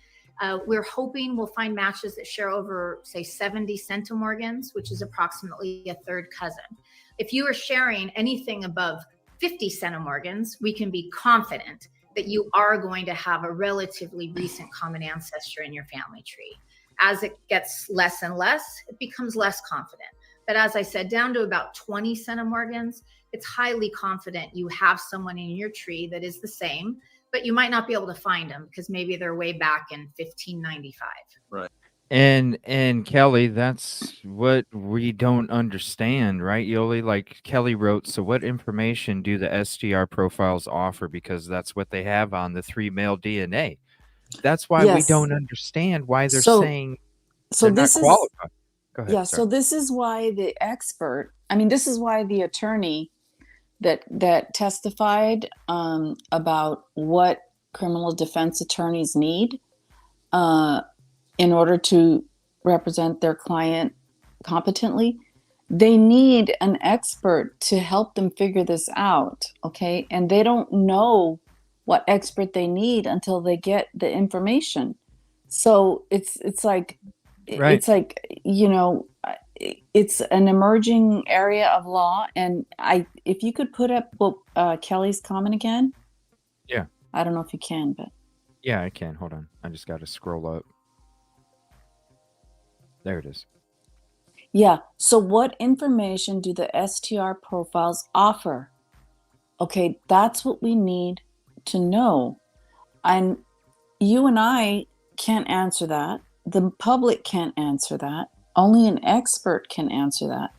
We're hoping we'll find matches that share over, say, 70 centimorgans, which is approximately a third cousin. If you are sharing anything above 50 centimorgans, we can be confident that you are going to have a relatively recent common ancestor in your family tree. As it gets less and less, it becomes less confident. But as I said, down to about 20 centimorgans, it's highly confident you have someone in your tree that is the same, but you might not be able to find them because maybe they're way back in 1595.
Right.
And Kelly, that's what we don't understand, right, Yoli? Like Kelly wrote, so what information do the STR profiles offer? Because that's what they have on the 3 male DNA. That's why we don't understand why they're saying they're not qualified. Go ahead.
Yeah, so this is why the expert, this is why the attorney that testified about what criminal defense attorneys need in order to represent their client competently, they need an expert to help them figure this out, okay? And they don't know what expert they need until they get the information. So it's like,
right.
It's like, it's an emerging area of law. And if you could put up Kelly's comment again.
Yeah.
I don't know if you can, but.
Yeah, I can. Hold on. I just got to scroll up. There it is.
Yeah. So what information do the STR profiles offer? Okay, that's what we need to know. And you and I can't answer that. The public can't answer that. Only an expert can answer that.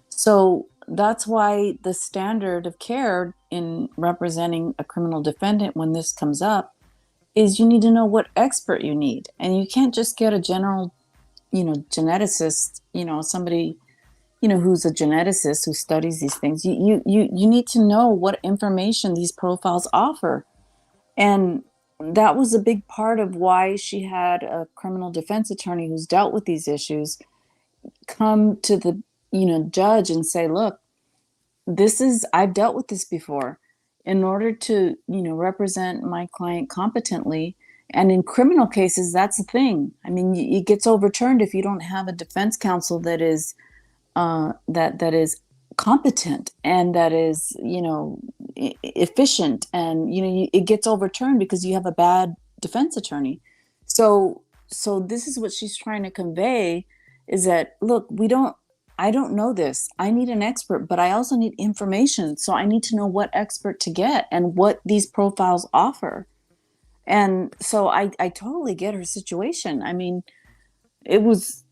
So that's why the standard of care in representing a criminal defendant when this comes up is you need to know what expert you need, and you can't just get a general, geneticist, somebody, who's a geneticist who studies these things. You need to know what information these profiles offer. And that was a big part of why she had a criminal defense attorney who's dealt with these issues come to the, judge and say, look, I've dealt with this before. In order to, represent my client competently, and in criminal cases, that's the thing. I mean, it gets overturned if you don't have a defense counsel that is that is competent and that is, efficient, and it gets overturned because you have a bad defense attorney. So this is what she's trying to convey, is that, look, I don't know this. I need an expert, but I also need information. So I need to know what expert to get and what these profiles offer. And so I totally get her situation. I mean, it was,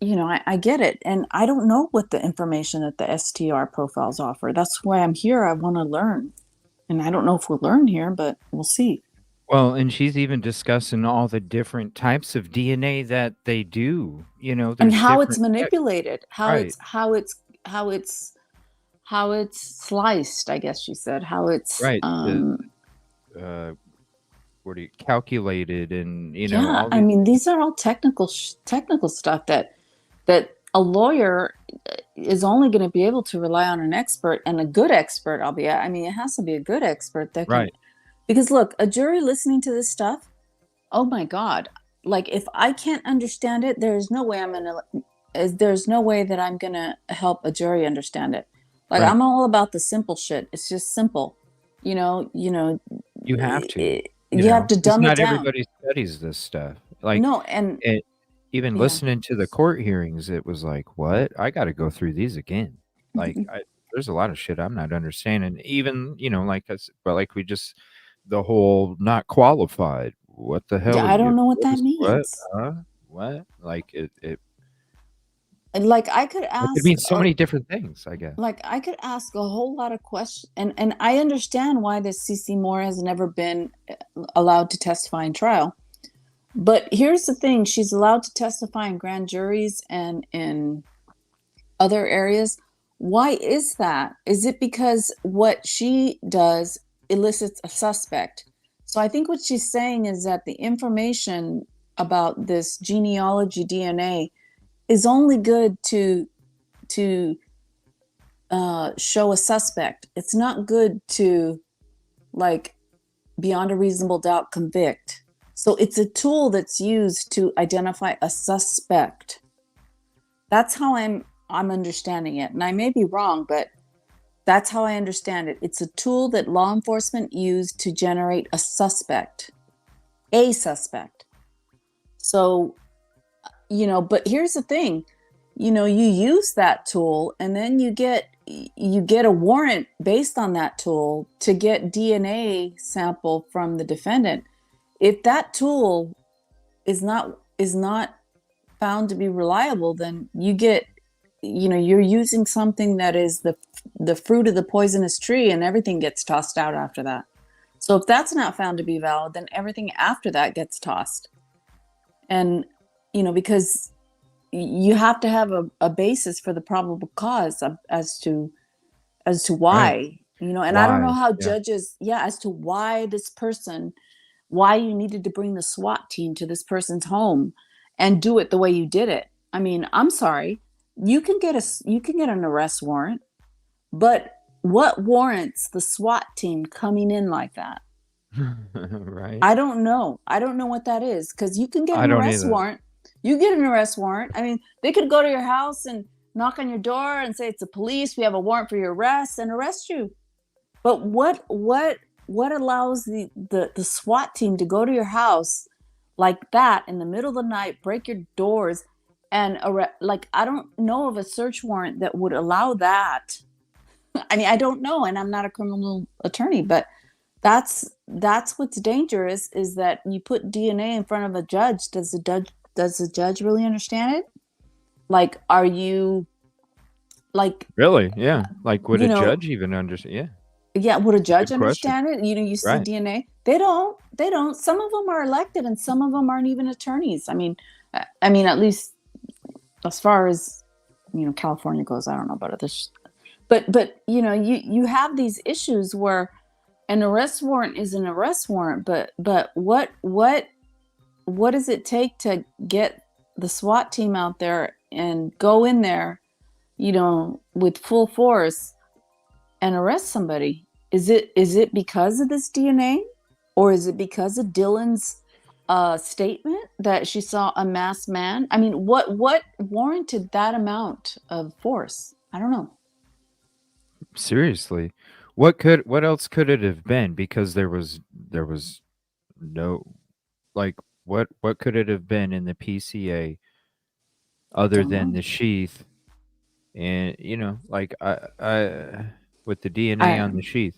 I get it. And I don't know what the information that the STR profiles offer. That's why I'm here. I want to learn. And I don't know if we'll learn here, but we'll see.
Well, and she's even discussing all the different types of DNA that they do,
and how it's manipulated, how
right.
it's sliced, I guess she said, how it's
right. Calculated, and
yeah, I mean, these are all technical stuff that a lawyer is only going to be able to rely on an expert, and a good expert, I mean, it has to be a good expert that can,
right.
Because look, a jury listening to this stuff, oh my God, like if I can't understand it, there's no way that I'm gonna help a jury understand it. Like, right. I'm all about the simple shit. It's just simple, you
have to.
You have to dumb it down.
Not everybody studies this stuff. Like,
no, and
even listening to the court hearings, it was like, what? I got to go through these again. Like, there's a lot of shit I'm not understanding. Even, like we just, the whole not qualified. What the hell?
Yeah, I don't know what that means.
What? Like it.
Like I could ask.
It could mean so many different things, I guess.
Like I could ask a whole lot of questions, and I understand why this CC Moore has never been allowed to testify in trial. But here's the thing: she's allowed to testify in grand juries and in other areas. Why is that? Is it because what she does elicits a suspect? So I think what she's saying is that the information about this genealogy DNA is only good to show a suspect. It's not good to, like, beyond a reasonable doubt convict. So it's a tool that's used to identify a suspect. That's how I'm understanding it. And I may be wrong, but that's how I understand it. It's a tool that law enforcement use to generate a suspect. So, but here's the thing, you use that tool and then you get a warrant based on that tool to get DNA sample from the defendant. If that tool is not found to be reliable, then you get, you're using something that is the fruit of the poisonous tree, and everything gets tossed out after that. So if that's not found to be valid, then everything after that gets tossed. And, because you have to have a basis for the probable cause as to why,
right.
And
why?
I don't know how judges, as to why you needed to bring the SWAT team to this person's home and do it the way you did it. I mean, I'm sorry. You can get an arrest warrant, but what warrants the SWAT team coming in like that?
Right.
I don't know what that is, because you can get an arrest warrant. You get an arrest warrant. I mean, they could go to your house and knock on your door and say, it's the police, we have a warrant for your arrest, and arrest you. But what allows the SWAT team to go to your house like that in the middle of the night, break your doors, and I don't know of a search warrant that would allow that. I mean, I don't know, and I'm not a criminal attorney, but that's what's dangerous, is that you put DNA in front of a judge. Does the judge really understand it? Like, are you like
really? Yeah. Like, would a judge even understand? Yeah.
Yeah, would a judge understand it? You see
right.
DNA. They don't. Some of them are elected and some of them aren't even attorneys. I mean, at least as far as, California goes, I don't know about others. But you have these issues where an arrest warrant is an arrest warrant, but what does it take to get the SWAT team out there and go in there, with full force and arrest somebody? Is it because of this DNA, or is it because of Dylan's statement that she saw a masked man? I mean, what warranted that amount of force? I don't know.
Seriously, what else could it have been? Because there was no, like, what could it have been in the PCA other
Don't
than
know.
the sheath? And like, I with the DNA on the sheath,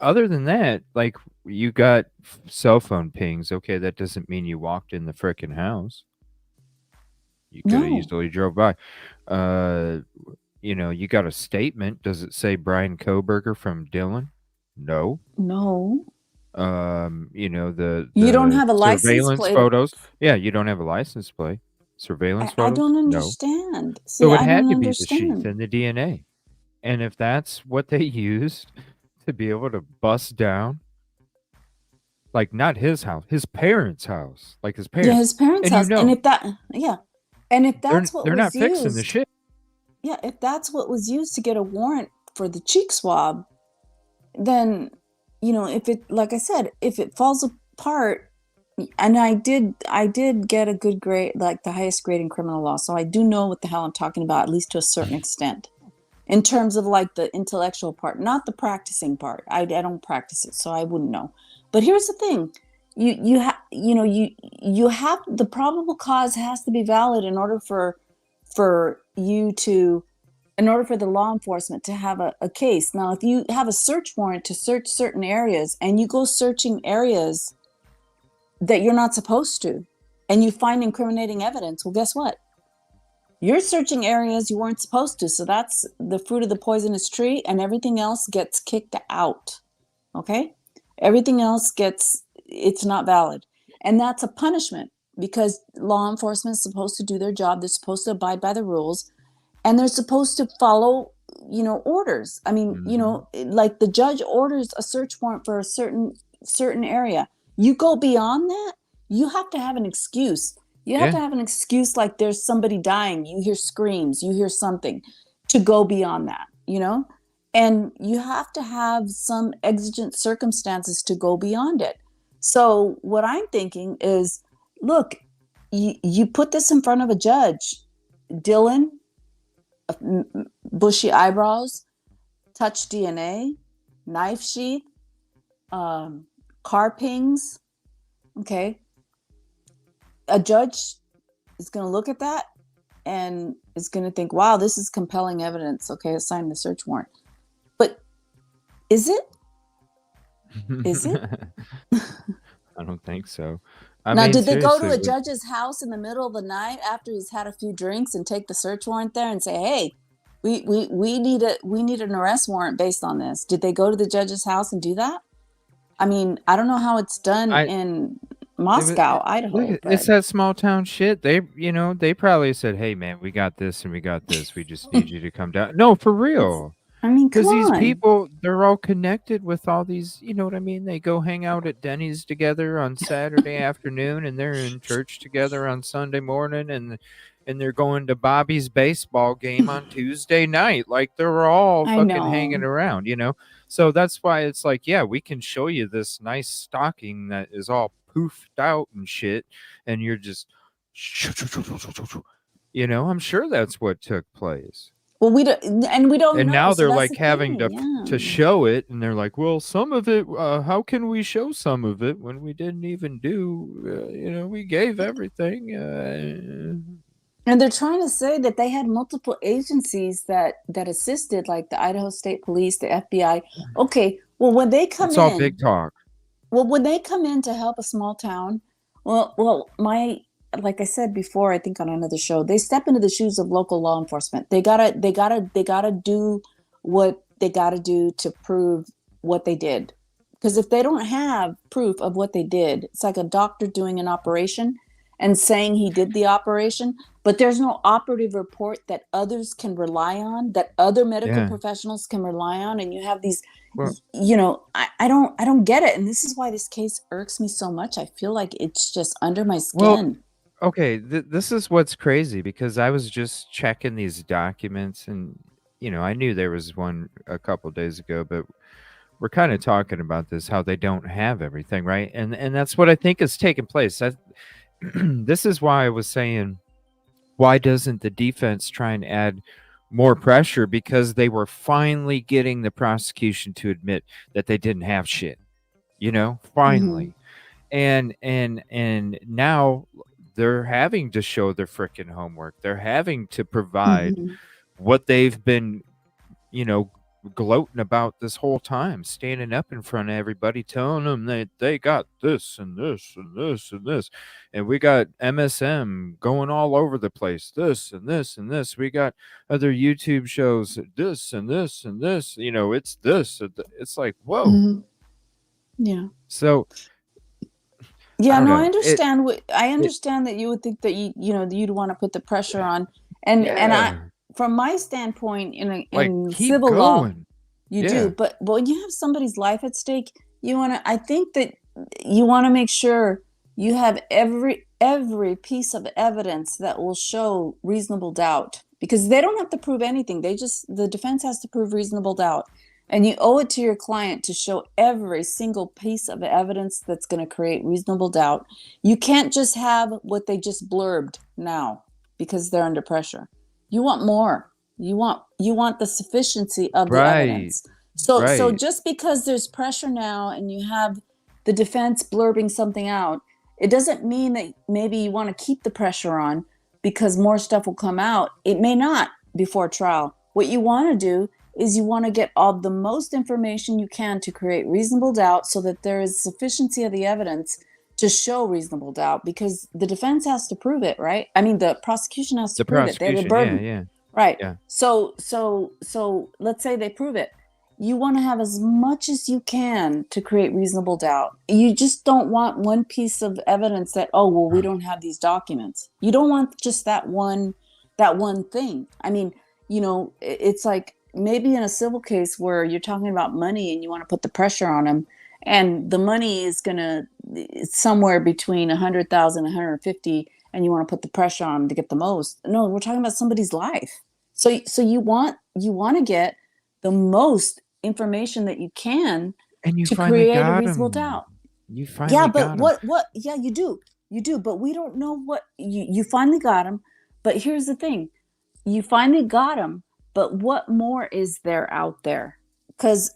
other than that, like, you got cell phone pings. Okay, that doesn't mean you walked in the frickin' house. You could have
No.
easily drove by. You got a statement. Does it say Brian Koberger from Dylan? No.
No.
The
You don't have a license
surveillance
plate.
photos. Yeah, you don't have a license plate. Surveillance
I
photos.
don't
No.
understand. See,
So it
I
had
don't
to be the sheath
understand.
and the DNA. And if that's what they used to be able to bust down, like, not his house, his parents' house, like his parents.
Yeah, his parents'
And
house. And if that's what
they're not
was
fixing the
used,
shit.
yeah, if that's what was used to get a warrant for the cheek swab, then, if it, like I said, if it falls apart, and I did get a good grade, like the highest grade in criminal law, so I do know what the hell I'm talking about, at least to a certain extent, in terms of like the intellectual part, not the practicing part. I don't practice it, so I wouldn't know. But here's the thing. You have the probable cause has to be valid in order for the law enforcement to have a case. Now, if you have a search warrant to search certain areas and you go searching areas that you're not supposed to, and you find incriminating evidence, well, guess what? You're searching areas you weren't supposed to. So that's the fruit of the poisonous tree, and everything else gets kicked out. Okay? Everything else it's not valid. And that's a punishment, because law enforcement is supposed to do their job. They're supposed to abide by the rules, and they're supposed to follow, orders. I mean, like the judge orders a search warrant for a certain area. You go beyond that, you have to have an excuse. You have to have an excuse, like there's somebody dying, you hear screams, you hear something, to go beyond that, and you have to have some exigent circumstances to go beyond it. So what I'm thinking is, look, you put this in front of a judge. Dylan, bushy eyebrows, touch DNA, knife sheath, car pings. Okay. A judge is going to look at that and is going to think, wow, this is compelling evidence. Okay, assign the search warrant. But is it? Is it?
I don't think so.
Now, did they go to a judge's house in the middle of the night after he's had a few drinks and take the search warrant there and say, hey, we need an arrest warrant based on this? Did they go to the judge's house and do that? I mean, I don't know how it's done in Moscow, Idaho.
It's that small town shit. They probably said, hey, man, we got this and we got this. We just need you to come down. No, for real.
I mean,
because these people, they're all connected with all these, you know what I mean? They go hang out at Denny's together on Saturday afternoon, and they're in church together on Sunday morning, and they're going to Bobby's baseball game on Tuesday night. Like, they're all fucking hanging around, So that's why it's like, yeah, we can show you this nice stocking that is all poofed out and shit, and you're just, I'm sure that's what took place.
Well, we don't know.
And now they're
so
like having to show it, and they're like, well, some of it, how can we show some of it when we didn't even do, we gave everything.
And they're trying to say that they had multiple agencies that assisted, like the Idaho State Police, the FBI. Okay, well, when they come in,
it's all big talk.
Well, when they come in to help a small town, like I said before, I think on another show, they step into the shoes of local law enforcement. They gotta do what they gotta do to prove what they did. Because if they don't have proof of what they did, it's like a doctor doing an operation and saying he did the operation, but there's no operative report that others can rely on, that other medical professionals can rely on, and you have these, I don't get it, and this is why this case irks me so much. I feel like it's just under my skin.
Okay, this is what's crazy, because I was just checking these documents, and I knew there was one a couple days ago, but we're kind of talking about this, how they don't have everything, right? And that's what I think is taking place. This is why I was saying, why doesn't the defense try and add more pressure? Because they were finally getting the prosecution to admit that they didn't have shit, finally. And now they're having to show their freaking homework. They're having to provide what they've been, gloating about this whole time, standing up in front of everybody, telling them that they got this and this and this and this, and we got MSM going all over the place, this and this and this. We got other YouTube shows, this and this and this. It's this. It's like, whoa.
Yeah.
So.
Yeah, I understand. I understand that you would think that you'd want to put the pressure on, and I, from my standpoint, in civil law, you do. But when you have somebody's life at stake, I think that you want to make sure you have every piece of evidence that will show reasonable doubt, because they don't have to prove anything. The defense has to prove reasonable doubt. And you owe it to your client to show every single piece of evidence that's going to create reasonable doubt. You can't just have what they just blurbed now because they're under pressure. You want more. You want the sufficiency of the evidence. So just because there's pressure now and you have the defense blurbing something out, it doesn't mean that maybe you want to keep the pressure on because more stuff will come out. It may not before trial. What you want to do is you want to get all the most information you can to create reasonable doubt so that there is sufficiency of the evidence to show reasonable doubt, because the defense has to prove it, right? I mean, the prosecution has to prove it. They have a burden.
Yeah.
Right.
Yeah.
So let's say they prove it. You want to have as much as you can to create reasonable doubt. You just don't want one piece of evidence that, we don't have these documents. You don't want just that one thing. I mean, it's like, maybe in a civil case where you're talking about money and you want to put the pressure on them, and the money is somewhere between 100,000 and 150, and you want to put the pressure on them to get the most. No, we're talking about somebody's life. So you want to get the most information that you can to create a reasonable doubt.
You finally got
what? Yeah, you do, but we don't know what you finally got them. But here's the thing: you finally got them. But what more is there out there? Because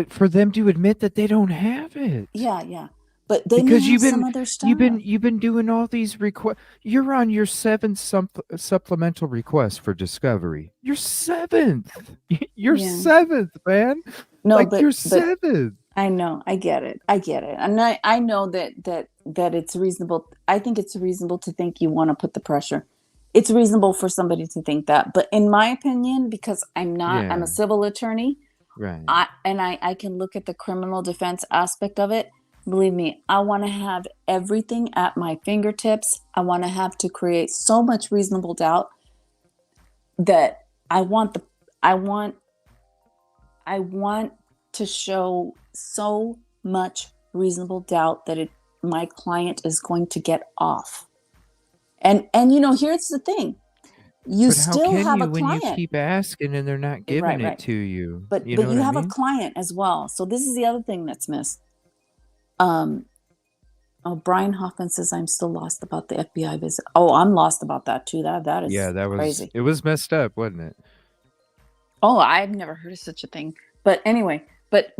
for them to admit that they don't have it.
Yeah. But they may have some other stuff.
You've been doing all these requests. You're on your 7th supplemental request for discovery. You're 7th. You're 7th, man.
No,
you're 7th.
I know. I get it. And I know that it's reasonable. I think it's reasonable to think you want to put the pressure. It's reasonable for somebody to think that. But in my opinion, because I'm a civil attorney,
right?
I can look at the criminal defense aspect of it. Believe me, I want to have everything at my fingertips. I want to have to create so much reasonable doubt that I want to show so much reasonable doubt that my client is going to get off. And here's the thing: you still have a client.
When you keep asking and they're not giving it to you,
but you have a client as well. So this is the other thing that's missed. Brian Hoffman says I'm still lost about the FBI visit. I'm lost about that too. That is crazy.
It was messed up, wasn't it?
I've never heard of such a thing. But anyway, but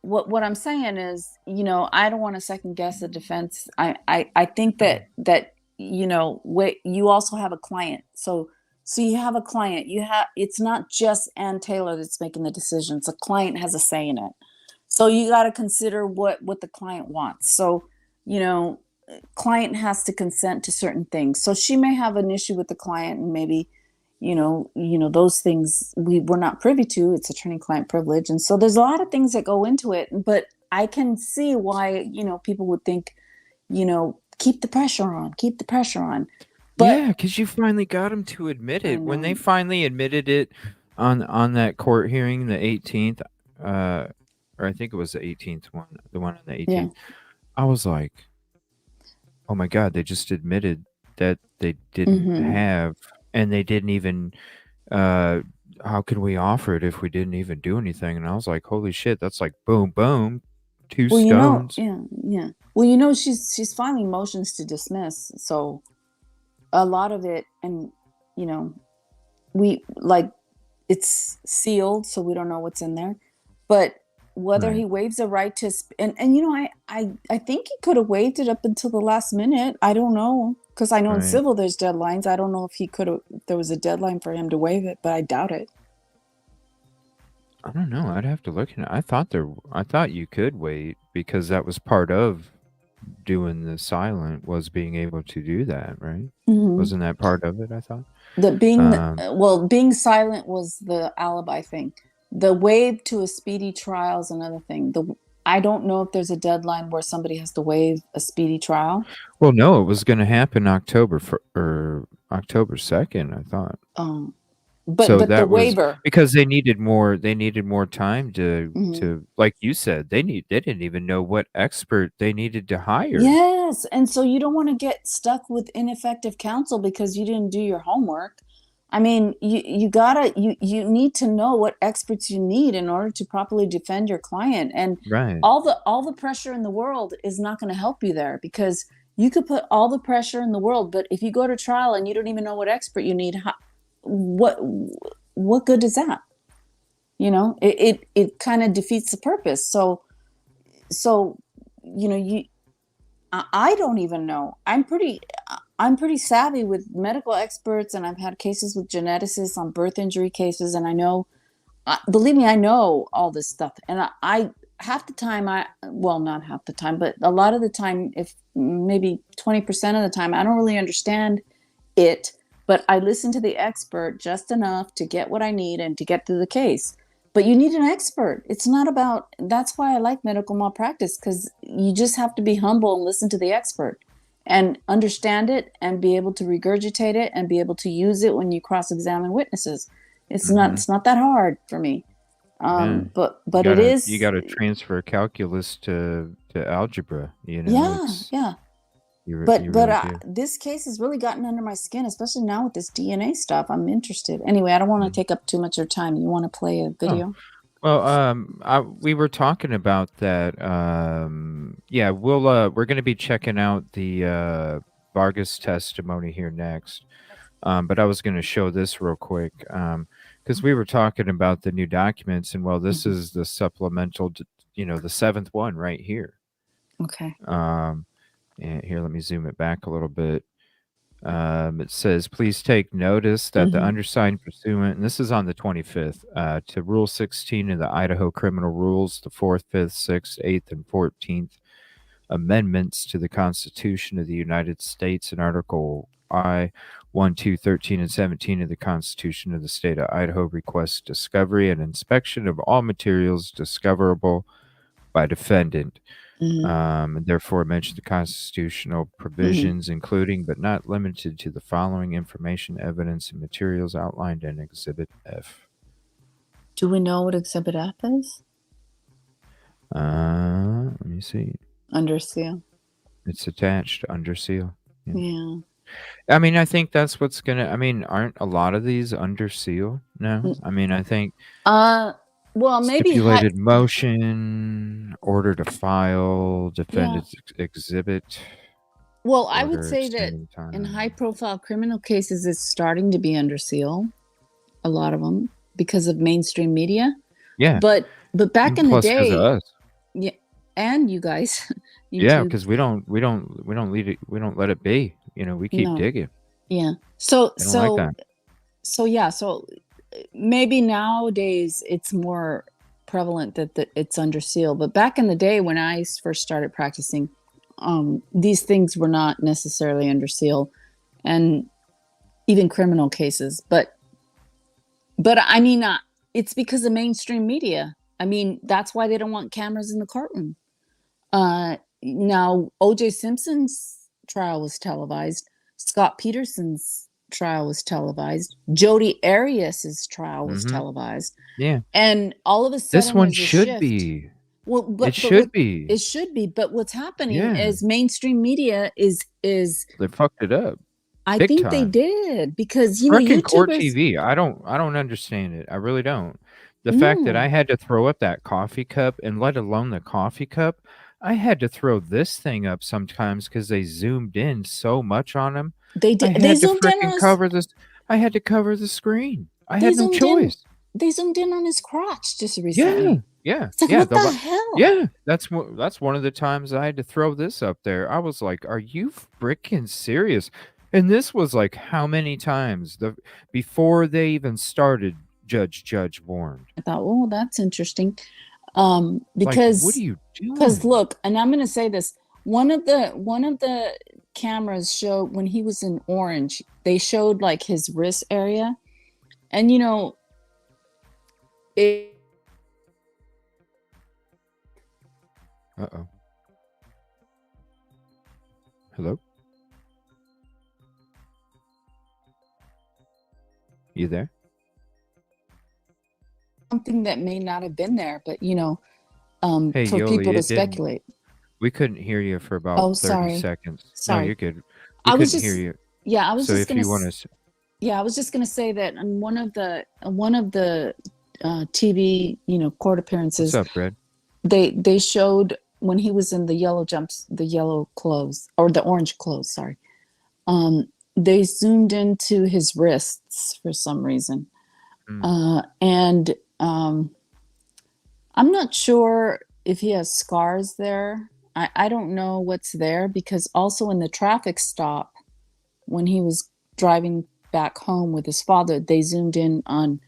what I'm saying is, I don't want to second guess the defense. I think that you also have a client. So you have a client. It's not just Ann Taylor that's making the decisions. The client has a say in it. So you got to consider what the client wants. So, client has to consent to certain things. So she may have an issue with the client, and maybe, those things we're not privy to. It's attorney-client privilege, and so there's a lot of things that go into it. But I can see why people would think, keep the pressure on. But
Yeah, because you finally got them to admit
I
it. When they
know.
finally admitted it on that court hearing, the 18th, or I think it was the 18th one, the one on the 18th,
Yeah.
I was like, oh my God, they just admitted that they didn't
Mhm.
have, and they didn't even, how can we offer it if we didn't even do anything? And I was like, holy shit, that's like boom, boom, two
Well,
stones.
yeah. Well, she's filing motions to dismiss, so a lot of it, and we like it's sealed, so we don't know what's in there. But whether
Right.
he waives a right to, I think he could have waived it up until the last minute. I don't know, because I know in
Right.
civil there's deadlines. I don't know if he could have. There was a deadline for him to waive it, but I doubt it.
I don't know. I'd have to look at it. I thought you could wait because that was part of doing the silent, was being able to do that, right?
Mhm.
Wasn't that part of it, I thought?
Being silent was the alibi thing. The waive to a speedy trial is another thing. I don't know if there's a deadline where somebody has to waive a speedy trial.
Well, no, it was going to happen October 2nd, I thought.
But
So
the
that was
waiver,
because they needed more time
Mhm.
to, like you said, they didn't even know what expert they needed to hire.
Yes, and so you don't want to get stuck with ineffective counsel because you didn't do your homework. I mean, you need to know what experts you need in order to properly defend your client, and
Right.
all the pressure in the world is not going to help you there, because you could put all the pressure in the world, but if you go to trial and you don't even know what expert you need, what good is that? It kind of defeats the purpose. So I don't even know. I'm pretty savvy with medical experts, and I've had cases with geneticists on birth injury cases, and I know, believe me, I know all this stuff. And I half the time, well, not half the time, but a lot of the time, if maybe 20% of the time, I don't really understand it, but I listen to the expert just enough to get what I need and to get through the case. But you need an expert. It's not about, that's why I like medical malpractice, because you just have to be humble and listen to the expert and understand it and be able to regurgitate it and be able to use it when you cross-examine witnesses. It's not that hard for me.
Yeah.
But
You
it is.
You got to transfer calculus to algebra.
Yeah.
You
But
really do.
this case has really gotten under my skin, especially now with this DNA stuff. I'm interested. Anyway, I don't want to take up too much of your time. You want to play a video?
Well, we were talking about that. Yeah, we're going to be checking out the Vargas testimony here next. But I was going to show this real quick because we were talking about the new documents, and this is the supplemental, the seventh one right here.
Okay.
And here, let me zoom it back a little bit. It says, please take notice that the undersigned pursuant, and this is on the 25th, to Rule 16 of the Idaho Criminal Rules, the 4th, 5th, 6th, 8th, and 14th amendments to the Constitution of the United States and Article I, 1, 2, 13, and 17 of the Constitution of the State of Idaho, requests discovery and inspection of all materials discoverable by defendant. And therefore mention the constitutional provisions, including but not limited to the following information, evidence, and materials outlined in Exhibit F.
Do we know what Exhibit F is?
Let me see.
Under seal.
It's attached under seal.
Yeah.
I mean, I think that's what's gonna. I mean, aren't a lot of these under seal now? I mean, I think.
Well, maybe
stipulated motion, order to file, defendant's exhibit.
Well, I would say that in high-profile criminal cases, it's starting to be under seal. A lot of them, because of mainstream media.
Yeah.
But back in the day,
because of us.
yeah, and you guys.
Yeah, because we don't leave it. We don't let it be. We keep digging.
Yeah. So
like that.
So maybe nowadays it's more prevalent that it's under seal, but back in the day when I first started practicing, these things were not necessarily under seal, and even criminal cases. But But I mean, it's because of mainstream media. I mean, that's why they don't want cameras in the courtroom. Now, O.J. Simpson's trial was televised. Scott Peterson's trial was televised. Jodi Arias's trial was televised.
Yeah.
And all of a
This
sudden,
one
there's a
should
shift.
be.
Well, but
It should be.
It should be. But what's happening
Yeah.
is mainstream media is
They fucked it up.
I
Big
think they
time.
did because you know
Frickin' Court
YouTubers.
TV. I don't understand it. I really don't. The fact that I had to throw up that coffee cup, and let alone the coffee cup, I had to throw this thing up sometimes because they zoomed in so much on them.
They did.
I
They
had to
zoomed in on
frickin'
his.
cover this. I had to cover the screen. I
They
had no
zoomed in.
choice.
They zoomed in on his crotch just
Yeah,
recently.
yeah,
It's like,
yeah.
what the hell?
Yeah, that's one of the times I had to throw this up there. I was like, "Are you freaking serious?" And this was like how many times before they even started Judge warned.
I thought, oh, that's interesting.
Like,
Because
what are you doing?
look, and I'm going to say this. One of the cameras showed when he was in Orange, they showed like his wrist area. And you know,
Uh-oh. Hello? You there?
something that may not have been there, but you know,
Hey,
for
Yoli,
people to
it didn't.
speculate.
We couldn't hear you for about
Oh,
30
sorry.
seconds. No,
Sorry.
you're good.
I
We
was
couldn't hear
just
you.
yeah, I was
So
just
if
gonna
you want to,
yeah, I was just gonna say that on one of the TV, you know, court
what's
appearances,
up, Red?
they showed when he was in the yellow clothes or the orange clothes, sorry. They zoomed into his wrists for some reason. And I'm not sure if he has scars there. I don't know what's there because also in the traffic stop when he was driving back home with his father, they zoomed in on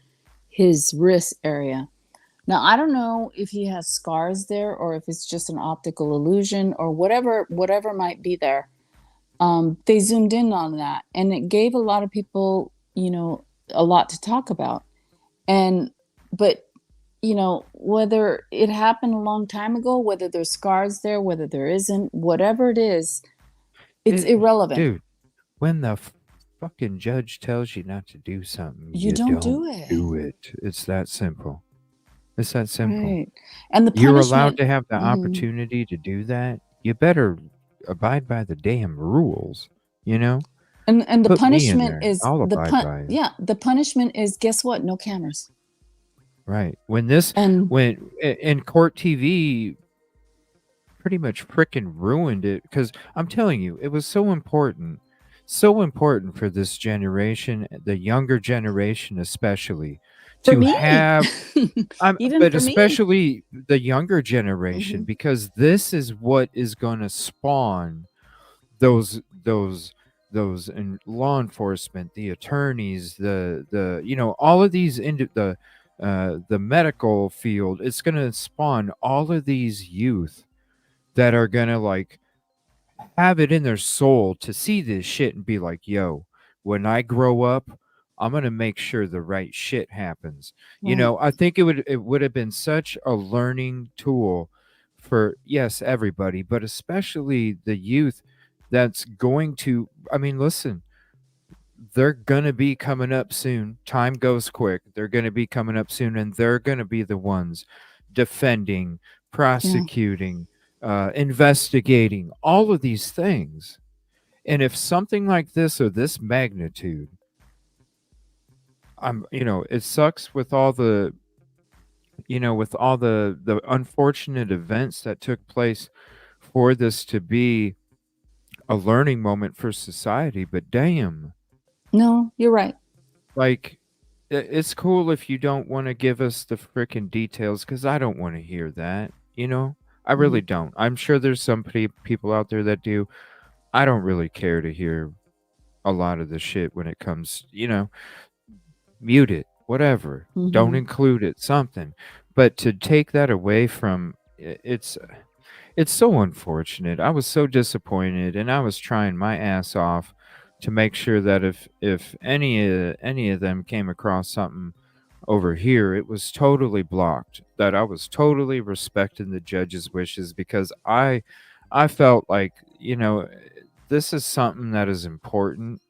his wrist area. Now, I don't know if he has scars there or if it's just an optical illusion or whatever might be there. They zoomed in on that and it gave a lot of people, you know, a lot to talk about. But you know, whether it happened a long time ago, whether there's scars there, whether there isn't, whatever it is, it's irrelevant.
Dude, when the fucking judge tells you not to do something,
You don't do
it. It's that simple. It's that simple.
Right. And the
You're
punishment,
allowed to have the opportunity to do that. You better abide by the damn rules, you know?
and the
Put me in
punishment
there.
is
I'll abide by it.
yeah, the punishment is guess what? No cameras.
Right. When in court TV pretty much frickin' ruined it because I'm telling you, it was so important for this generation, the younger generation especially,
For
to
me.
have
Even
but
for me.
especially the younger generation because this is what is going to spawn those in law enforcement, the attorneys, the you know, all of these the medical field. It's going to spawn all of these youth that are going to like have it in their soul to see this shit and be like, yo, when I grow up, I'm going to make sure the right shit happens. You know, I think it would have been such a learning tool for, yes, everybody, but especially the youth that's going to, I mean, listen, they're going to be coming up soon. Time goes quick. They're going to be coming up soon, and they're going to be the ones defending, prosecuting, investigating, all of these things. And if something like this or this magnitude, you know, it sucks with all the, you know, with all the unfortunate events that took place for this to be a learning moment for society, but damn.
No, you're right.
Like, it's cool if you don't want to give us the freaking details because I don't want to hear that, you know? I really don't. I'm sure there's some people out there that do. I don't really care to hear a lot of the shit when it comes, you know, mute it, whatever. Don't include it, something. But to take that away from it's so unfortunate. I was so disappointed and I was trying my ass off to make sure that if any of them came across something over here, it was totally blocked. That I was totally respecting the judge's wishes because I felt like, this is something that is important,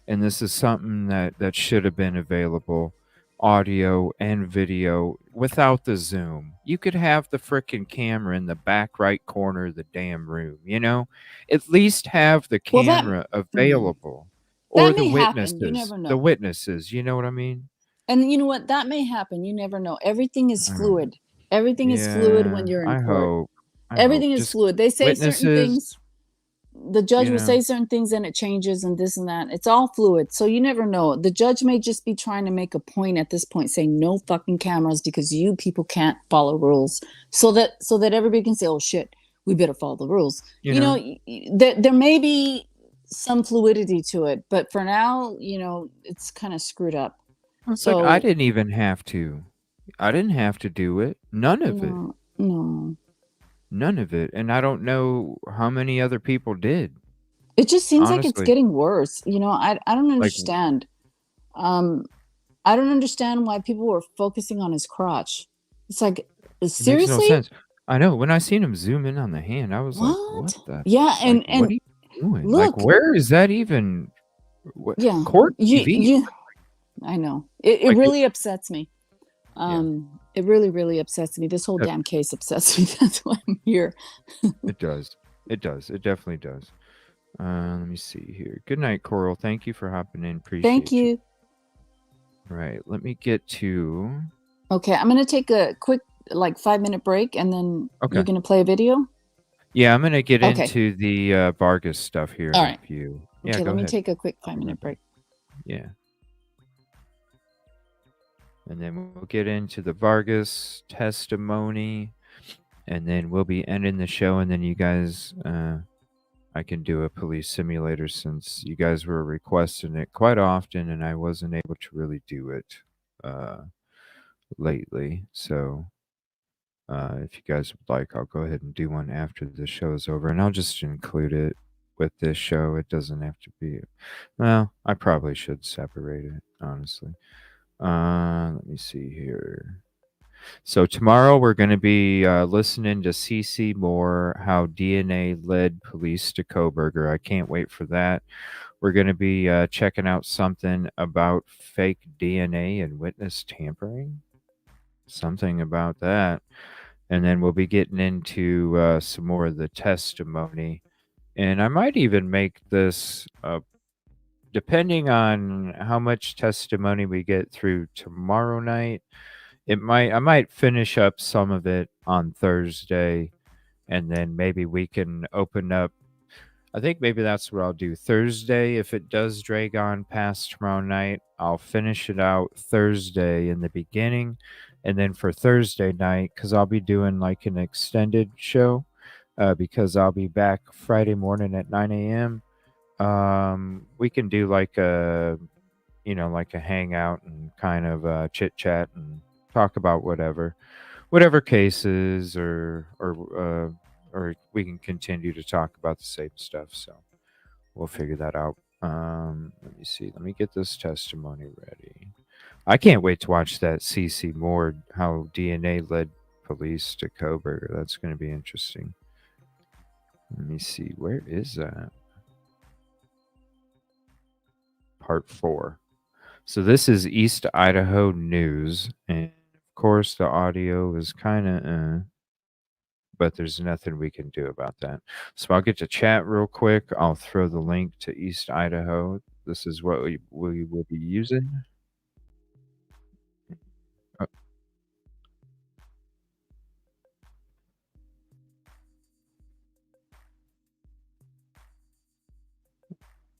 and this is something that should have been available, audio and video, without the zoom. You could have the frickin' camera in the back right corner of the damn room, at least have the
Well, that
camera
mm,
available, or
that
the
may happen. You
witnesses
never know.
you know what I mean?
And you know what? That may happen. You never know. Everything is
Uh,
fluid. Everything is fluid when
yeah,
you're in
I
court.
hope.
Everything is
Just
fluid. They say certain
witnesses,
things. The judge
you
will
know.
say certain things and it changes and this and that. It's all fluid. So you never know. The judge may just be trying to make a point at this point, saying no fucking cameras because you people can't follow rules. So that everybody can say, oh shit, we better follow the rules.
You know?
There may be some fluidity to it, but for now, it's kind of screwed up.
It's like I didn't even have to. I didn't have to do it. None of it.
No.
None of it. And I don't know how many other people did.
It just seems like it's
Honestly.
getting worse. I don't understand. I don't understand why people were focusing on his crotch. It's like, seriously?
It makes no sense. I know. When I seen him zoom in on the hand, I was like, what the?
Yeah, and
what are you doing?
look,
like, where is that even?
yeah,
Court TV.
I know. It really upsets me. It really, really upsets me. This whole damn case upsets me. That's why I'm here.
It does. It does. It definitely does. Let me see here. Good night, Coral. Thank you for hopping in. Appreciate
Thank you.
Right. Let me get to.
Okay, I'm gonna take a quick 5-minute break, and then you're gonna play a video.
Yeah, I'm gonna get into the Vargas stuff here
All
in
right.
a few.
Okay,
Yeah, go
let me
ahead.
take a quick 5-minute break.
Yeah. And then we'll get into the Vargas testimony, and then we'll be ending the show, and then you guys, I can do a police simulator since you guys were requesting it quite often, and I wasn't able to really do it lately. So if you guys would like, I'll go ahead and do one after the show is over, and I'll just include it with this show. It doesn't have to be. Well, I probably should separate it, honestly. Let me see here. So tomorrow we're going to be listening to CC Moore, how DNA led police to Koberger. I can't wait for that. We're going to be checking out something about fake DNA and witness tampering. Something about that. And then we'll be getting into some more of the testimony. And I might even make this depending on how much testimony we get through tomorrow night, I might finish up some of it on Thursday, and then maybe we can open up. I think maybe that's what I'll do Thursday. If it does drag on past tomorrow night, I'll finish it out Thursday in the beginning, and then for Thursday night, because I'll be doing like an extended show, because I'll be back Friday morning at 9 a.m. We can do like a hangout and kind of chit chat and talk about whatever cases, or we can continue to talk about the same stuff. So we'll figure that out. Let me see. Let me get this testimony ready. I can't wait to watch that CC Moore, how DNA led police to Koberger. That's going to be interesting. Let me see. Where is that? Part 4. So this is East Idaho News, and of course the audio is kind of but there's nothing we can do about that. So I'll get to chat real quick. I'll throw the link to East Idaho. This is what we will be using. Oh.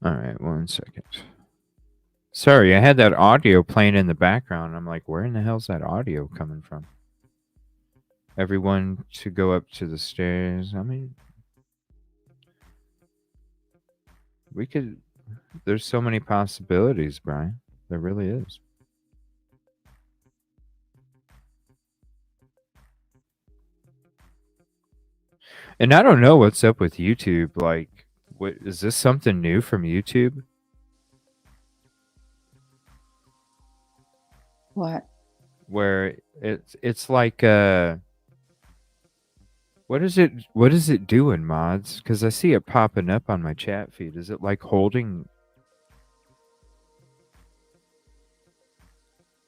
All right, 1 second. Sorry, I had that audio playing in the background. I'm like, where in the hell's that audio coming from? Everyone to go up to the stairs. I mean, we could. There's so many possibilities, Brian. There really is. And I don't know what's up with YouTube. Like, what is this something new from YouTube?
What?
Where it's like what is it doing, mods? Because I see it popping up on my chat feed. Is it like holding?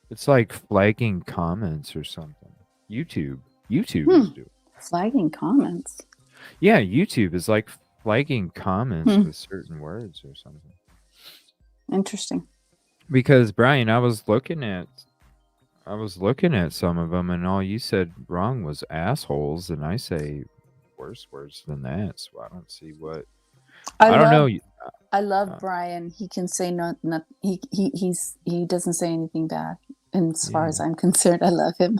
It's like flagging comments or something. YouTube is doing.
Flagging comments.
Yeah, YouTube is like flagging comments with certain words or something.
Interesting.
Because Brian, I was looking at some of them, and all you said wrong was assholes, and I say worse words than that. So I don't see what. I don't know.
I love Brian. He can say not. He doesn't say anything bad. And as far as I'm concerned, I love him.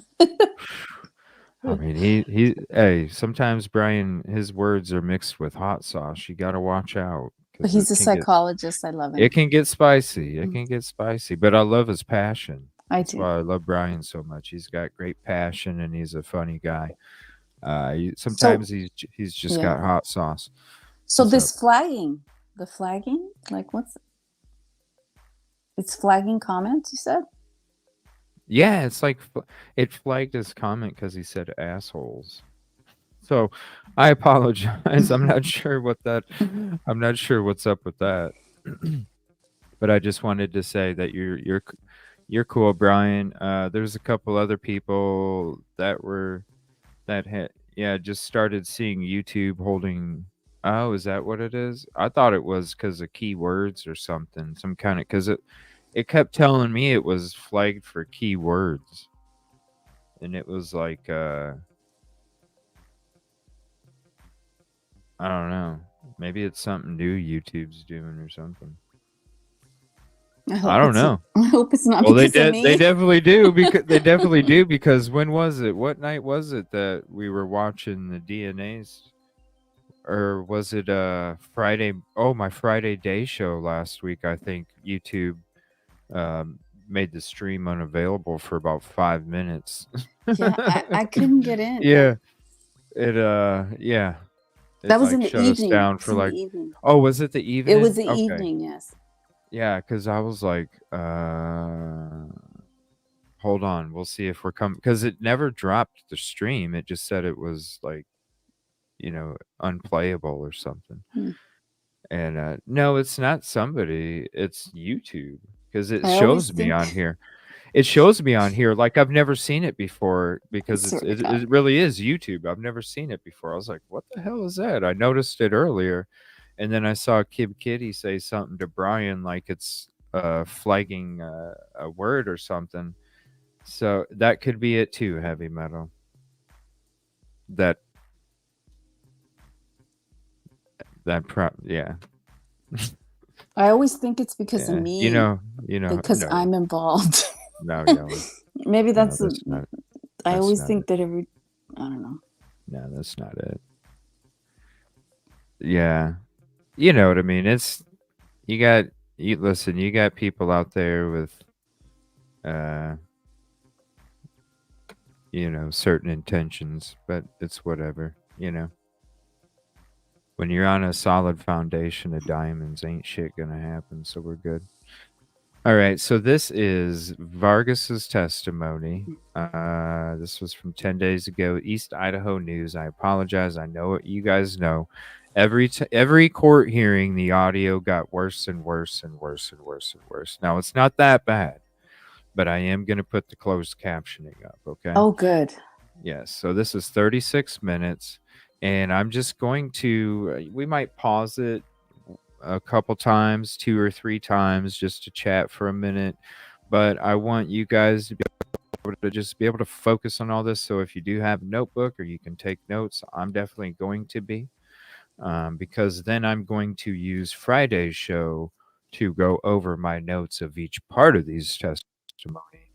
I mean, hey, sometimes Brian, his words are mixed with hot sauce. You got to watch out.
But he's a psychologist. I love him.
It can get spicy. It can get spicy, but I love his passion.
That's
why I love Brian so much. He's got great passion, and he's a funny guy. Sometimes he's just got hot sauce.
So this flagging, the flagging, like it's flagging comments, you said?
Yeah, it's like it flagged his comment because he said assholes. So I apologize. I'm not sure what's up with that. But I just wanted to say that you're cool, Brian. There's a couple other people that just started seeing YouTube holding. Oh, is that what it is? I thought it was because of keywords or something, some kind of, because it kept telling me it was flagged for keywords, and it was like I don't know, maybe it's something new YouTube's doing or something. I don't know.
I hope it's not.
Well, they
because of me.
they definitely do because when was it? What night was it that we were watching the DNAs? Or was it Friday? Oh, my Friday day show last week. I think YouTube made the stream unavailable for about 5 minutes.
Yeah, I couldn't get in.
Yeah, yeah.
That was in the
shut us
evening.
down for like. Oh, was it the evening?
It was the
Okay.
evening, yes.
Yeah, because I was like, hold on, we'll see if we're coming, because it never dropped the stream. It just said it was like, unplayable or something. And no, it's not somebody, it's YouTube, because it shows me on here. It shows me on here like I've never seen it before, because it really is YouTube. I've never seen it before. I was like, what the hell is that? I noticed it earlier. And then I saw Kid Kitty say something to Brian like it's flagging a word or something. So that could be it too, Heavy Metal. Yeah.
I always think it's because of me. Because I'm involved.
No.
Maybe that's I always
not
think that I don't know.
No, that's not it. Yeah. You know what I mean? You got people out there with certain intentions, but it's whatever, When you're on a solid foundation of diamonds, ain't shit gonna happen, so we're good. All right, so this is Vargas's testimony. This was from 10 days ago, East Idaho News. I apologize. I know what you guys know. Every court hearing, the audio got worse and worse and worse and worse and worse. Now, it's not that bad, but I am going to put the closed captioning up, okay?
Oh, good.
Yes, so this is 36 minutes, and I'm just going to, we might pause it a couple times, 2 or 3 times, just to chat for a minute, but I want you guys to be able to focus on all this. So if you do have a notebook or you can take notes, I'm definitely going to be, because then I'm going to use Friday's show to go over my notes of each part of these testimony,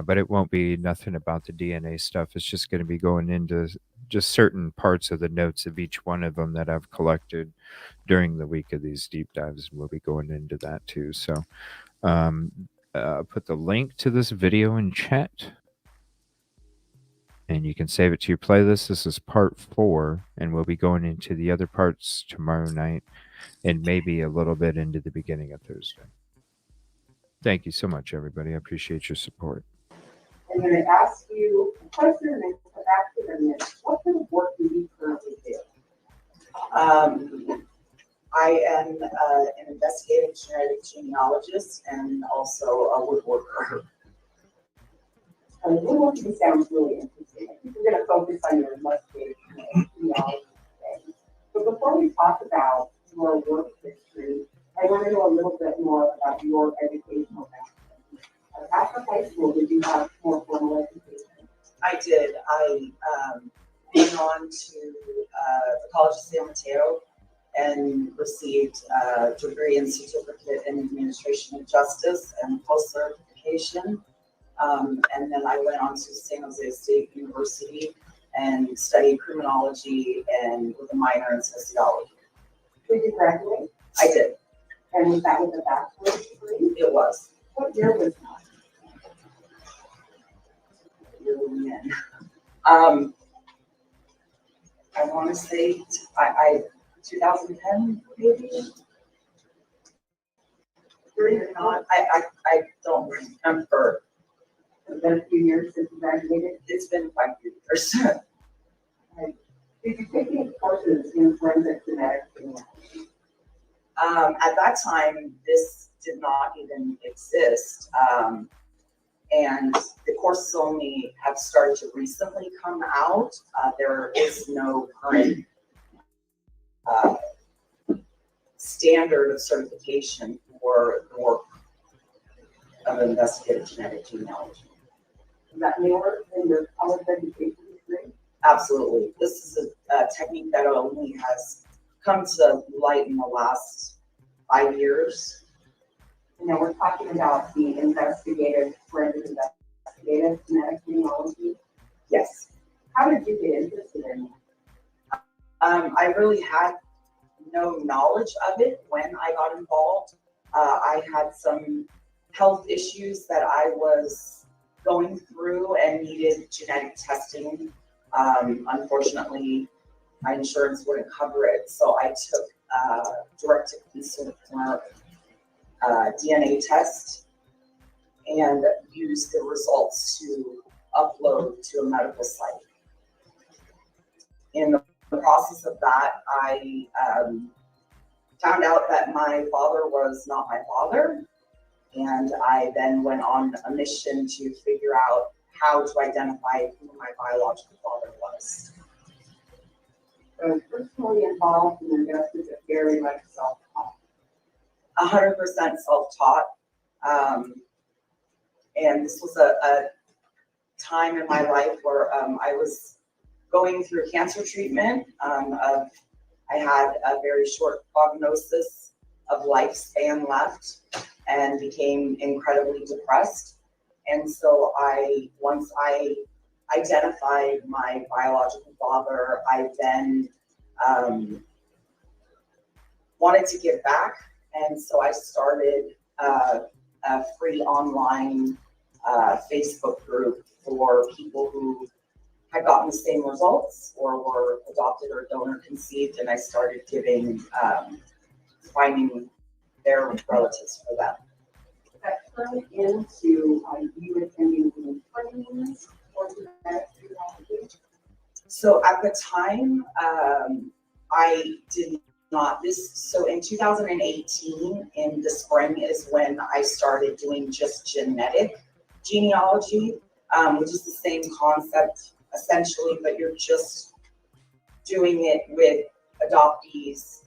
but it won't be nothing about the DNA stuff. It's just going to be going into just certain parts of the notes of each one of them that I've collected during the week of these deep dives, and we'll be going into that too. So put the link to this video in chat, and you can save it to your playlist. This is part 4, and we'll be going into the other parts tomorrow night and maybe a little bit into the beginning of Thursday. Thank you so much, everybody. I appreciate your support.
I'm going to ask you a question and then come back to them. What kind of work do you currently do?
I am an investigative genetic genealogist and also a woodworker.
Woodworking sounds really interesting. I think we're going to focus on your investigative genealogy today. But before we talk about your work history, I want to know a little bit more about your educational background. After high school, did you have more formal education?
I did. I went on to the College of San Mateo and received a degree and certificate in administration of justice and post certification. And then I went on to San Jose State University and studied criminology and with a minor in sociology.
Did you graduate?
I did.
And was that with a bachelor's degree?
It was.
What year was that?
I want to say 2010 maybe. I don't remember.
It's been a few years since you graduated?
It's been 5 years.
Right. Did you take any courses in forensic genetics?
At that time, this did not even exist. And the courses only have started to recently come out. There is no current standard of certification for the work of investigative genetic genealogy.
Is that newer than your college education degree?
Absolutely. This is a technique that only has come to light in the last 5 years.
Now we're talking about the forensic investigative genetic genealogy.
Yes.
How did you get interested in it?
I really had no knowledge of it when I got involved. I had some health issues that I was going through and needed genetic testing. Unfortunately, my insurance wouldn't cover it, so I took direct-to-consumer DNA test and used the results to upload to a medical site. In the process of that, I found out that my father was not my father, and I then went on a mission to figure out how to identify who my biological father was.
So I was personally involved in investors that very much self-taught.
100% self-taught. And this was a time in my life where I was going through cancer treatment. I had a very short prognosis of lifespan left and became incredibly depressed. And so once I identified my biological father, I then wanted to give back. And so I started a free online Facebook group for people who had gotten the same results or were adopted or donor conceived, and I started finding their relatives for them.
That turned into you attending any trainings or genetic genealogy?
So at the time, I did not. So in 2018, in the spring, is when I started doing just genetic genealogy, which is the same concept essentially, but you're just doing it with adoptees,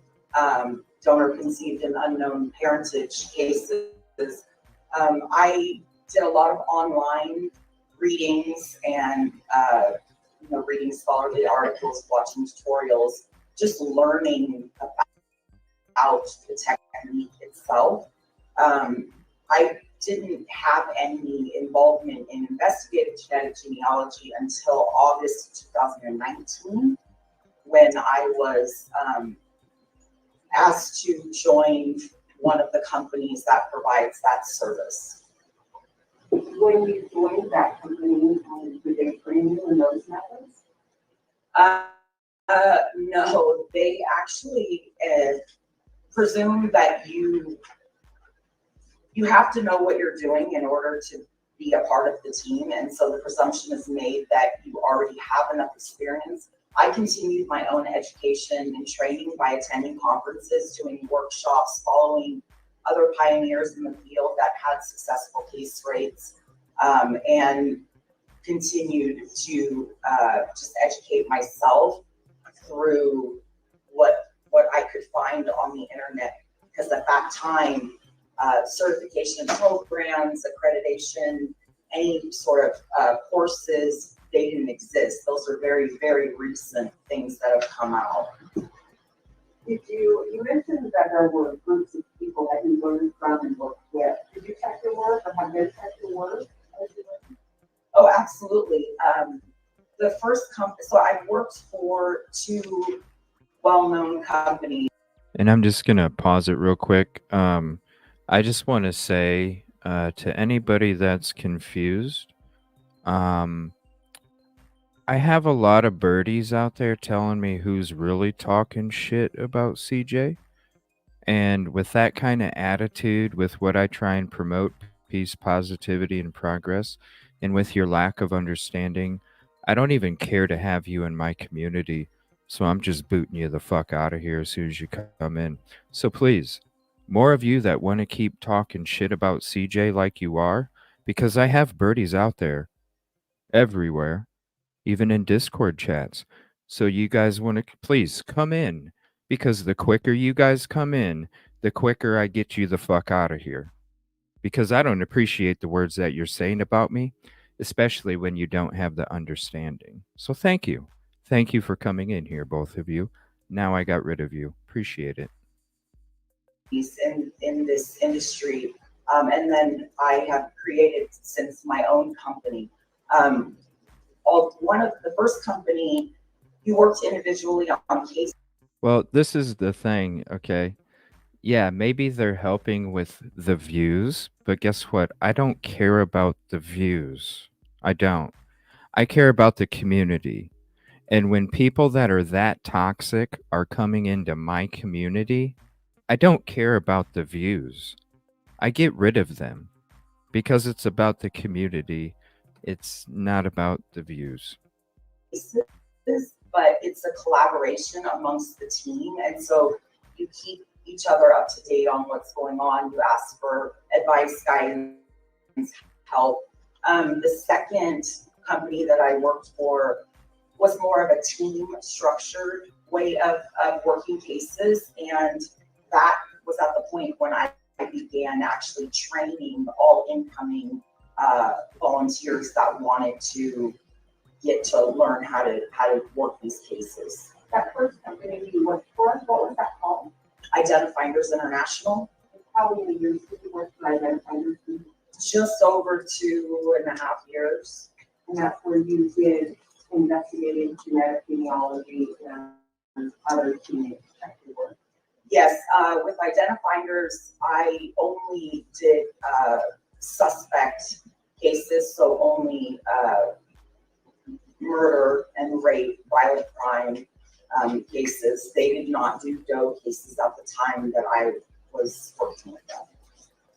donor conceived and unknown parentage cases. I did a lot of online readings and reading scholarly articles, watching tutorials, just learning about the technique itself. I didn't have any involvement in investigative genetic genealogy until August 2019, when I was asked to join one of the companies that provides that service.
When you joined that company, did they train you in those methods?
No, they actually presume that you have to know what you're doing in order to be a part of the team. And so the presumption is made that you already have enough experience. I continued my own education and training by attending conferences, doing workshops, following other pioneers in the field that had successful case rates, and continued to just educate myself through what I could find on the internet. Because at that time, certification programs, accreditation, any sort of courses, they didn't exist. Those are very, very recent things that have come out.
You mentioned that there were groups of people that you learned from and worked with. Did you check your work or have them check your work?
Oh, absolutely. The first company, so I've worked for two well-known companies.
And I'm just going to pause it real quick. I just want to say to anybody that's confused, I have a lot of birdies out there telling me who's really talking shit about CJ. And with that kind of attitude, with what I try and promote, peace, positivity, and progress, and with your lack of understanding, I don't even care to have you in my community. So I'm just booting you the fuck out of here as soon as you come in. So please, more of you that want to keep talking shit about CJ like you are, because I have birdies out there everywhere, even in Discord chats. So you guys want to please come in, because the quicker you guys come in, the quicker I get you the fuck out of here. Because I don't appreciate the words that you're saying about me, especially when you don't have the understanding. So thank you. Thank you for coming in here, both of you. Now I got rid of you. Appreciate it.
In this industry, and then I have created since my own company. One of the first company, you worked individually on cases.
Well, this is the thing, okay? Yeah, maybe they're helping with the views, but guess what? I don't care about the views. I don't. I care about the community. And when people that are that toxic are coming into my community, I don't care about the views. I get rid of them because it's about the community. It's not about the views.
But it's a collaboration amongst the team. And so you keep each other up to date on what's going on. You ask for advice, guidance, help. The second company that I worked for was more of a team structured way of working cases. And that was at the point when I began actually training all incoming volunteers that wanted to get to learn how to work these cases.
That first company you worked for, what was that called?
Identifinders International.
How many years did you work for Identifinders?
Just over 2.5 years.
And that's where you did investigative, genetic, genealogy, and other genetic work.
Yes, with Identifinders, I only did suspect cases, so only murder and rape, violent crime cases. They did not do DOE cases at the time that I was working with them.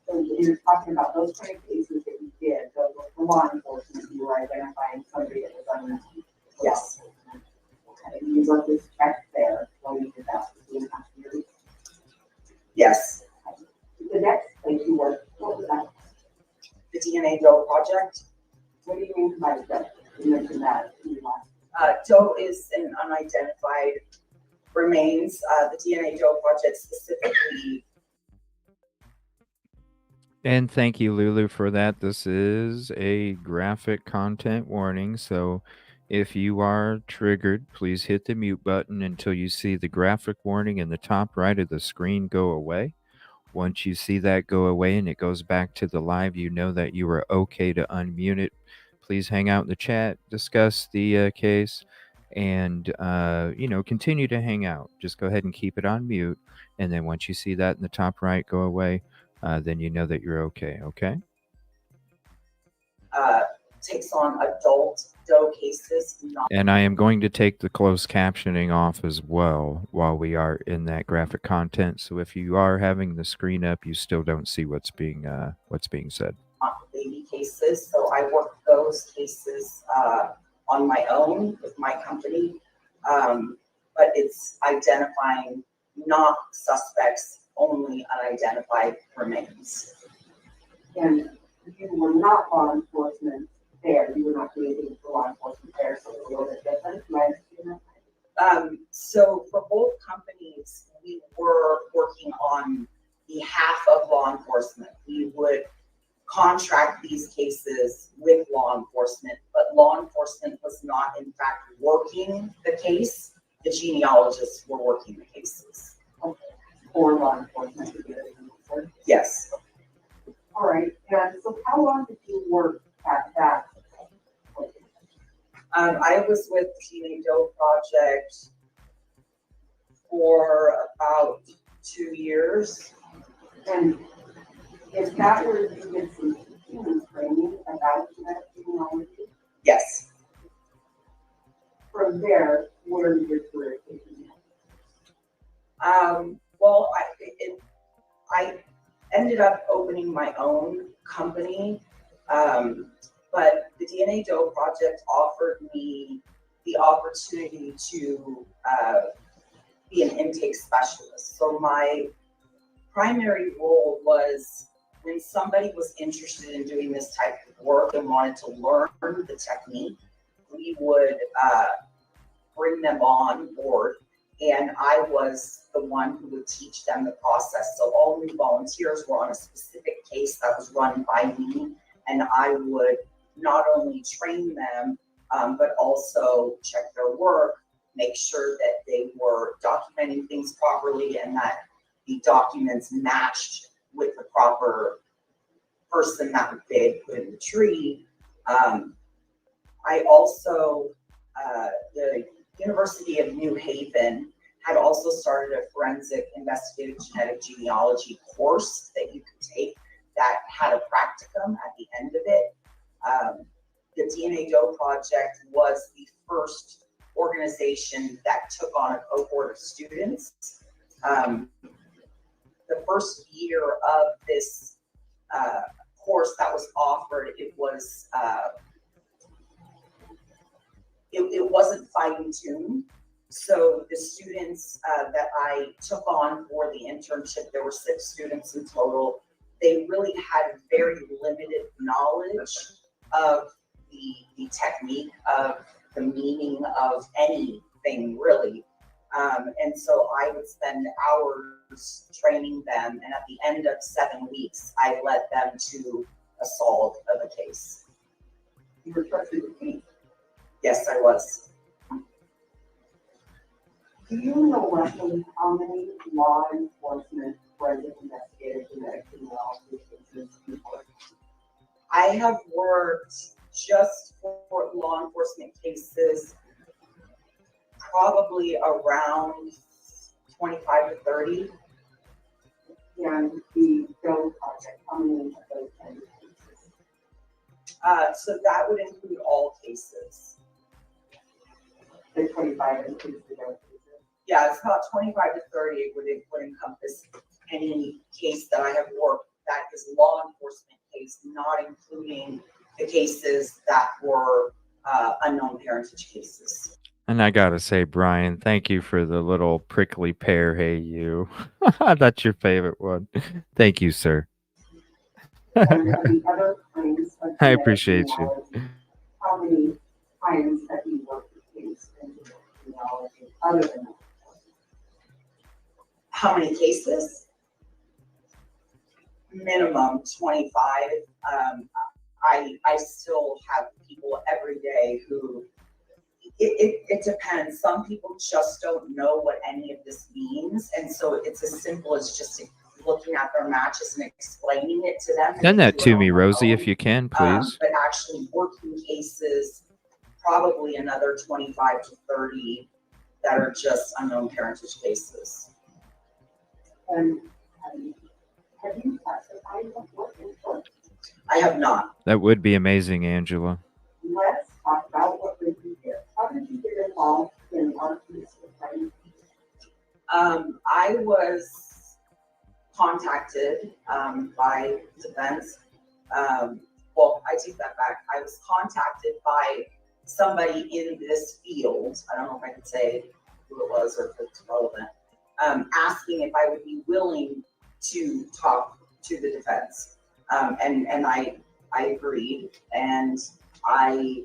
So you're talking about those kind of cases that you did, those were for law enforcement, you were identifying somebody that was unknown.
Yes.
Okay, and you worked with check there while you did that for 2.5 years?
Yes.
The next place you worked, what was that?
The DNA DOE project.
What do you mean by that? You mentioned that.
DOE is an unidentified remains. The DNA DOE project specifically.
And thank you, Lulu, for that. This is a graphic content warning, so if you are triggered, please hit the mute button until you see the graphic warning in the top right of the screen go away. Once you see that go away and it goes back to the live, you know that you are okay to unmute it. Please hang out in the chat, discuss the case, and continue to hang out. Just go ahead and keep it on mute, and then once you see that in the top right go away, then you know that you're okay. Okay.
Takes on adult DOE cases.
And I am going to take the closed captioning off as well while we are in that graphic content. So if you are having the screen up, you still don't see what's being said.
baby cases. So I work those cases on my own with my company. But it's identifying not suspects, only unidentified remains.
And you were not law enforcement there. You were not doing anything for law enforcement there, so it's a little bit different. Do I understand that?
So for both companies, we were working on behalf of law enforcement. We would contract these cases with law enforcement, but law enforcement was not in fact working the case. The genealogists were working the cases.
Okay. For law enforcement to get it answered?
Yes.
All right. And so how long did you work at that?
I was with Genealogical project for about 2 years.
And is that where you did some human training about genealogy?
Yes.
From there, where did your career take you?
Well, I ended up opening my own company, but the DNA Doe project offered me the opportunity to be an intake specialist. So my primary role was when somebody was interested in doing this type of work and wanted to learn the technique, we would bring them on board, and I was the one who would teach them the process. So all new volunteers were on a specific case that was run by me, and I would not only train them, but also check their work, make sure that they were documenting things properly and that the documents matched with the proper person that they had put in the tree. I also, the University of New Haven had also started a forensic investigative genetic genealogy course that you could take that had a practicum at the end of it. The DNA Doe project was the first organization that took on a cohort of students. The first year of this course that was offered, it wasn't fine-tuned. So the students that I took on for the internship, there were 6 students in total. They really had very limited knowledge of the technique, of the meaning of anything really. And so I would spend hours training them, and at the end of 7 weeks, I led them to a solve of a case.
You were trusted with me?
Yes, I was.
Do you know roughly how many law enforcement forensic investigative genetic genealogy cases you worked?
I have worked just for law enforcement cases probably around 25 to 30.
And the Doe project, how many of those kinds of cases?
So that would include all cases.
The 25 includes the Doe cases?
Yeah, it's about 25 to 30. It would encompass any case that I have worked that is law enforcement case, not including the cases that were unknown parentage cases.
And I gotta say, Brian, thank you for the little prickly pear. Hey, you. That's your favorite one. Thank you, sir.
And the other kinds of
I
genetic
appreciate you.
genealogy, how many times have you worked with cases in genetic genealogy other than that?
How many cases? Minimum 25. I still have people every day who, it depends. Some people just don't know what any of this means. And so it's as simple as just looking at their matches and explaining it to them.
Send that to me, Rosie, if you can, please.
But actually working cases, probably another 25 to 30 that are just unknown parentage cases.
And have you testified before in court?
I have not.
That would be amazing, Angela.
Let's talk about what did you do. How did you get involved in our case with Brian?
I was contacted by defense Well, I take that back. I was contacted by somebody in this field. I don't know if I can say who it was or if it's relevant, asking if I would be willing to talk to the defense. And I agreed, and I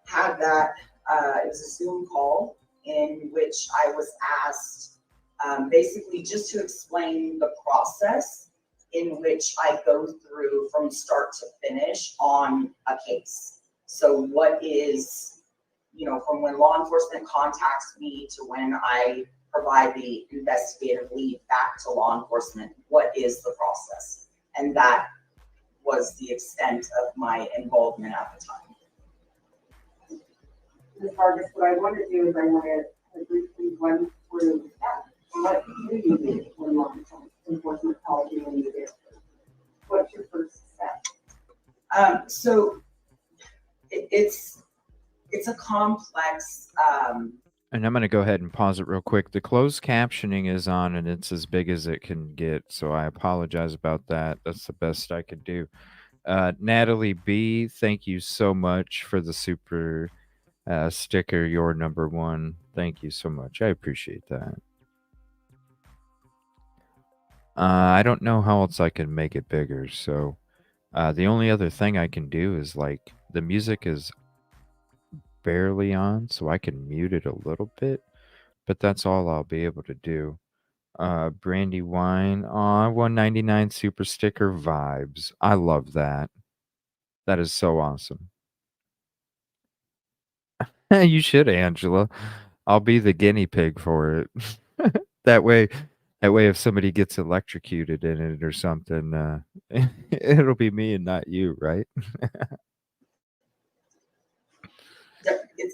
had that, it was a Zoom call in which I was asked basically just to explain the process in which I go through from start to finish on a case. So what is, from when law enforcement contacts me to when I provide the investigative lead back to law enforcement, what is the process? And that was the extent of my involvement at the time.
Ms. Vargas, what I want to do is I want to briefly run through what do you do when law enforcement calls you and you do? What's your first step?
So it's a complex.
And I'm going to go ahead and pause it real quick. The closed captioning is on, and it's as big as it can get. So I apologize about that. That's the best I could do. Natalie B, thank you so much for the super sticker. You're number one. Thank you so much. I appreciate that. I don't know how else I can make it bigger. So the only other thing I can do is the music is barely on, so I can mute it a little bit, but that's all I'll be able to do. Brandy Wine, 199 super sticker vibes. I love that. That is so awesome. You should, Angela. I'll be the guinea pig for it. That way if somebody gets electrocuted in it or something, it'll be me and not you, right?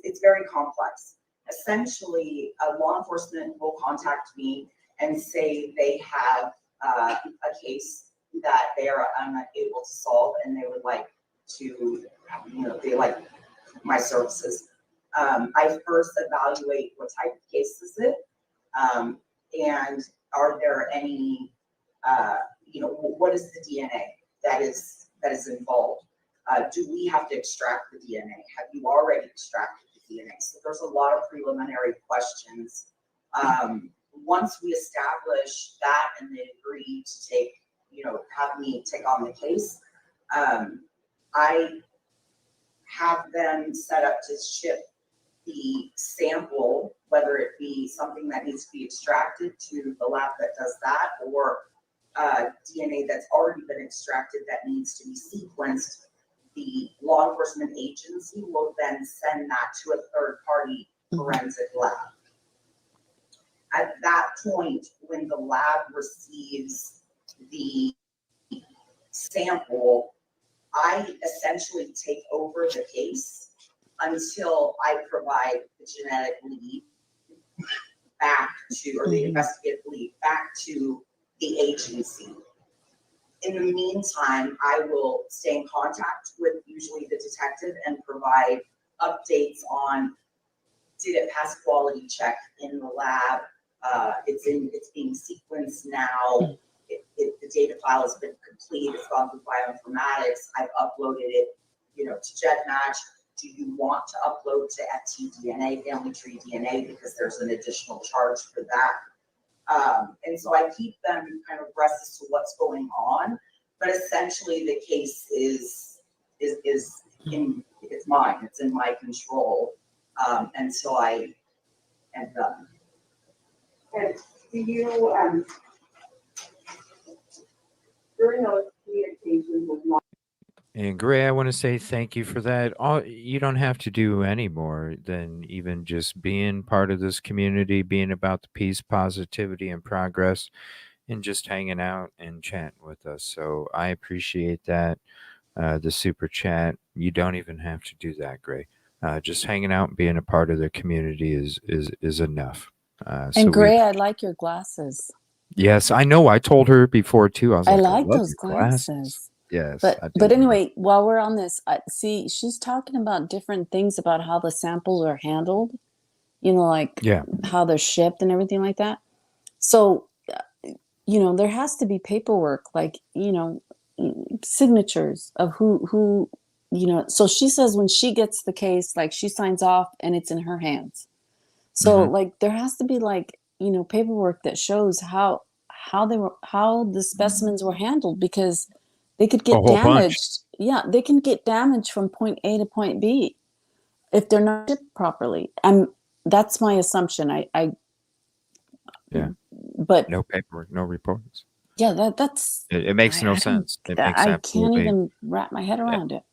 It's very complex. Essentially, law enforcement will contact me and say they have a case that they are unable to solve, and they would like to, they like my services. I first evaluate what type of case is it, and are there any, what is the DNA that is involved? Do we have to extract the DNA? Have you already extracted the DNA? So there's a lot of preliminary questions. Once we establish that and they agree to take, have me take on the case, I have them set up to ship the sample, whether it be something that needs to be extracted to the lab that does that, or DNA that's already been extracted that needs to be sequenced. The law enforcement agency will then send that to a third-party forensic lab. At that point, when the lab receives the sample, I essentially take over the case until I provide the genetic lead back to, or the investigative lead back to the agency. In the meantime, I will stay in contact with usually the detective and provide updates on, did it pass quality check in the lab? It's being sequenced now. The data file has been complete. It's gone through bioinformatics. I've uploaded it, to GEDmatch. Do you want to upload to FTDNA, family tree DNA, because there's an additional charge for that? And so I keep them kind of abreast as to what's going on, but essentially the case is it's mine. It's in my control until I am done.
And do you, during those communications with law?
And Gray, I want to say thank you for that. You don't have to do any more than even just being part of this community, being about the peace, positivity, and progress, and just hanging out and chatting with us. So I appreciate that. The super chat. You don't even have to do that, Gray. Just hanging out and being a part of the community is enough.
And Gray, I like your glasses.
Yes, I know. I told her before too. I was
I
like,
like
love
those
your glasses.
glasses.
Yes.
But anyway, while we're on this, see, she's talking about different things about how the samples are handled, like how they're shipped and everything like that. So, there has to be paperwork, like, signatures of who, you know. So she says when she gets the case, like she signs off and it's in her hands. So like there has to be like, you know, paperwork that shows how the specimens were handled, because they could
A
get
whole bunch.
damaged. Yeah, they can get damaged from point A to point B if they're not shipped properly. And that's my assumption.
Yeah.
But
No paperwork, no reports.
yeah, that's
It makes no
I don't,
sense. It
that,
makes
I can't
absolutely
even wrap my head around it.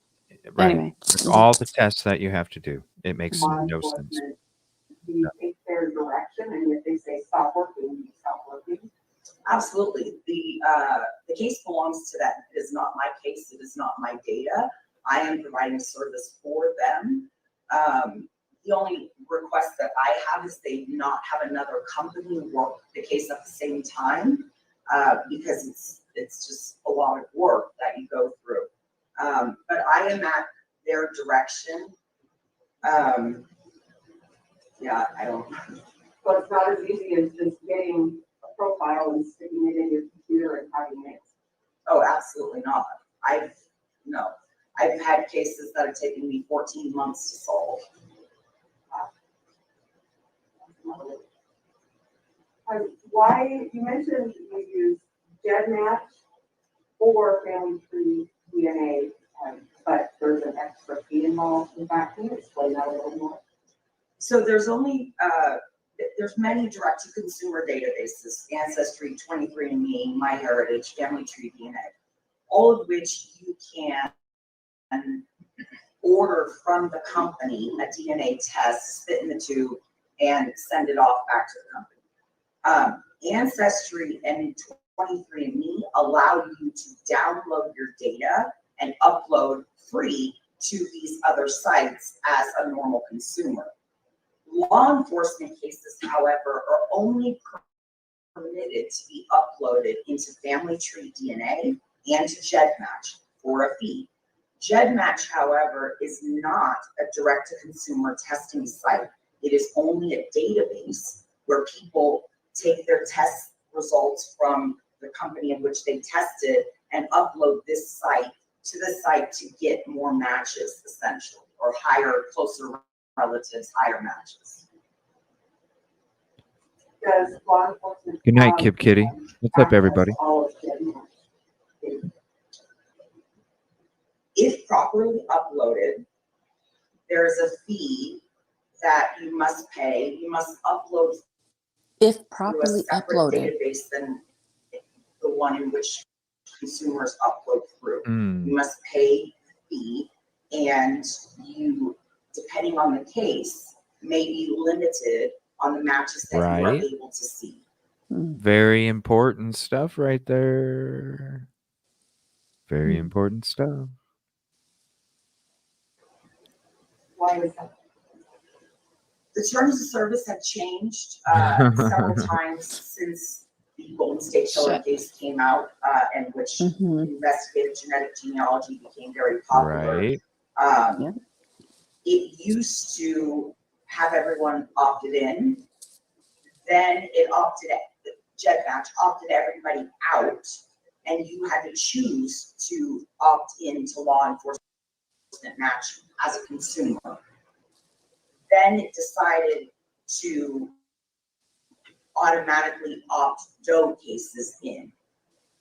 right.
Anyway,
With all the tests that you have to do, it makes
Law
no sense.
enforcement, do you take their direction, and if they say stop working, you stop working?
Absolutely. The case belongs to them. It is not my case. It is not my data. I am providing service for them. The only request that I have is they not have another company work the case at the same time, because it's just a lot of work that you go through. But I am at their direction. Yeah, I don't.
So it's not as easy as just getting a profile and sticking it in your computer and having it.
Oh, absolutely not. I've had cases that have taken me 14 months to solve.
Why, you mentioned you use GEDmatch or family tree DNA, but there's an extra fee involved in that. Can you explain that a little more?
So there's only, there's many direct-to-consumer databases: Ancestry, 23andMe, MyHeritage, Family Tree DNA, all of which you can order from the company a DNA test, spit in the tube, and send it off back to the company. Ancestry and 23andMe allow you to download your data and upload free to these other sites as a normal consumer. Law enforcement cases, however, are only permitted to be uploaded into Family Tree DNA and to GEDmatch for a fee. GEDmatch, however, is not a direct-to-consumer testing site. It is only a database where people take their test results from the company in which they tested and upload this site to the site to get more matches, essentially, or higher, closer relatives, higher matches.
Does law enforcement
Good night,
have
Kip Kitty. What's up, everybody?
all of GEDmatch?
If properly uploaded, there is a fee that you must pay. You must upload
if
through a
properly
separate
uploaded.
database than the one in which consumers upload through. You must pay a fee, and you, depending on the case, may be limited on the matches that you are
Right.
able to see.
Very important stuff right there. Very important stuff.
Why is that?
The terms of service have changed several times since the Golden State Killer case came out, and which investigative genetic genealogy became very popular.
Right.
It used to have everyone opted in, then it GEDmatch opted everybody out, and you had to choose to opt into law enforcement match as a consumer. Then it decided to automatically opt Doe cases in.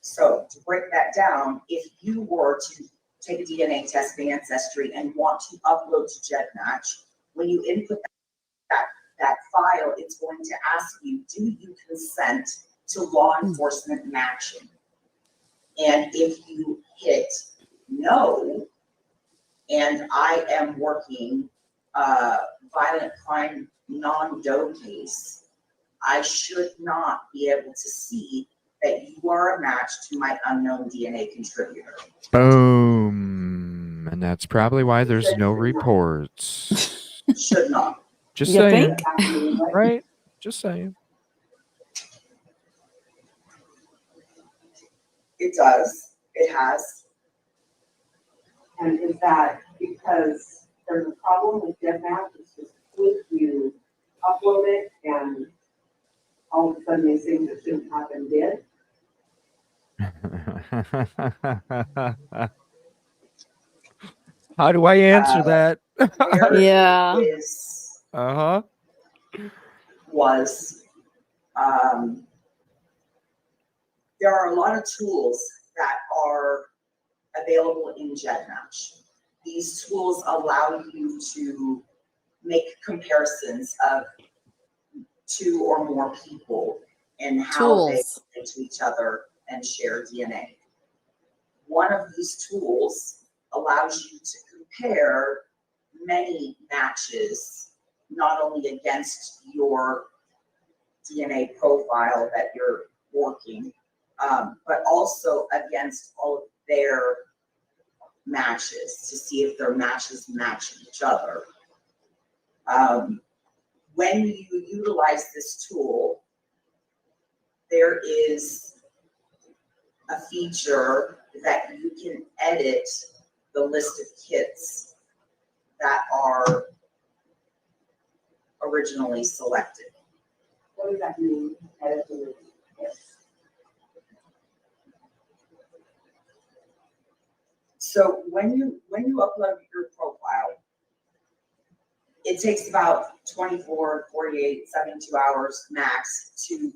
So to break that down, if you were to take a DNA test in Ancestry and want to upload to GEDmatch, when you input that file, it's going to ask you, do you consent to law enforcement matching? And if you hit no, and I am working violent crime non-Doe case, I should not be able to see that you are a match to my unknown DNA contributor.
Boom. And that's probably why there's no reports.
Should not.
Just
You
saying.
think?
Right? Just saying.
It does. It has.
And is that because there's a problem with GEDmatch? It's just if you upload it and all of a sudden these things that shouldn't happen did?
How do I answer that?
Yeah.
Uh-huh.
Was there are a lot of tools that are available in GenMatch. These tools allow you to make comparisons of two or more people and how they
Tools.
relate to each other and share DNA. One of these tools allows you to compare many matches, not only against your DNA profile that you're working, but also against all of their matches to see if their matches match each other. When you utilize this tool, there is a feature that you can edit the list of kits that are originally selected.
What does that mean? Edit the list of kits?
So when you upload your profile, it takes about 24, 48, 72 hours max to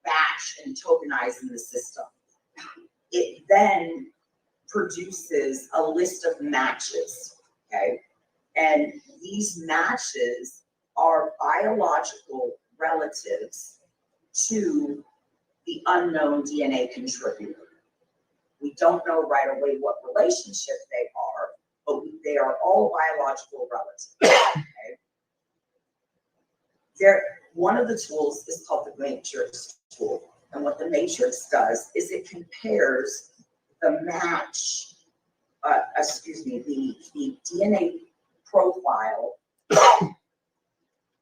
batch and tokenize in the system. It then produces a list of matches, okay? And these matches are biological relatives to the unknown DNA contributor. We don't know right away what relationship they are, but they are all biological relatives. Okay? One of the tools is called the matrix tool. And what the matrix does is it compares the match, the DNA profile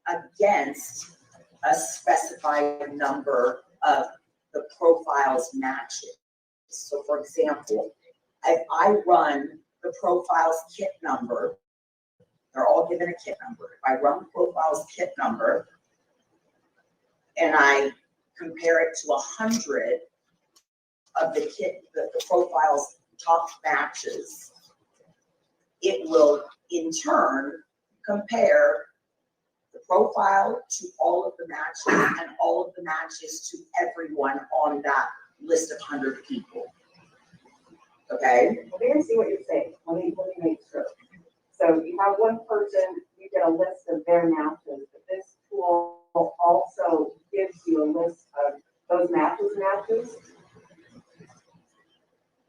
against a specified number of the profile's matches. So for example, if I run the profile's kit number, they're all given a kit number. If I run the profile's kit number and I compare it to 100 of the profile's top matches, it will in turn compare the profile to all of the matches and all of the matches to everyone on that list of 100 people. Okay?
Okay, I see what you're saying. Let me make sure. So you have one person, you get a list of their matches, but this tool also gives you a list of those matches.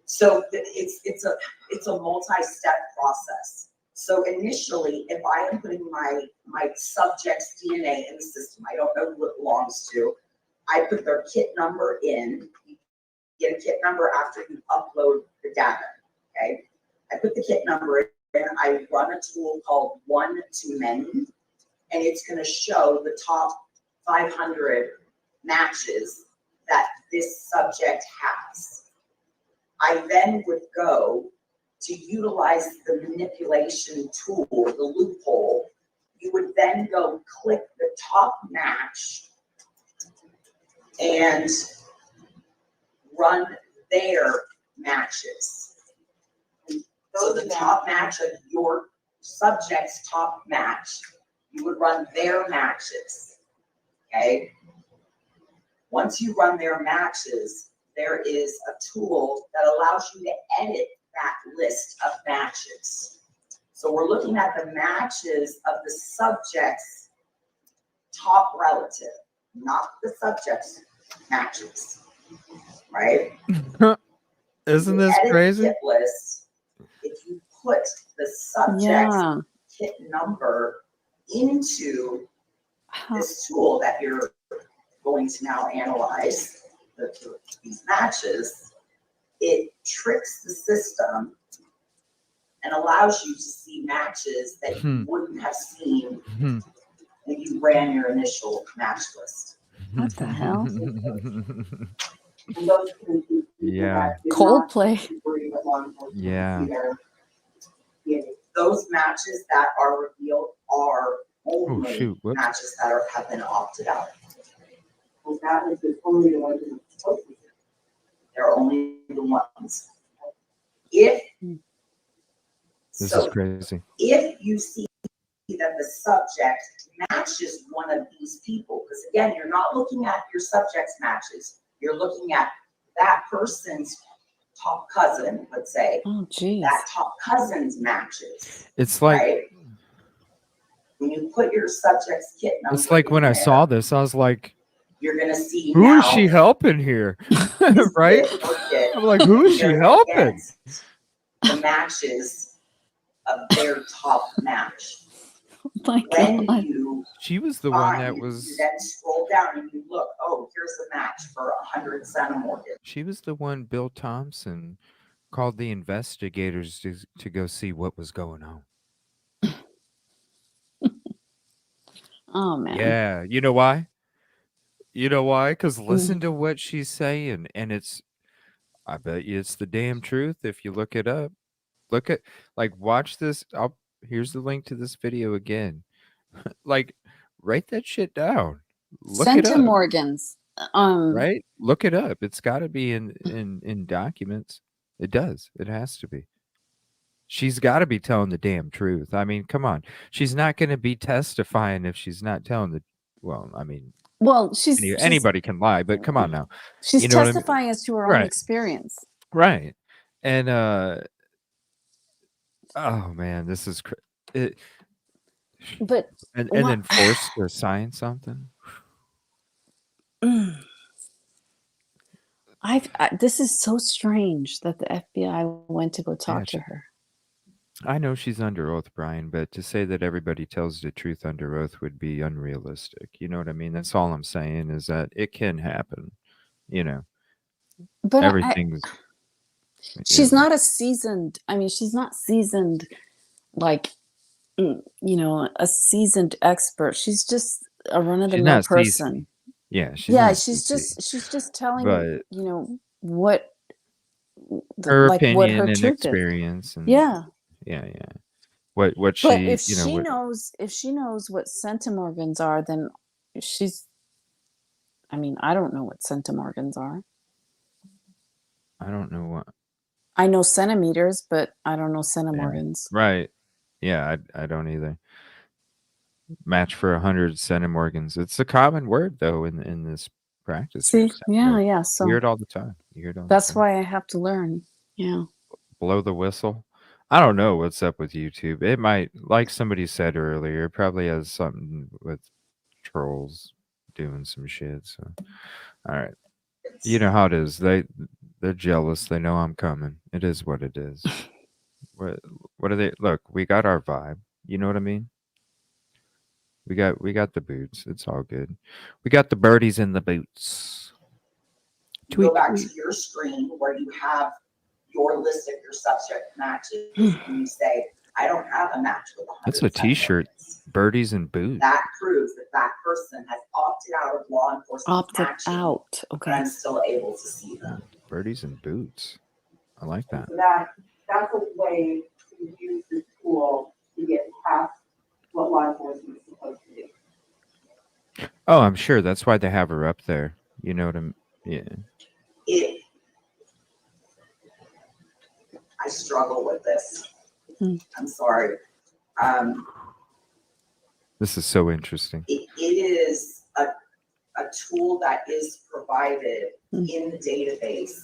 So it's a multi-step process. So initially, if I am putting my subject's DNA in the system, I don't know who it belongs to, I put their kit number in. You get a kit number after you upload the data, okay? I put the kit number in, I run a tool called one-to-many, and it's gonna show the top 500 matches that this subject has. I then would go to utilize the manipulation tool, the loophole. You would then go click the top match and run their matches. So the top match of your subject's top match, you would run their matches, okay? Once you run their matches, there is a tool that allows you to edit that list of matches. So we're looking at the matches of the subject's top relative, not the subject's matches, right?
Isn't this crazy?
Kit list, if you put the subject's kit number into this tool that you're going to now analyze, these matches, it tricks the system and allows you to see matches that you wouldn't have seen if you ran your initial match list.
What the hell?
Yeah.
Coldplay.
Yeah.
Those matches that are revealed are only matches that have been opted out.
That is only the one who's supposed to.
They're only the ones. If
This is crazy.
if you see that the subject matches one of these people, because again, you're not looking at your subject's matches, you're looking at that person's top cousin, let's say.
Oh, geez.
That top cousin's matches.
It's like,
right? When you put your subject's kit number,
it's like when I saw this, I was like,
you're gonna see
who
now
is she helping here? Right?
kit or kit
I'm like, who is she
compared
helping?
against the matches of their top match.
My
When
God.
you
She was the one that
you
was,
then scroll down and you look, oh, here's a match for 100 centimorgans.
she was the one Bill Thompson called the investigators to go see what was going on.
Oh, man.
Yeah. You know why? You know why? Because
Mm.
listen to what she's saying. And I bet you it's the damn truth if you look it up. Look at, like, watch this. Here's the link to this video again. Like, write that shit down. Look it up.
Centimorgans.
Right? Look it up. It's got to be in documents. It does. It has to be. She's got to be telling the damn truth. I mean, come on. She's not going to be testifying if she's not telling the. Well, I mean,
Well, she's
anybody can lie, but come on now.
she's
You know what I mean?
testifying as to her own
Right.
experience.
Right. And oh man, this is it.
But
And
wha-
then forced to sign something.
this is so strange that the FBI went to go talk to her.
I know she's under oath, Brian, but to say that everybody tells the truth under oath would be unrealistic. You know what I mean? That's all I'm saying is that it can happen. You know,
But
everything's.
she's not a seasoned. I mean, she's not seasoned, like a seasoned expert. She's just a run of the
She's
mill
not
person.
seasoned. Yeah, she's
Yeah,
not
she's
CC,
just telling
but
what
her
like what her
opinion and
truth is.
experience and
Yeah.
yeah. What
But
she,
if
you know,
she
what,
knows what centimorgans are, then I mean, I don't know what centimorgans are.
I don't know what.
I know centimeters, but I don't know
Yeah,
centimorgans.
right. Yeah, I don't either. Match for 100 centimorgans. It's a common word though in this practice. here,
See? Yeah,
centimorgan.
yeah.
You hear
So
it all the time. You hear it all the
that's
time.
why I have to learn. Yeah.
Blow the whistle. I don't know what's up with YouTube. It might, like somebody said earlier, it probably has something with trolls doing some shit. So, all right, you know how it is. They're jealous. They know I'm coming. It is what it is. What are they? Look, we got our vibe. You know what I mean? We got the boots. It's all good. We got the birdies in the boots.
You
Tweet,
go back
tweet.
to your screen where you have your list of your subject matches, and you say, I don't have a match with 100
That's a T-shirt. Birdies and boots.
That proves that that person has opted out of law enforcement
Opted
action,
out.
but
Okay.
I'm still able to see them.
Birdies and boots. I like that.
So that's a way to use this tool to get past what law enforcement is supposed to do.
Oh, I'm sure that's why they have her up there. You know what I'm? Yeah.
I struggle with this.
Mm.
I'm sorry.
This is so interesting.
It is a tool that is provided in the database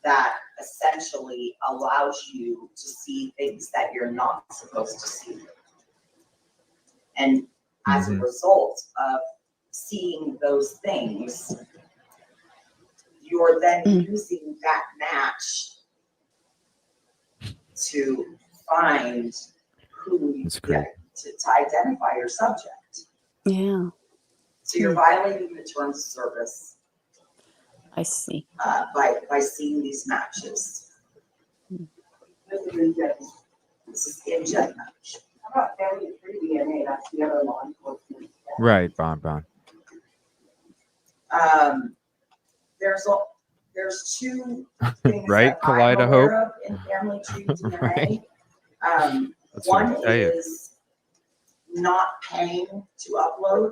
that essentially allows you to see things that you're not supposed to see. And as a result of seeing those things, you're then using that match to find who you get to identify your subject.
Yeah.
So you're violating the terms of service.
I see.
By seeing these matches.
This is in Jet.
This is in Jet match.
How about family tree DNA? That's the other law enforcement.
Right, Bon.
There's two things
Right,
that I'm
Kaleida
aware
Hope?
of in family tree DNA.
Right. That's what
One
I'm saying.
is not paying to upload.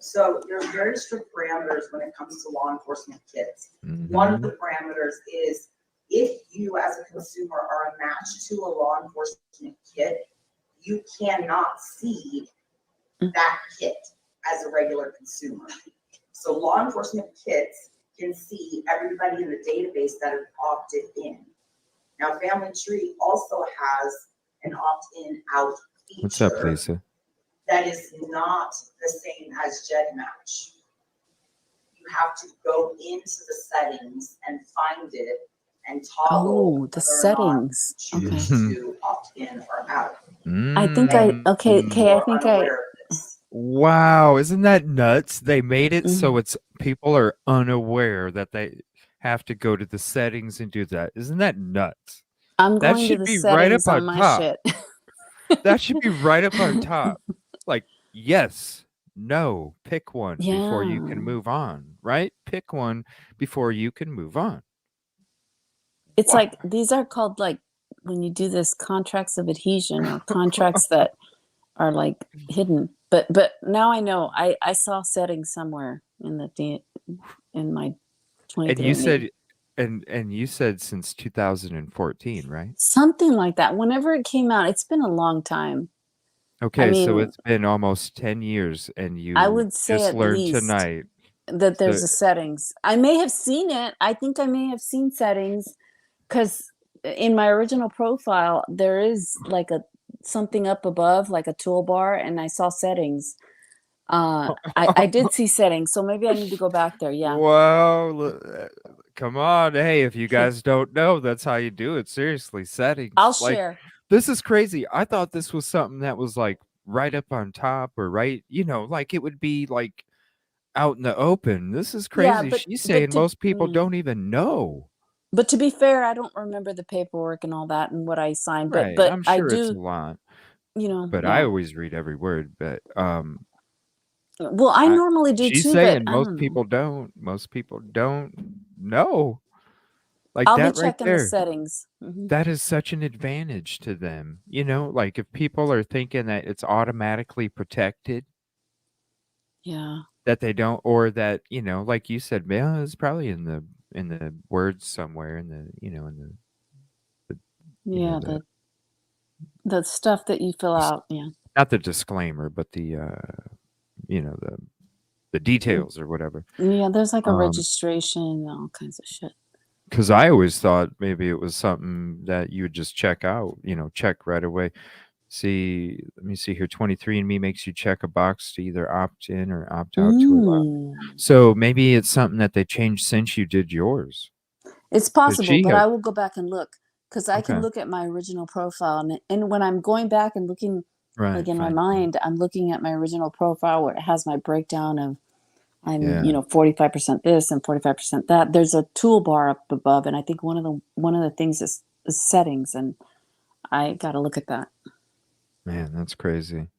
So there's very strict parameters when it comes to law enforcement kits. One of the parameters is if you as a consumer are a match to a law enforcement kit, you cannot see that kit as a regular consumer. So law enforcement kits can see everybody in the database that have opted in. Now, Family Tree also has an opt-in out feature.
What's up, Lisa?
That is not the same as GEDmatch. You have to go into the settings and find it and toggle
Oh, the
whether or not
settings.
you choose
Okay.
to opt in or out.
I think I okay. I think I.
Wow, isn't that nuts? They made it so it's people are unaware that they have to go to the settings and do that. Isn't that nuts?
I'm
That
going to
should
the
be right up
settings on
on
my
top.
shit.
That should be right up on top. Like, yes, no, pick one before you can
Yeah.
move on, right? Pick one before you can move on.
It's like these are called like when you do this contracts of adhesion or contracts that are like hidden. But now I know. I saw settings somewhere in my 23andMe.
And you said and you said since 2014, right?
Something like that. Whenever it came out, it's been a long time.
Okay, so
mean,
it's been almost 10 years and
I
you
would say
just
at
learned
least
tonight.
that there's
So
a settings. I may have seen it. I think I may have seen settings because in my original profile there is like something up above, like a toolbar, and I saw settings. I did see settings, so maybe I need to go back there. Yeah.
Well, come on. Hey, if you guys don't know, that's how you do it. Seriously, settings.
I'll
Like,
share.
this is crazy. I thought this was something that was like right up on top or right, like it would be like out in the open. This is
Yeah,
crazy.
but
She's saying
to
most people don't even know.
but to be fair, I don't remember the paperwork and all that and what I signed,
Right.
but
I'm
I
sure it's a
do,
lot, but I
yeah.
always read every word. But
Well, I normally do
she's
too, but
saying
I
most
don't know.
people don't. Most people don't know. Like
I'll be
that right
checking the
there.
settings. Mhm.
That is such an advantage to them. Like if people are thinking that it's automatically protected,
Yeah.
that they don't, or that, like you said, yeah, it's probably in the words somewhere in the, in
Yeah,
the
the stuff that you fill out. Yeah.
not the disclaimer, but the the details or whatever.
Yeah, there's like a registration and all kinds of shit.
Because I always thought maybe it was something that you would just check out, check right away. See, let me see here. 23andMe makes you check a box to either opt in or opt out to allow. So maybe it's something that they changed since you did yours.
It's
'Cause
possible,
she
but
had-
I will go back and look because I can
Okay.
look at my original profile and when I'm going back and looking like in my
Right.
mind, I'm looking at my original profile where it has my breakdown of I'm,
Yeah.
45% this and 45% that. There's a toolbar up above, and I think one of the things is settings, and I got to look at that.
Man, that's crazy.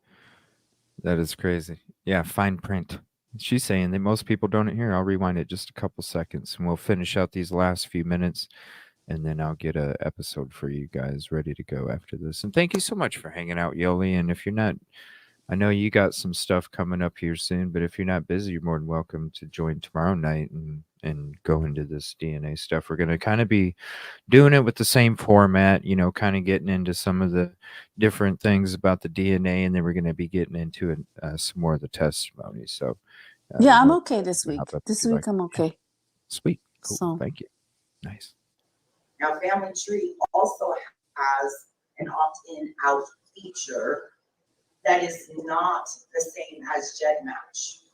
That is crazy. Yeah, fine print. She's saying that most people don't hear. I'll rewind it just a couple seconds and we'll finish out these last few minutes and then I'll get a episode for you guys ready to go after this. And thank you so much for hanging out, Yoli. And if you're not, I know you got some stuff coming up here soon, but if you're not busy, you're more than welcome to join tomorrow night and go into this DNA stuff. We're going to kind of be doing it with the same format, kind of getting into some of the different things about the DNA, and then we're going to be getting into some more of the testimony. So,
yeah, I'm okay this week. This week, I'm okay.
Sweet. Cool.
So.
Thank you. Nice.
Now, Family Tree also has an opt-in out feature that is not the same as GEDmatch.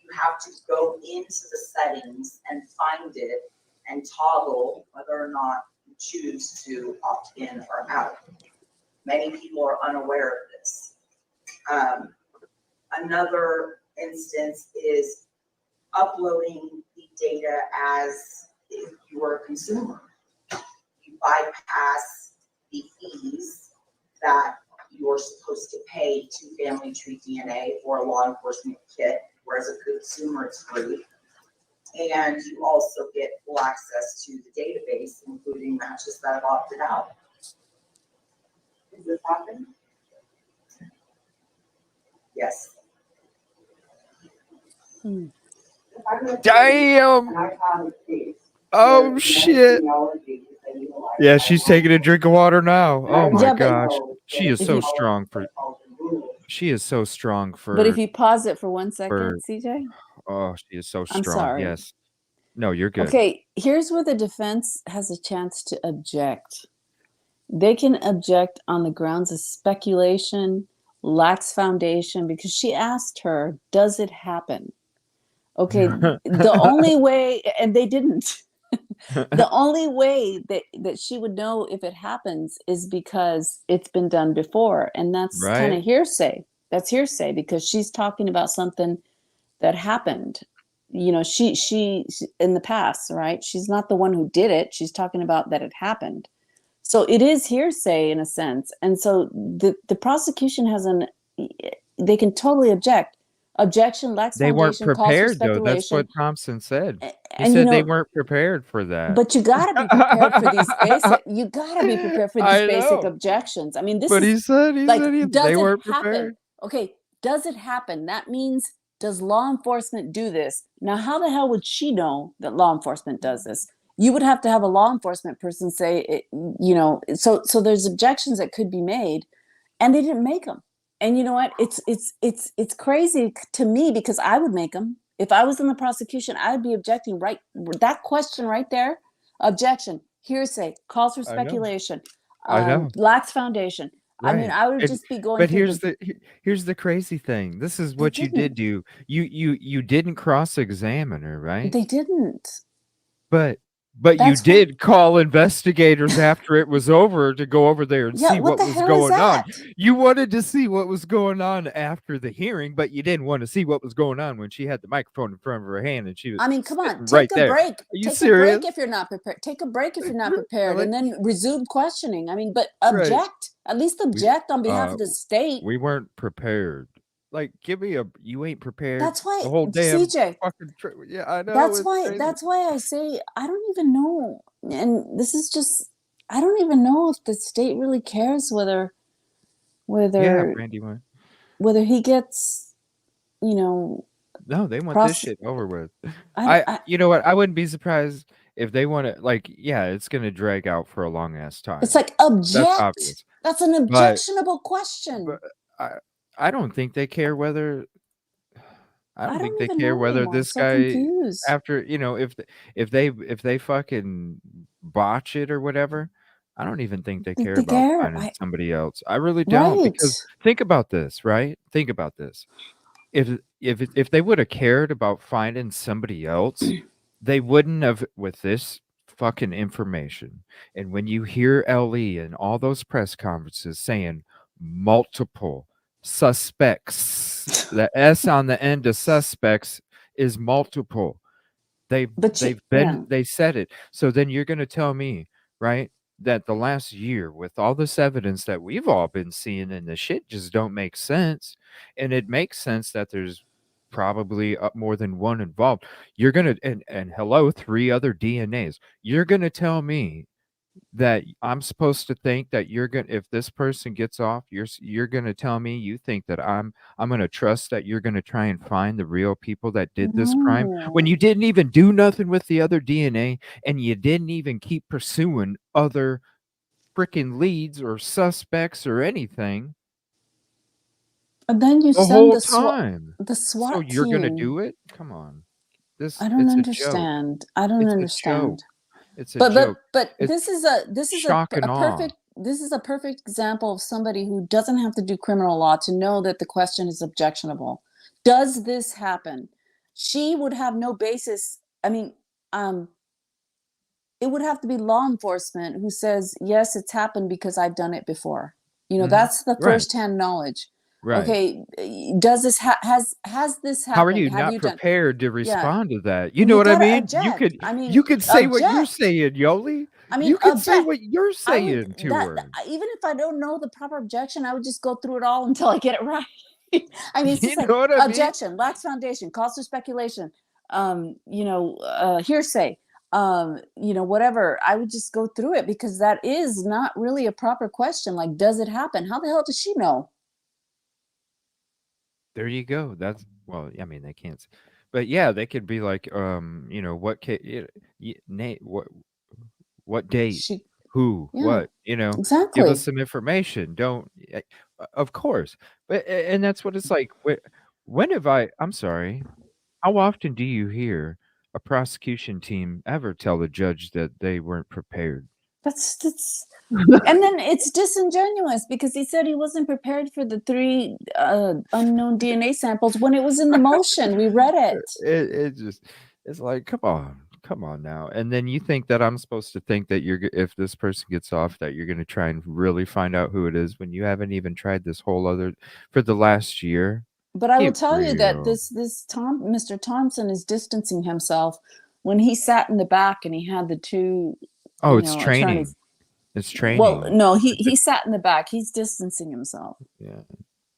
You have to go into the settings and find it and toggle whether or not you choose to opt in or out. Many people are unaware of this. Another instance is uploading the data as if you were a consumer. You bypass the fees that you're supposed to pay to Family Tree DNA for a law enforcement kit, whereas a consumer it's free. And you also get full access to the database, including matches that have opted out. Is this happening? Yes.
Hmm.
Damn.
And I have a case.
Oh shit. Yeah, she's taking a drink of water now. Oh my
Yeah, but
gosh. She is
if
so
you
strong for she is so strong
but if
for
you pause it for 1
for
second, CJ,
oh, she is so
I'm
strong.
sorry.
Yes. No, you're good.
Okay, here's where the defense has a chance to object. They can object on the grounds of speculation, lacks foundation, because she asked her, does it happen? Okay, the only way, and they didn't. The only way that she would know if it happens is because it's been done before. And that's kind
Right?
of hearsay. That's hearsay because she's talking about something that happened. You know, she in the past, right? She's not the one who did it. She's talking about that it happened. So it is hearsay in a sense. And so the prosecution has they can totally object. Objection lacks
They weren't
foundation, calls for
prepared though. That's
speculation.
what Thompson said. He
And you
said they
know,
weren't prepared for that.
but you got to be prepared for these basic. You got to be prepared for these
I
basic
know.
objections. I mean, this
But
is
he said
like, does
they
it
weren't
happen?
prepared.
Okay, does it happen? That means, does law enforcement do this? Now, how the hell would she know that law enforcement does this? You would have to have a law enforcement person say it, you know. So there's objections that could be made, and they didn't make them. And you know what? It's crazy to me because I would make them. If I was in the prosecution, I'd be objecting right that question right there. Objection, hearsay, calls for
I know.
speculation,
I know.
lacks foundation. I mean,
Right.
I would
And
just be going
but
through
here's the crazy thing. This is
They
what you did
didn't.
do. You didn't cross-examine her, right?
They didn't.
But you
That's why.
did call investigators after it was over to go over there and
Yeah,
see
what
what
the
was
hell is
going on.
that?
You wanted to see what was going on after the hearing, but you didn't want to see what was going on when she had the microphone in front of her hand and she was
I mean, come on,
sitting right
take a
there.
break.
Are you
Take a
serious?
break if you're not prepared. Take a break if you're not prepared,
Really?
and then resume questioning. I mean, but
Right.
object. At least object on behalf of the state.
We weren't prepared. Like, give me a you ain't prepared.
That's why,
The whole damn
CJ.
fucking yeah, I know.
That's
It's
why.
crazy.
That's why I say I don't even know. And this is just. I don't even know if the state really cares
Yeah,
whether
Brandy one.
whether he gets, you know.
No, they want this
Cross.
shit over with.
I
You know what? I wouldn't be surprised if they want to like yeah, it's gonna drag out for a long ass time.
It's like
That's
object.
obvious.
That's an
But
objectionable question.
but I don't think they care whether I don't think
don't
they
even
care
know
whether
anymore. I'm
this
so
guy
confused.
after you know if they fucking botch it or whatever. I don't even think they care
They
about
care.
finding somebody else. I really don't
Right.
because think about this, right? Think about this. If they would have cared about finding somebody else, they wouldn't have with this fucking information. And when you hear LE and all those press conferences saying multiple suspects, the S on the end of suspects is multiple. They said it. So then you're going to tell me, right, that the last year with all this evidence that we've all been seeing and the shit just don't make sense. And it makes sense that there's probably more than one involved. You're going to and hello 3 other DNAs. You're going to tell me that I'm supposed to think that you're going to if this person gets off, you're going to tell me you think that I'm going to trust that you're going to try and find the real people that did this crime when you didn't even do nothing with the other DNA and you didn't even keep pursuing other freaking leads or suspects or anything.
And then you
the
send
whole
the SWAT,
time.
the SWAT
So you're going to
team.
do it? Come on.
I don't
It's a joke.
understand. I don't
It's a
understand.
joke. It's a joke.
But
It's
this is a
shock and awe.
perfect example of somebody who doesn't have to do criminal law to know that the question is objectionable. Does this happen? She would have no basis. I mean, it would have to be law enforcement who says, yes, it's happened because I've done it before. You know, that's the
Right.
firsthand knowledge.
Right.
Okay, does this has this happened?
How are you
Have
not
you done?
prepared to
Yeah.
respond to that? You know what I
gotta
mean?
object. I mean,
You could say what you're
object.
saying, Yoli.
I mean,
You could say
object.
what you're
I would
saying to her.
even if I don't know the proper objection, I would just go through it all until I get it right. I mean, it's just
You
like
know what I mean?
objection, lacks foundation, calls for speculation, hearsay, whatever. I would just go through it because that is not really a proper question. Like, does it happen? How the hell does she know?
There you go. That's well, I mean, they can't. But yeah, they could be like, what date,
She,
who,
yeah,
what, give us
exactly.
some information. Don't, of course, but and that's what it's like. When have I'm sorry, how often do you hear a prosecution team ever tell the judge that they weren't prepared?
That's and then it's disingenuous because he said he wasn't prepared for the 3 unknown DNA samples when it was in the motion. We read it.
It just, it's like, come on now. And then you think that I'm supposed to think that if this person gets off, that you're going to try and really find out who it is when you haven't even tried this whole other for the last year.
But I will
Get
tell you that
real.
Mr. Thompson is distancing himself when he sat in the back and he had the 2,
Oh, it's
attorneys.
training. It's
Well,
training.
no, he sat in the back. He's distancing himself.
Yeah.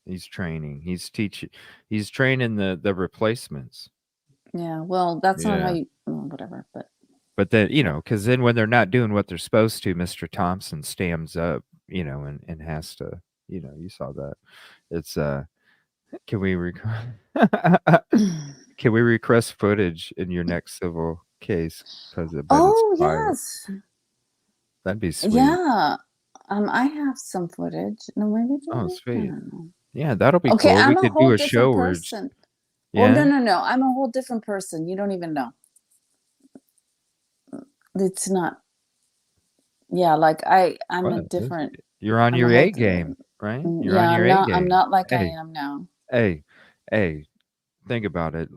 He's training. He's teaching. He's training the replacements.
Yeah, well, that's not how
Yeah.
you whatever,
But then, because then when they're not doing what they're supposed to, Mr. Thompson stands up, and has to, you saw that. It's can we can we request footage in your next civil case? Because I bet it's
Oh,
fire.
yes.
That'd be sweet.
Yeah. I have some footage. No, maybe do
Oh,
I? I
sweet.
don't know.
Yeah, that'll be
Okay,
cool. We
I'm a
could do
whole
a
different
show where
person. Oh,
yeah.
no. I'm a whole different person. You don't even know. It's not. Yeah, like I'm a
What?
different.
You're on
I'm a
your
whole.
A game, right? You're
Yeah,
on your A
I'm
game.
not like I
Hey,
am now.
hey, think about it.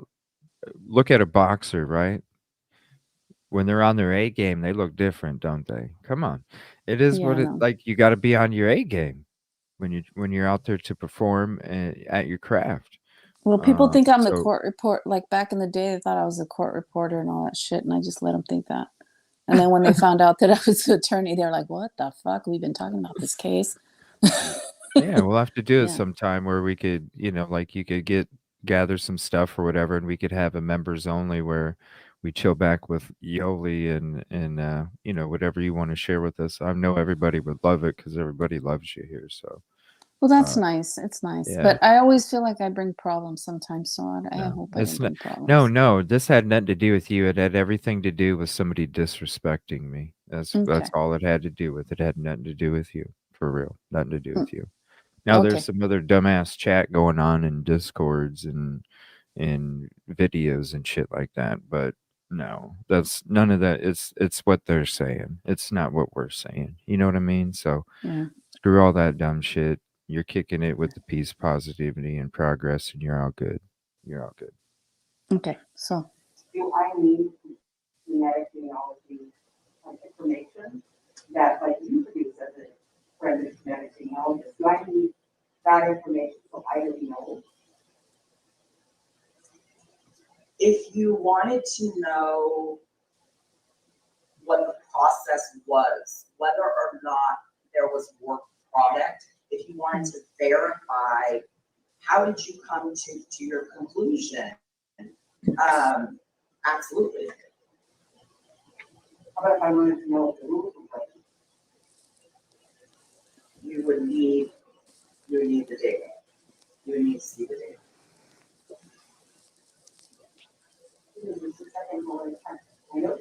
Look at a boxer, right? When they're on their A game, they look different, don't they? Come on. It is
Yeah,
what
I
it
know.
like. You got to be on your A game when you're out there to perform at your craft.
Well, people think I'm the
So
court report. Like back in the day, they thought I was a court reporter and all that shit, and I just let them think that. And then when they found out that I was an attorney, they're like, "What the fuck? We've been talking about this case."
yeah, we'll have to do it
Yeah.
sometime where we could, like you could gather some stuff or whatever, and we could have a members only where we chill back with Yoli and whatever you want to share with us. I know everybody would love it because everybody loves you here. So
Well, that's nice. It's nice,
yeah.
but I always feel like I bring problems sometimes. So I
No,
hope I
it's
didn't
not.
bring problems.
No. This had nothing to do with you. It had everything to do with somebody disrespecting me. That's
Okay.
all it had to do with. It had nothing to do with you, for real. Nothing to do
Mm,
with you. Now there's
Okay.
some other dumbass chat going on in Discords and videos and shit like that, but no, that's none of that. It's what they're saying. It's not what we're saying. You know what I mean? So
Yeah.
screw all that dumb shit. You're kicking it with the peace, positivity, and progress, and you're all good. You're all good.
Okay. So
Do I need genetic genealogy information that like you produce as a forensic genetic genealogist? Do I need that information so I don't know?
If you wanted to know what the process was, whether or not there was work product, if you wanted to verify how did you come to your conclusion, absolutely.
How about if I wanted to know what the rules were?
You would need the data. You would need to see the data.
This is the second one. I know.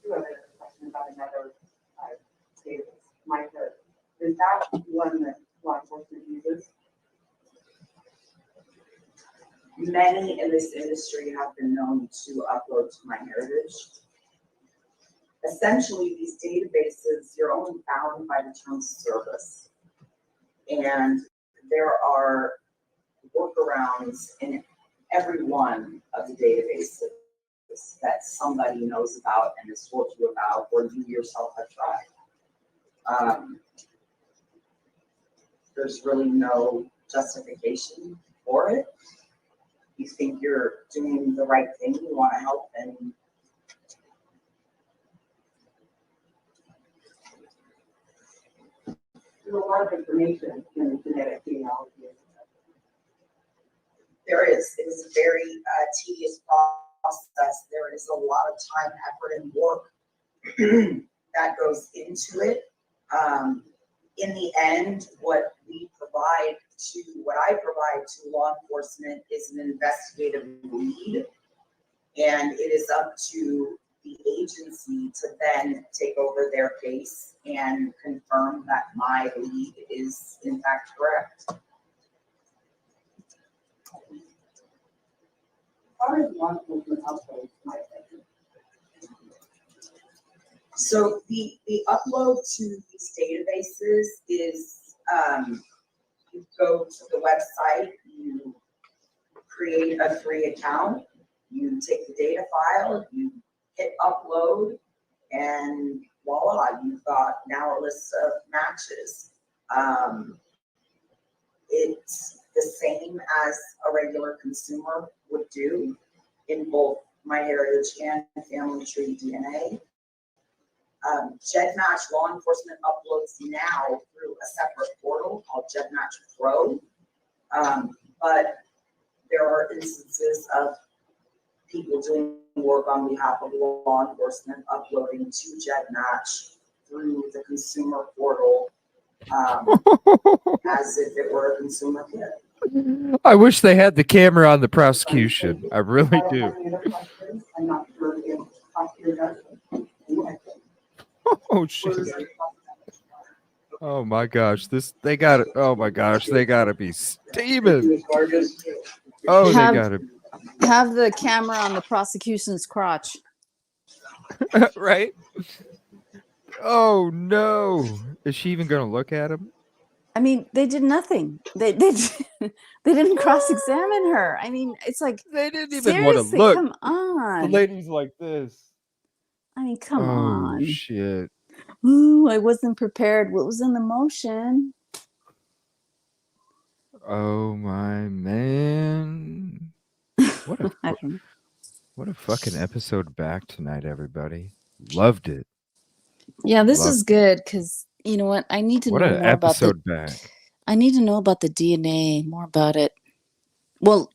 You have a question about another database. Micah, is that one that law enforcement uses?
Many in this industry have been known to upload to MyHeritage. Essentially, these databases, you're only bound by the terms of service. And there are workarounds in every one of the databases that somebody knows about and has told you about, or you yourself have tried. There's really no justification for it. You think you're doing the right thing, you want to help, and
There's a lot of information in genetic genealogy.
there is. It is a very tedious process, there is a lot of time, effort, and work that goes into it. In the end, what I provide to law enforcement is an investigative lead, and it is up to the agency to then take over their case and confirm that my lead is in fact correct.
How does law enforcement upload my opinion?
So the upload to these databases is you go to the website, you create a free account, you take the data file, you hit upload, and voila, you've got now a list of matches. It's the same as a regular consumer would do in both MyHeritage and Family Tree DNA. GEDmatch law enforcement uploads now through a separate portal called GEDmatch Pro, but there are instances of people doing work on behalf of law enforcement uploading to GEDmatch through the consumer portal as if it were a consumer kit.
I wish they had the camera on the prosecution. I really do.
I'm not sure if prosecutor does.
Oh shit. Oh my gosh. They gotta be steaming. Oh, they gotta
have the camera on the prosecution's crotch.
right? Oh no. Is she even gonna look at him?
I mean, they did nothing. They didn't cross-examine her. I mean, it's like
they didn't even want to look.
Come on.
The lady's like this.
I mean, come on.
Oh shit.
Ooh, I wasn't prepared. What was in the motion?
Oh my man. What a fucking episode back tonight, everybody. Loved it.
Yeah, this is good because you know what? I need to know more about the
episode back.
I need to know about the DNA, more about it. Well,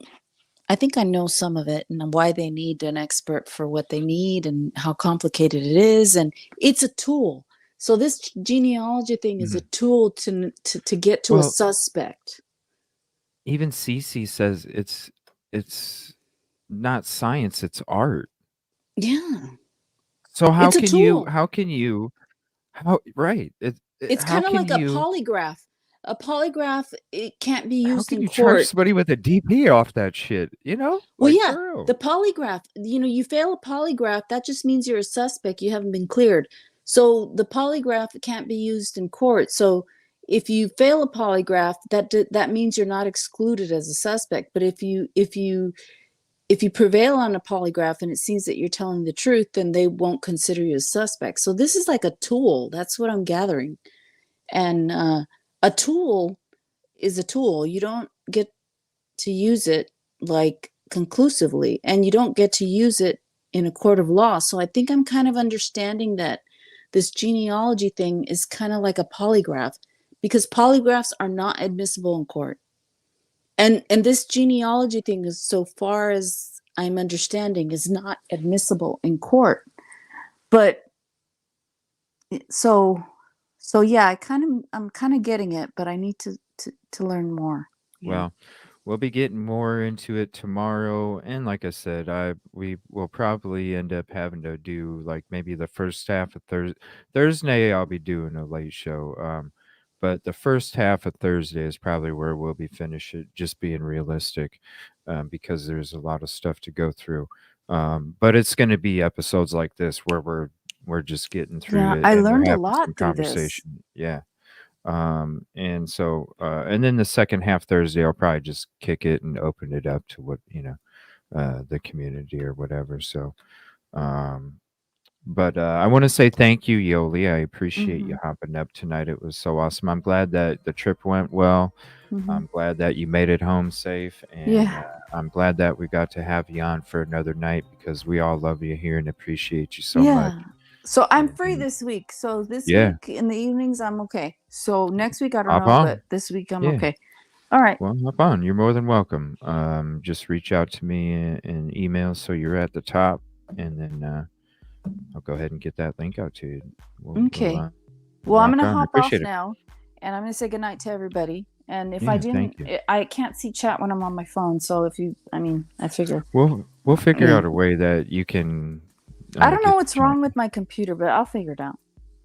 I think I know some of it and why they need an expert for what they need and how complicated it is. And it's a tool. So this genealogy thing is a tool to get to a suspect.
Even Cece says it's not science, it's art.
Yeah.
So how can you right?
It's kind of like a polygraph. A polygraph, it can't be used in
you
court.
charge somebody with a DP off that shit, you know?
Well,
like,
yeah, the polygraph, you know, you fail a polygraph, that just means you're a suspect. You haven't been cleared. So the polygraph can't be used in court. So if you fail a polygraph, that means you're not excluded as a suspect. But if you prevail on a polygraph and it seems that you're telling the truth, then they won't consider you a suspect. So this is like a tool. That's what I'm gathering. And a tool is a tool. You don't get to use it like conclusively, and you don't get to use it in a court of law. So I think I'm kind of understanding that this genealogy thing is kind of like a polygraph, because polygraphs are not admissible in court. And this genealogy thing is, so far as I'm understanding, is not admissible in court. But so yeah, I'm kind of getting it, but I need to learn more.
Well, we'll be getting more into it tomorrow, and like I said, we will probably end up having to do like maybe the first half of Thursday. I'll be doing a late show, but the first half of Thursday is probably where we'll be finished. Just being realistic, because there's a lot of stuff to go through. But it's going to be episodes like this where we're just getting through it.
I
and
learned a
having
lot
some
through
conversation. Yeah. And so and then the second half Thursday I'll probably just kick it and open it up to what the community or whatever. So but I want to say thank you, Yoli. I appreciate you hopping up tonight. It was so awesome. I'm glad that the trip went well. I'm glad that you made it home safe, and I'm glad that we got to have you on for another night, because we all love you here and appreciate you so much.
So I'm free this week. So this week in the evenings, I'm okay. So next week, I don't know, but this week I'm okay. All right.
Well, hop on. You're more than welcome. Just reach out to me in email so you're at the top, and then I'll go ahead and get that link out to you.
Okay. Well, I'm
rock
going to
on.
hop off
Appreciate it.
now, and I'm going to say goodnight to everybody. And if
Yeah,
I
thank
didn't,
you.
I can't see chat when I'm on my phone. So if you, I figure.
We'll figure
Yeah.
out a way that you can.
I don't know
get
what's wrong with my computer, but I'll figure it out.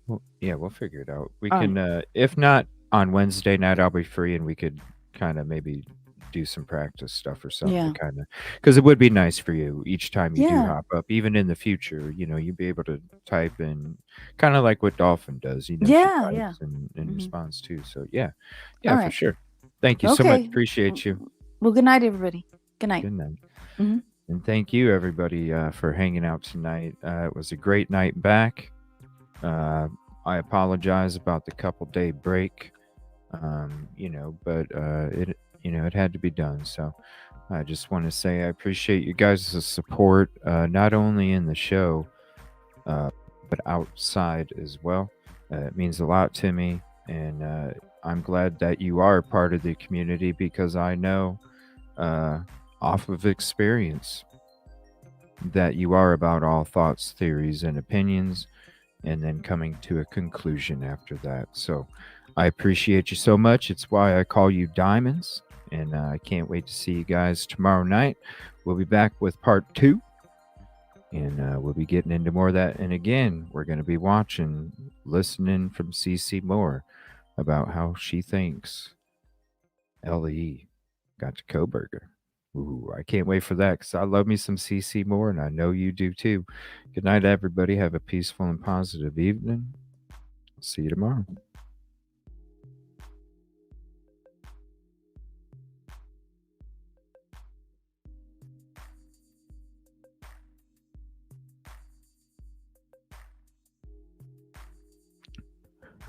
Well, yeah, we'll figure it out. We
All
can, if not on Wednesday night, I'll be free, and we could kind of maybe do some practice stuff or something.
Yeah.
Kind of, because it would be nice for you each time you do
Yeah.
hop up, even in the future. You'd be able to type in, kind of like what Dolphin does. She
Yeah,
types
yeah.
and responds too. So yeah,
All
for
right.
sure. Thank you so much.
Okay.
Appreciate you.
Well, good night, everybody. Good night.
Good night.
Mhm.
And thank you, everybody, for hanging out tonight. It was a great night back. I apologize about the couple-day break, but it had to be done. So I just want to say I appreciate you guys' support, not only in the show, but outside as well. It means a lot to me, and I'm glad that you are part of the community because I know off of experience that you are about all thoughts, theories, and opinions, and then coming to a conclusion after that. So I appreciate you so much. It's why I call you Diamonds, and I can't wait to see you guys tomorrow night. We'll be back with part 2, and we'll be getting into more of that. And again, we're going to be listening from CC Moore about how she thinks LE got to Coburger. Ooh, I can't wait for that because I love me some CC Moore, and I know you do too. Good night, everybody. Have a peaceful and positive evening. See you tomorrow.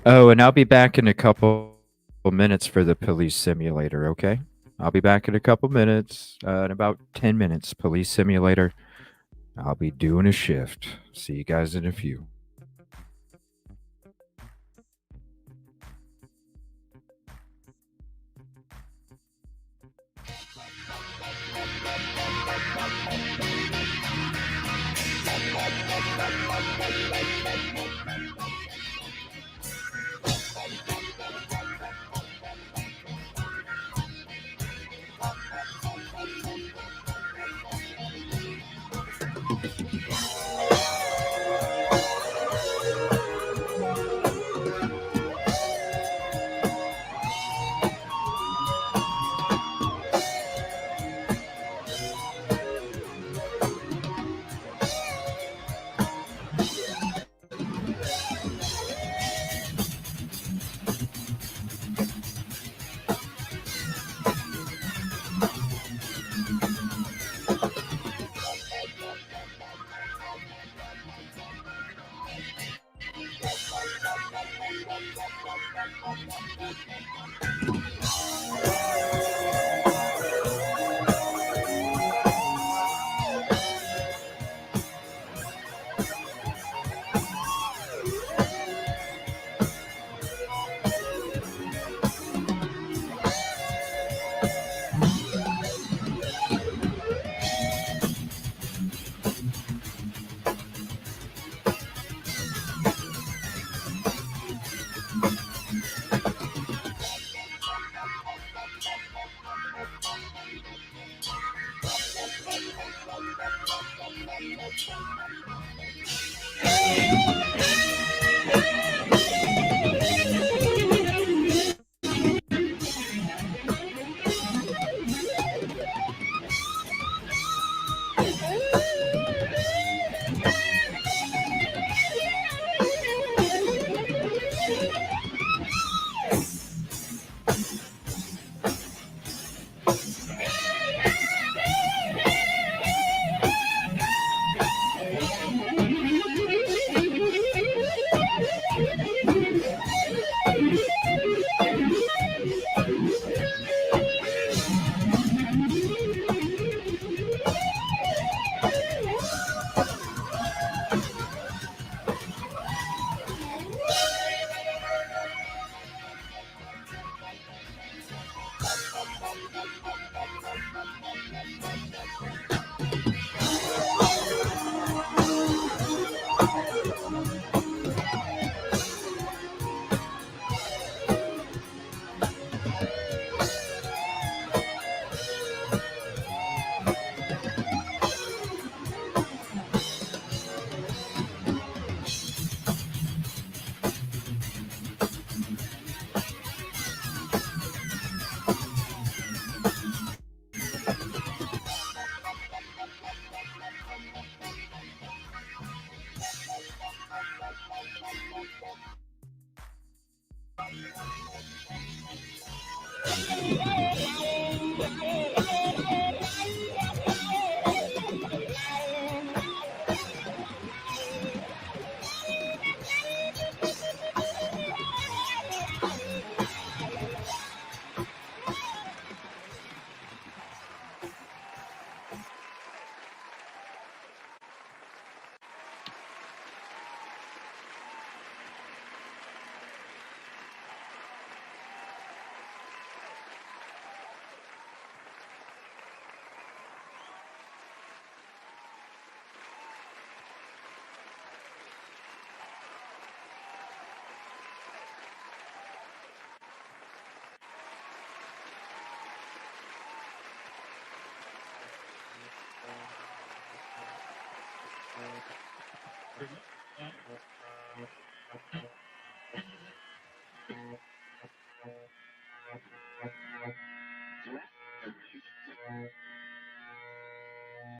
Oh, and I'll be back in a couple minutes for the police simulator, okay? I'll be back in a couple minutes, in about 10 minutes, police simulator. I'll be doing a shift. See you guys in a few.